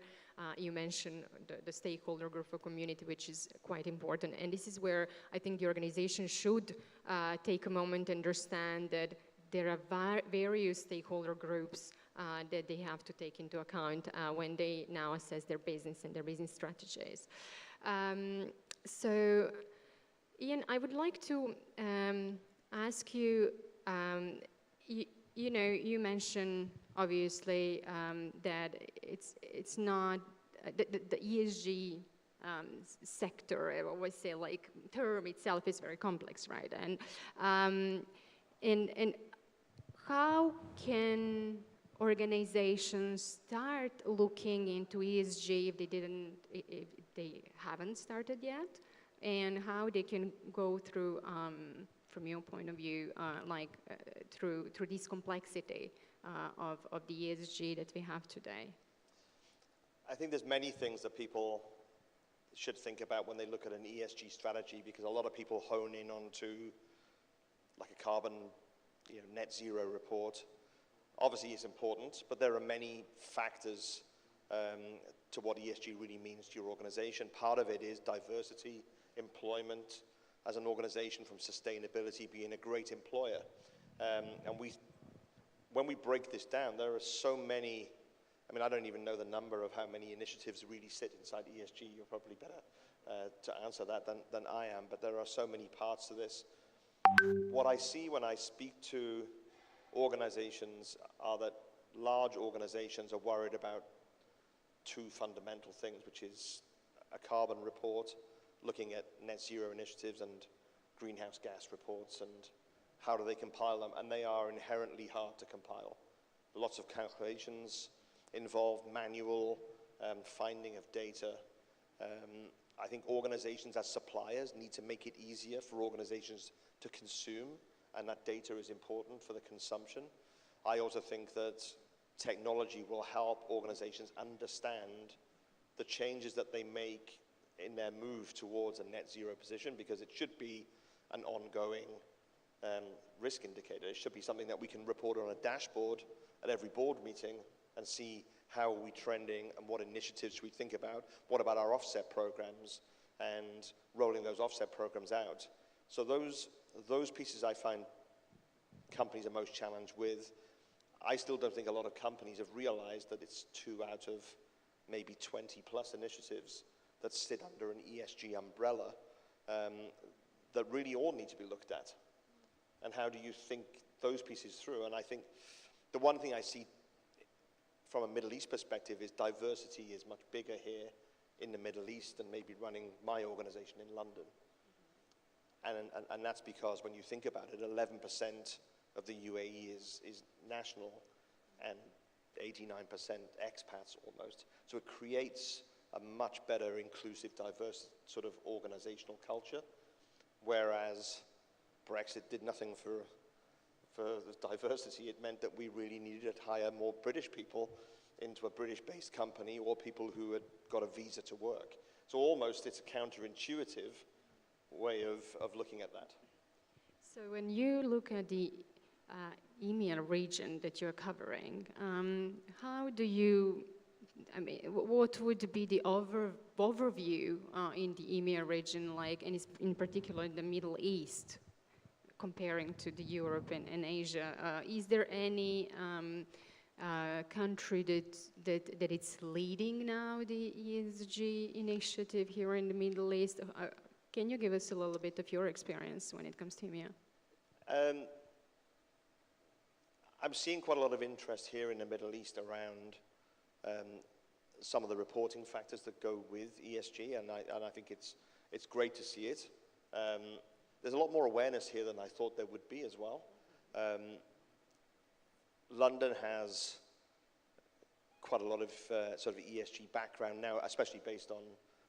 you mentioned the stakeholder group or community, which is quite important. And this is where I think the organization should take a moment and understand that there are various stakeholder groups that they have to take into account when they now assess their business and their business strategies. So, Ian, I would like to ask you, you mentioned obviously that it's not, the ESG sector, I always say like term itself is very complex, right? And how can organizations start looking into ESG if they haven't started yet, and how they can go through, from your point of view, through this complexity of the ESG that we have today? I think there's many things that people should think about when they look at an ESG strategy, because a lot of people hone in onto like a carbon, net zero report. Obviously it's important, but there are many factors to what ESG really means to your organization. Part of it is diversity, employment as an organization, from sustainability, being a great employer. And when we break this down, there are so many, I don't even know the number of how many initiatives really sit inside ESG. You're probably better to answer that than I am, but there are so many parts to this. What I see when I speak to organizations are that large organizations are worried about two fundamental things, which is a carbon report, looking at net zero initiatives and greenhouse gas reports, and how do they compile them? And they are inherently hard to compile. Lots of calculations involved, manual finding of data. I think organizations as suppliers need to make it easier for organizations to consume, and that data is important for the consumption. I also think that technology will help organizations understand the changes that they make in their move towards a net zero position, because it should be an ongoing risk indicator. It should be something that we can report on a dashboard at every board meeting and see how are we trending and what initiatives should we think about. What about our offset programs and rolling those offset programs out? So those pieces I find companies are most challenged with. I still don't think a lot of companies have realized that it's 2 out of maybe 20 plus initiatives that sit under an ESG umbrella that really all need to be looked at. And how do you think those pieces through? And I think the one thing I see from a Middle East perspective is diversity is much bigger here in the Middle East than maybe running my organization in London. And that's because when you think about it, 11% of the UAE is national and 89% expats almost. So it creates a much better inclusive, diverse sort of organizational culture, whereas Brexit did nothing for the diversity. It meant that we really needed to hire more British people into a British-based company or people who had got a visa to work. So almost it's a counterintuitive way of looking at that. So when you look at the EMEA region that you're covering, how do you, I mean, what would be the overview in the EMEA region, like in particular in the Middle East, comparing to the Europe and Asia? Is there any country that it's leading now the ESG initiative here in the Middle East? Can you give us a little bit of your experience when it comes to EMEA? I'm seeing quite a lot of interest here in the Middle East around some of the reporting factors that go with ESG, and I think it's great to see it. There's a lot more awareness here than I thought there would be as well. London has quite a lot of sort of ESG background now, especially based on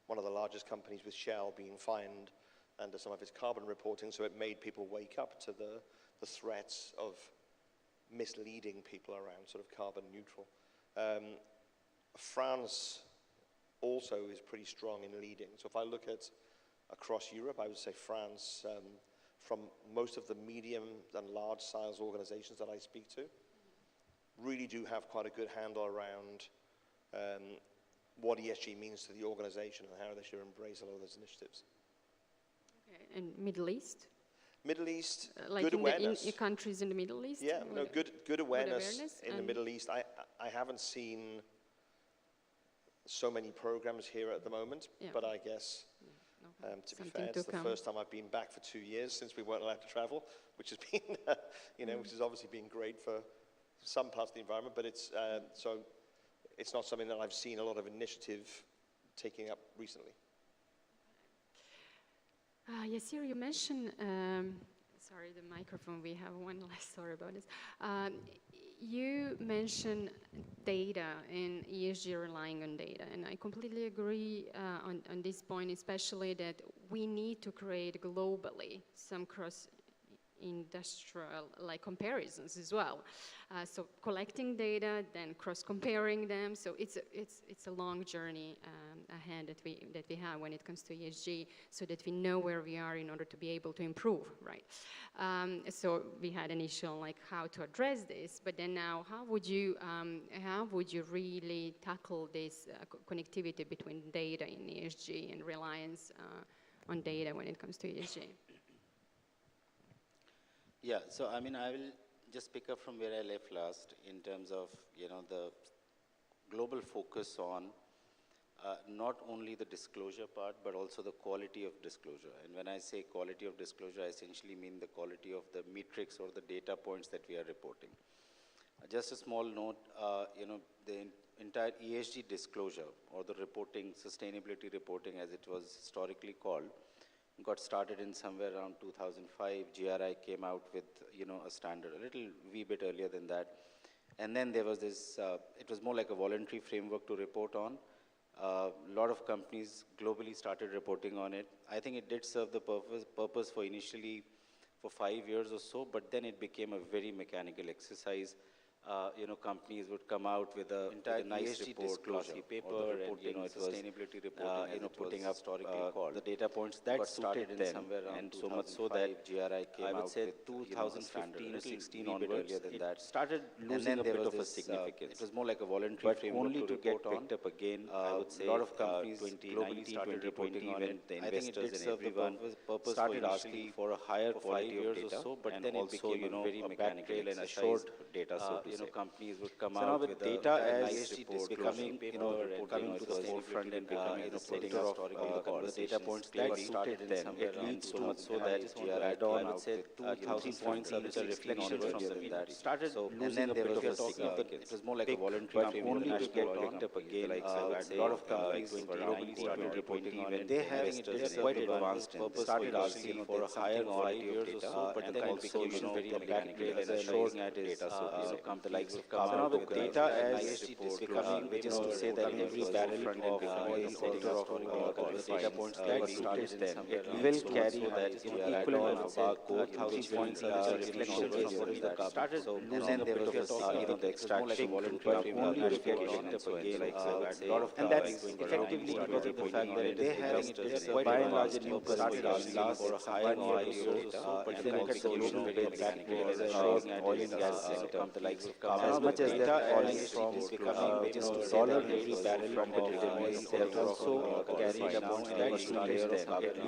one of the largest companies with Shell being fined under some of its carbon reporting, so it made people wake up to the threats of misleading people around sort of carbon neutral. France also is pretty strong in leading. So if I look at across Europe, I would say France, from most of the medium and large size organizations that I speak to, really do have quite a good handle around what ESG means to the organization and how they should embrace a lot of those initiatives. Okay. And Middle East? Middle East, like good awareness. In countries in the Middle East? Yeah, no, good awareness in the Middle East. I haven't seen so many programs here at the moment, but I guess, to be fair, it's the first time I've been back for 2 years since we weren't allowed to travel, which has been, which has obviously been great for some parts of the environment, but it's, so it's not something that I've seen a lot of initiative taking up recently. Yasir, you mentioned, sorry, the microphone, we have one less, sorry about this. You mentioned data and ESG relying on data, and I completely agree on this point, especially that we need to create globally some cross-industrial like comparisons as well. So collecting data, then cross-comparing them. So it's a long journey ahead that we have when it comes to ESG, so that we know where we are in order to be able to improve, right? So we had an issue on like how to address this, but then now how would you really tackle this connectivity between data in ESG and reliance on data when it comes to ESG? Yeah, so I mean, I will just pick up from where I left last in terms of, the global focus on not only the disclosure part, but also the quality of disclosure. And when I say quality of disclosure, I essentially mean the quality of the metrics or the data points that we are reporting. Just a small note, the entire ESG disclosure or the reporting, sustainability reporting as it was historically called, got started in somewhere around 2005. GRI came out with, a standard a little wee bit earlier than that. And then there was this, it was more like a voluntary framework to report on. A lot of companies globally started reporting on it. I think it did serve the purpose for initially for 5 years or so, but then it became a very mechanical exercise. Companies would come out with a nice ESG report, glossy paper, and it was sustainability reporting, and putting up historically called. the data points that suited then, and so much so that GRI came out with 2015 or 16 onwards, earlier than it that, started losing a bit of a significance. It was more like a voluntary But framework only to get picked on. up again. I would say a lot of companies 2019, globally started reporting on it. the I think it investors did and serve the everyone purpose started for asking for a higher quality of data, or so, but and then also, it became very a mechanical backtrail and exercise, assured data, so to say. companies would come So out now with with data a as nice report, becoming, coming to the forefront and becoming the center of the data points that started then. It leads so much so that GRI came out with 2-3 points which are reflections from the that started losing a bit of a significance. It was more like a voluntary framework, only to get picked up again. A lot of companies globally started reporting on it. They have quite advanced and started asking for a higher quality of data, but then also very mechanical and assured at data. So the likes of now with data as becoming, which is to say that every barrel of oil sector of the data points that started then, it will carry that equivalent of about 4,000 points reflection from that started losing a bit of the extraction, but only to get picked up again. And that's effectively because of the fact that they have by and large a new started last for a higher quality of data, but then look at the very background as a oil and gas sector, the likes of as much as that oil is from dollar every barrel from the determined they also carry the amount that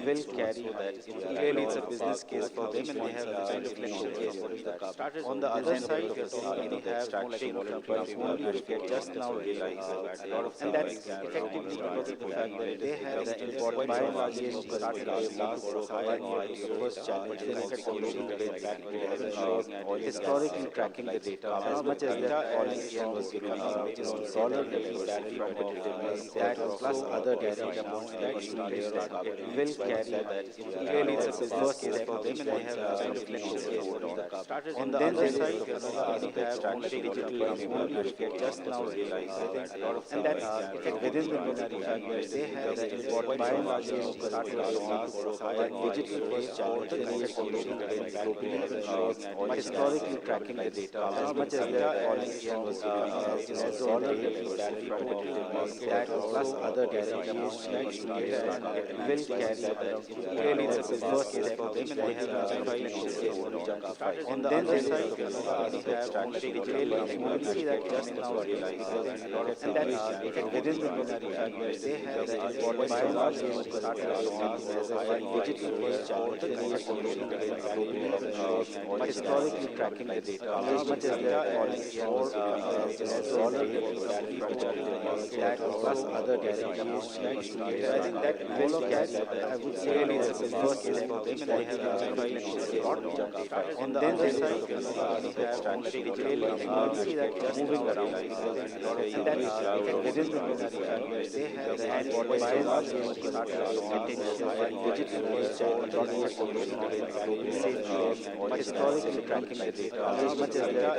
will carry that. Really, it's a business case for them, and they have a kind of reflection case for it. On the other side, they have extraction, but only to get just now realize and that's effectively because of the fact that they have the by and large started last for a higher quality of first challenge. They look at pollution rate back historically tracking the data as much as that oil was given dollar every barrel from the determined that plus other data amounts that will carry that. Really, it's a first step for them, and they have a kind of reflection case for that. On the other side, they have only digital only to get just now realize, and that's within the binary fact that they have that by and large started last for a higher digital first challenge globally, historically tracking the data as much as that oil was dollar that plus other data amounts that will carry that. Really, it's a first step for them, and they have on the other side, they have only see that just now realize, and that's within the binary fact that they have that by and large started as a digital first challenge globally, historically tracking the data as much as that dollar that plus other data amounts. I think that will carry. I would say really it's a first step for them, and they have on the other side, they have see that just moving around, and that's within the binary. They have by and large digital first challenge historically tracking the data as much as that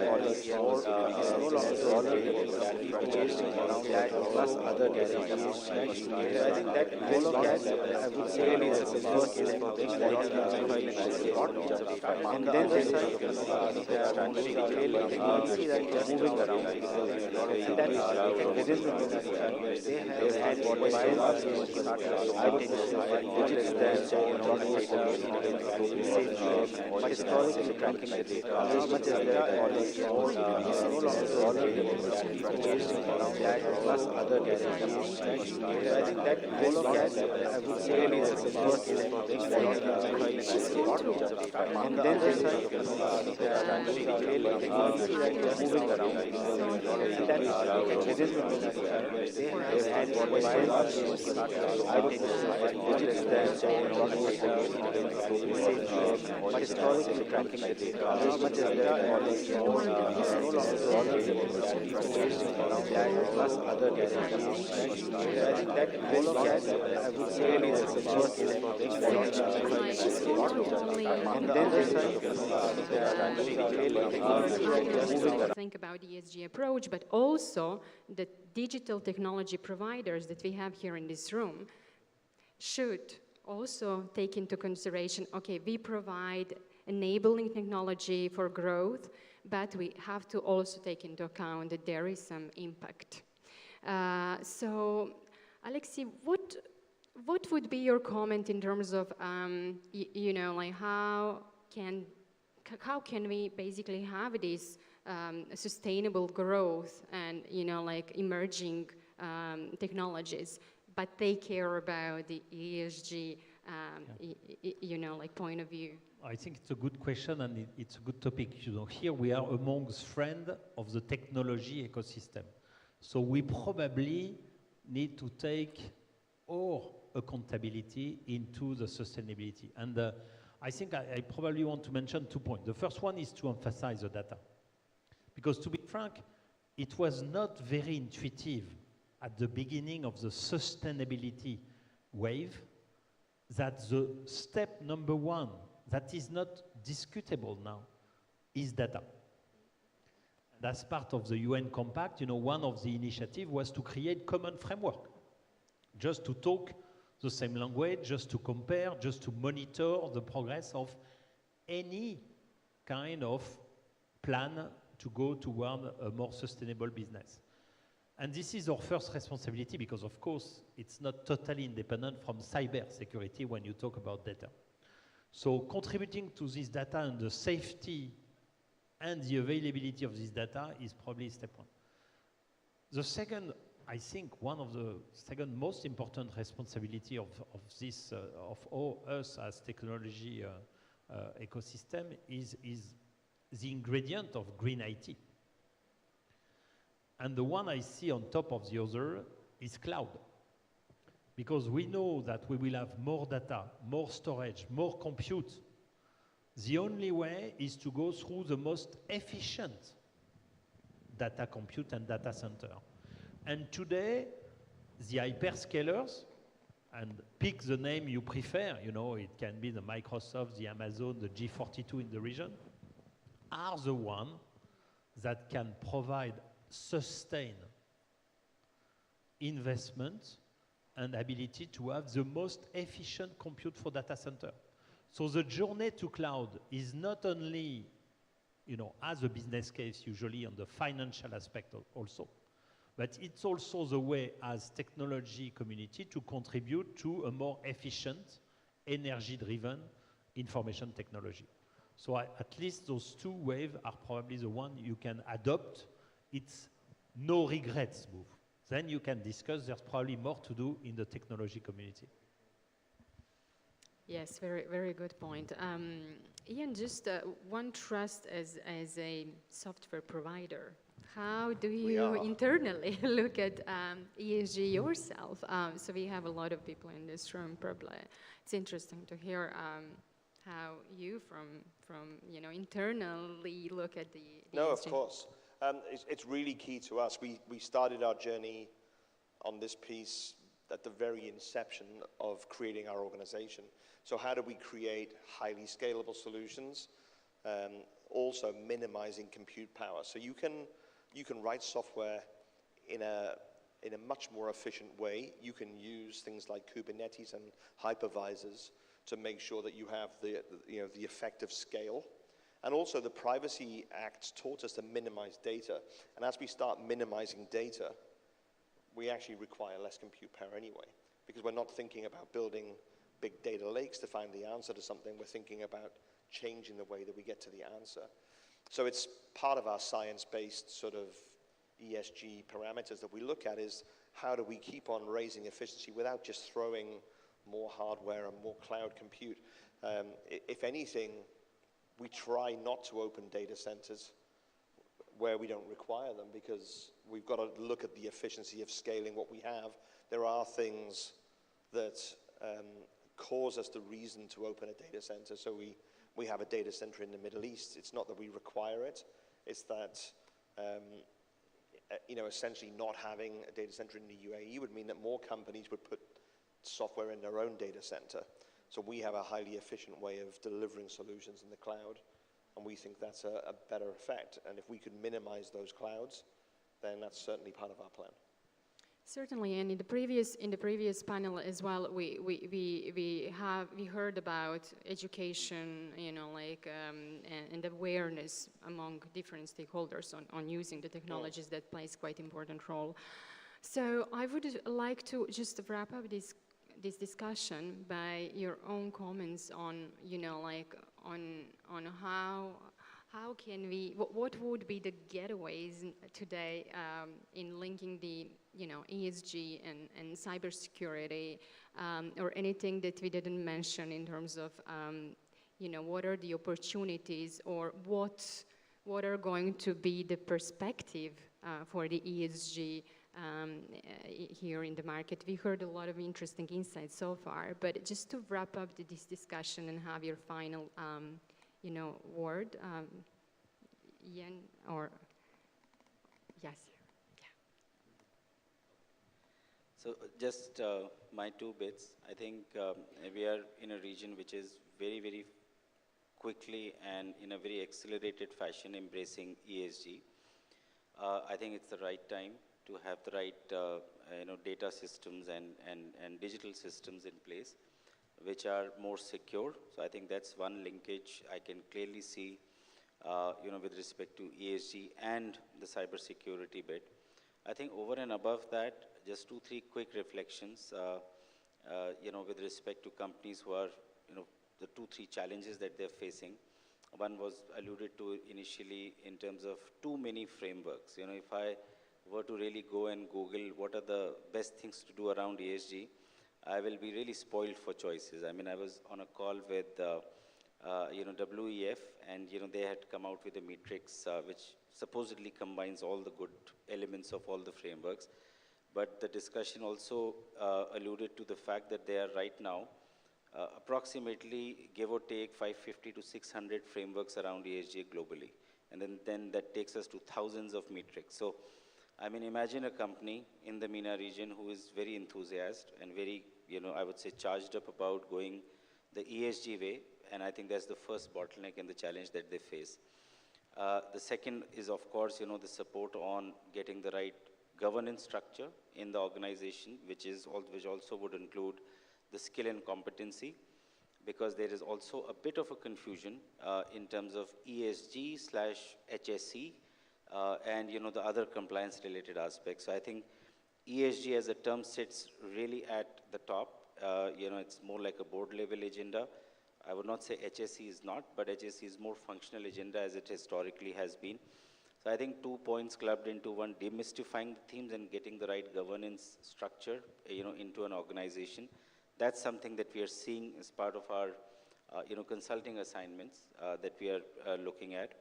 that plus other data amounts. I think that will carry. I would say really it's a first step for them, on the other side, they see that just moving around, and that's within the binary. They have by and large historically tracking the data as much as that plus other data amounts. I think that will carry. I would say really it's a first step for them, on the other side, they see that just moving around, and that's within the binary. They have by and large historically tracking the data as much as that plus other guarantees. That all of that, I would say, is the first step of on the other side, think about ESG approach, but also the digital technology providers that we have here in this room should also take into consideration, okay, we provide enabling technology for growth, but we have to also take into account that there is some impact. So, Alexi, what would be your comment in terms of, you know, like how can we basically have this sustainable growth and, you know, like emerging technologies, but they care about the ESG, you know, like point of view? I think it's a good question and it's a good topic. You know, here we are amongst friends of the technology ecosystem. So we probably need to take our accountability into the sustainability. And I think I probably want to mention 2 points. The first one is to emphasize the data. Because to be frank, it was not very intuitive at the beginning of the sustainability wave that the step number one that is not discutable now is data. And as part of the UN Compact, you know, one of the initiatives was to create common framework, just to talk the same language, just to compare, just to monitor the progress of any kind of plan to go toward a more sustainable business. And this is our first responsibility because, of course, it's not totally independent from cybersecurity when you talk about data. So contributing to this data and the safety and the availability of this data is probably step one. The second, I think one of the second most important responsibility of this, of all us as technology ecosystem is the ingredient of green IT. And the one I see on top of the other is cloud. Because we know that we will have more data, more storage, more compute. The only way is to go through the most efficient data compute and data center. And today, the hyperscalers, and pick the name you prefer, you know, it can be the Microsoft, the Amazon, the G42 in the region, are the one that can provide sustained investment and ability to have the most efficient compute for data center. So the journey to cloud is not only, you know, as a business case usually on the financial aspect also, but it's also the way as technology community to contribute to a more efficient, energy-driven information technology. So at least those two waves are probably the one you can adopt. It's no regrets move. Then you can discuss, there's probably more to do in the technology community. Yes, very, very good point. Ian, just OneTrust as a software provider, how do you internally look at ESG yourself? So we have a lot of people in this room, probably. It's interesting to hear how you from you know, internally look at the No, ESG. of course. It's really key to us. We started our journey on this piece at the very inception of creating our organization. So how do we create highly scalable solutions, also minimizing compute power? So you can write software in a much more efficient way. You can use things like Kubernetes and hypervisors to make sure that you have the effective scale. And also the Privacy Act taught us to minimize data. And as we start minimizing data, we actually require less compute power anyway, because we're not thinking about building big data lakes to find the answer to something. We're thinking about changing the way that we get to the answer. So it's part of our science-based sort of ESG parameters that we look at is how do we keep on raising efficiency without just throwing more hardware and more cloud compute. If anything, we try not to open data centers where we don't require them, because we've got to look at the efficiency of scaling what we have. There are things that cause us the reason to open a data center. So we have a data center in the Middle East. It's not that we require it. is that essentially not having a data center in the UAE would mean that more companies would put software in their own data center. So we have a highly efficient way of delivering solutions in the cloud, and we think that's a better effect. And if we could minimize those clouds, then that's certainly part of our plan. Certainly, and in the previous panel as well, we heard about education, and awareness among different stakeholders on using the technologies that plays quite important role. So I would like to just wrap up this discussion by your own comments on, on how can we, what would be the getaways today in linking the, ESG and cybersecurity, or anything that we didn't mention in terms of, what are the opportunities, or what are going to be the perspective for the ESG here in the market. We heard a lot of interesting insights so far, but just to wrap up this discussion and have your final word, Ian, or yes. So just my 2 bits. I think we are in a region which is very, very quickly and in a very accelerated fashion embracing ESG. I think it's the right time to have the right data systems and digital systems in place which are more secure. So I think that's one linkage I can clearly see with respect to ESG and the cybersecurity bit. I think over and above that, just 2-3 quick reflections, with respect to companies who are, the 2-3 challenges that they're facing. One was alluded to initially in terms of too many frameworks. If I were to really go and Google what are the best things to do around ESG, I will be really spoiled for choices. I mean, I was on a call with, WEF, and, they had come out with a matrix which supposedly combines all the good elements of all the frameworks. But the discussion also alluded to the fact that there are right now approximately, give or take, 550 to 600 frameworks around ESG globally. And then that takes us to thousands of metrics. So, I mean, imagine a company in the MENA region who is very enthusiastic and very, I would say charged up about going the ESG way. And I think that's the first bottleneck and the challenge that they face. The second is, of course, the support on getting the right governance structure in the organization, which also would include the skill and competency, because there is also a bit of a confusion in terms of ESG/HSE and the other compliance related aspects. So I think ESG as a term sits really at the top. It's more like a board level agenda. I would not say HSE is not, but HSE is more functional agenda as it historically has been. So I think 2 points clubbed into one: demystifying the themes and getting the right governance structure, into an organization. That's something that we are seeing as part of our, consulting assignments that we are looking at,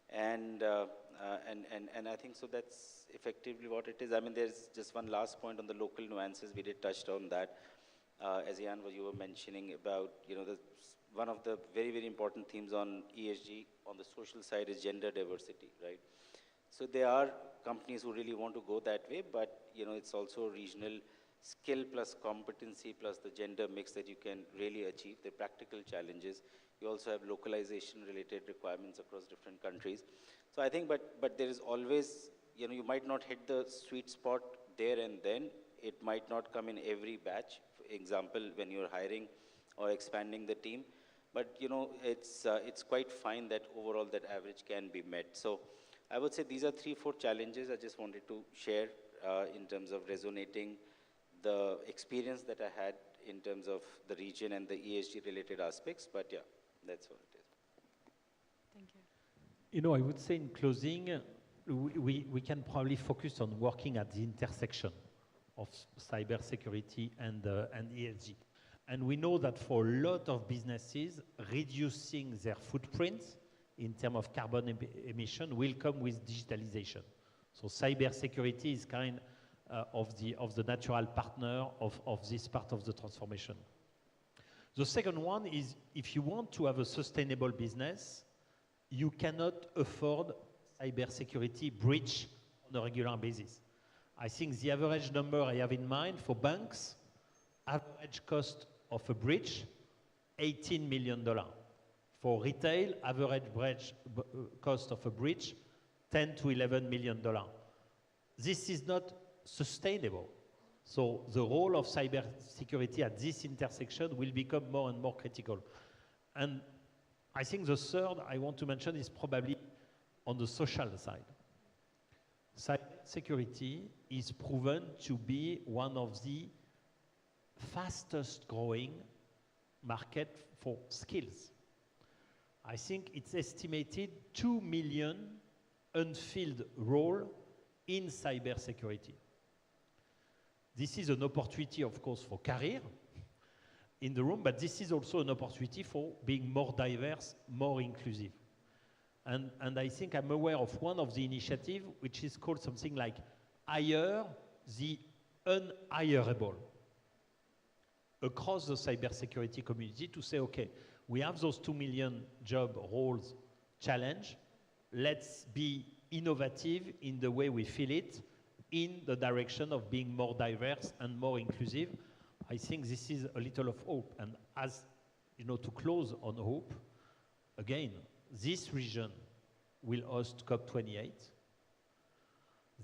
and I think so. That's effectively what it is. I mean, there's just one last point on the local nuances. We did touch on that, as Jan, you were mentioning about, one of the very, very important themes on ESG on the social side is gender diversity, right? So there are companies who really want to go that way, but it's also regional skill plus competency plus the gender mix that you can really achieve, the practical challenges. You also have localization related requirements across different countries. So I think, but there is always, you might not hit the sweet spot there and then. It might not come in every batch. For example, when you're hiring or expanding the team, but it's quite fine that overall that average can be met. So I would say these are 3-4 challenges I just wanted to share in terms of resonating the experience that I had in terms of the region and the ESG related aspects. But yeah, that's what it is. Thank you. I would say in closing, we can probably focus on working at the intersection of cybersecurity and ESG. And we know that for a lot of businesses, reducing their footprint in terms of carbon emission will come with digitalization. So cybersecurity is kind of the natural partner of this part of the transformation. The second one is, if you want to have a sustainable business, you cannot afford cybersecurity breach on a regular basis. I think the average number I have in mind for banks, average cost of a breach, $18 million. For retail, average cost of a breach, $10 to $11 million. This is not sustainable. So the role of cybersecurity at this intersection will become more and more critical. And I think the third I want to mention is probably on the social side. Cybersecurity is proven to be one of the fastest growing market for skills. I think it's estimated 2 million unfilled roles in cybersecurity. This is an opportunity, of course, for career in the room, but this is also an opportunity for being more diverse, more inclusive. And I think I'm aware of one of the initiatives, which is called something like Hire the Unhireable across the cybersecurity community to say, okay, we have those 2 million job roles challenge. Let's be innovative in the way we fill it in the direction of being more diverse and more inclusive. I think this is a little of hope. And as you know, to close on hope, again, this region will host COP28.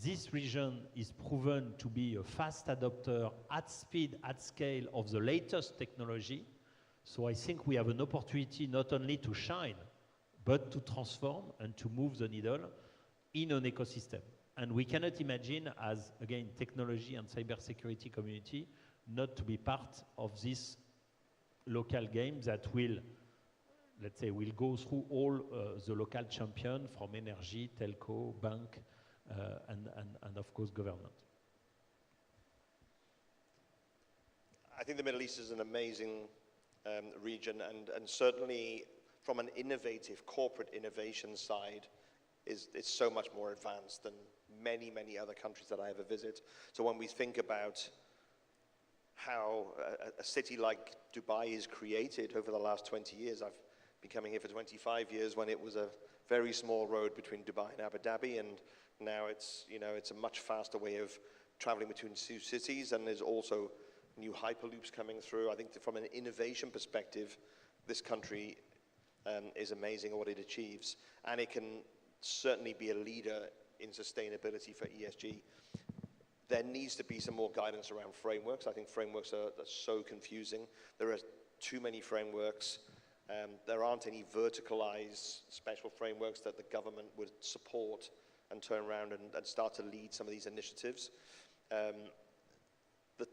This region is proven to be a fast adopter at speed, at scale of the latest technology. So I think we have an opportunity not only to shine, but to transform and to move the needle in an ecosystem. And we cannot imagine as, again, technology and cybersecurity community not to be part of this local game that will, let's say, will go through all the local champions from energy, telco, bank, and of course, government. I think the Middle East is an amazing region, and certainly from an innovative, corporate innovation side, it's so much more advanced than many, many other countries that I ever visit. So when we think about how a city like Dubai is created over the last 20 years, I've been coming here for 25 years when it was a very small road between Dubai and Abu Dhabi, and now it's, you know, it's a much faster way of traveling between two cities, and there's also new hyperloops coming through. I think that from an innovation perspective, this country is amazing at what it achieves, and it can certainly be a leader in sustainability for ESG. There needs to be some more guidance around frameworks. I think frameworks are so confusing. There are too many frameworks. There aren't any verticalized special frameworks that the government would support and turn around and start to lead some of these initiatives. The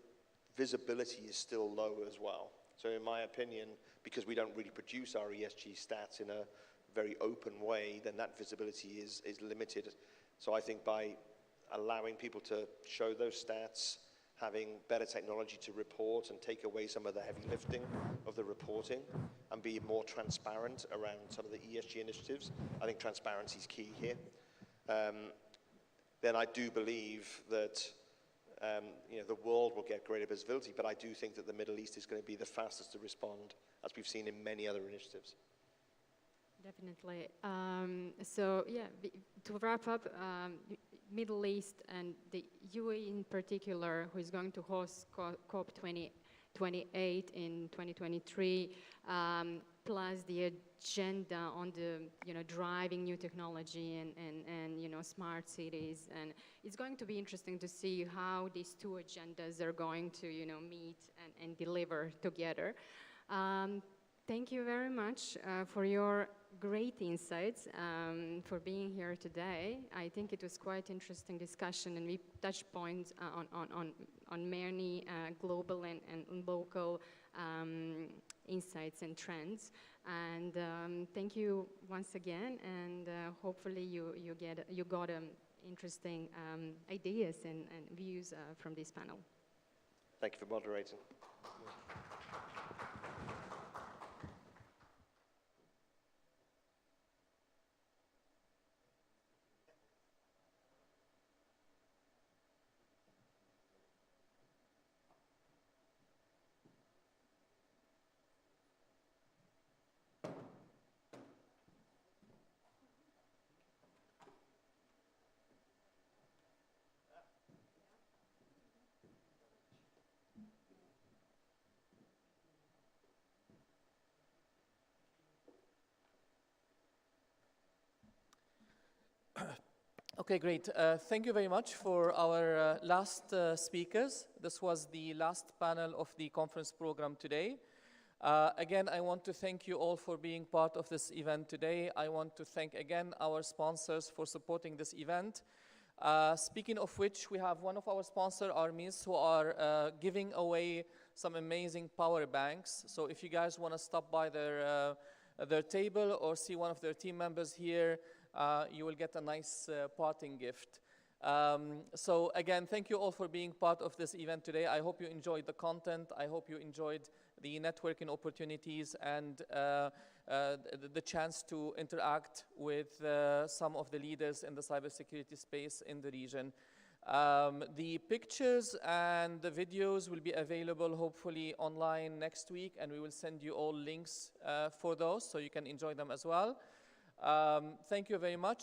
visibility is still low as well. So in my opinion, because we don't really produce our ESG stats in a very open way, then that visibility is limited. So I think by allowing people to show those stats, having better technology to report and take away some of the heavy lifting of the reporting and be more transparent around some of the ESG initiatives, I think transparency is key here. Then I do believe that you know, the world will get greater visibility, but I do think that the Middle East is going to be the fastest to respond, as we've seen in many other initiatives. Definitely. So yeah, to wrap up, Middle East and the UAE in particular, who is going to host COP28 in 2023, plus the agenda on the, you know, driving new technology and you know, smart cities. And it's going to be interesting to see how these two agendas are going to, you know, meet and deliver together. Thank you very much for your great insights, for being here today. I think it was quite interesting discussion, and we touched points on many global and local insights and trends. And thank you once again, and hopefully you got interesting ideas and views from this panel. Thank you for moderating. Okay, great. Thank you very much for our last speakers. This was the last panel of the conference program today. Again, I want to thank you all for being part of this event today. I want to thank again our sponsors for supporting this event. Speaking of which, we have one of our sponsors, Armis, who are giving away some amazing power banks. So if you guys want to stop by their table or see one of their team members here, you will get a nice parting gift. So again, thank you all for being part of this event today. I hope you enjoyed the content. I hope you enjoyed the networking opportunities and the chance to interact with some of the leaders in the cybersecurity space in the region. The pictures and the videos will be available hopefully online next week, and we will send you all links for those so you can enjoy them as well. Thank you very much.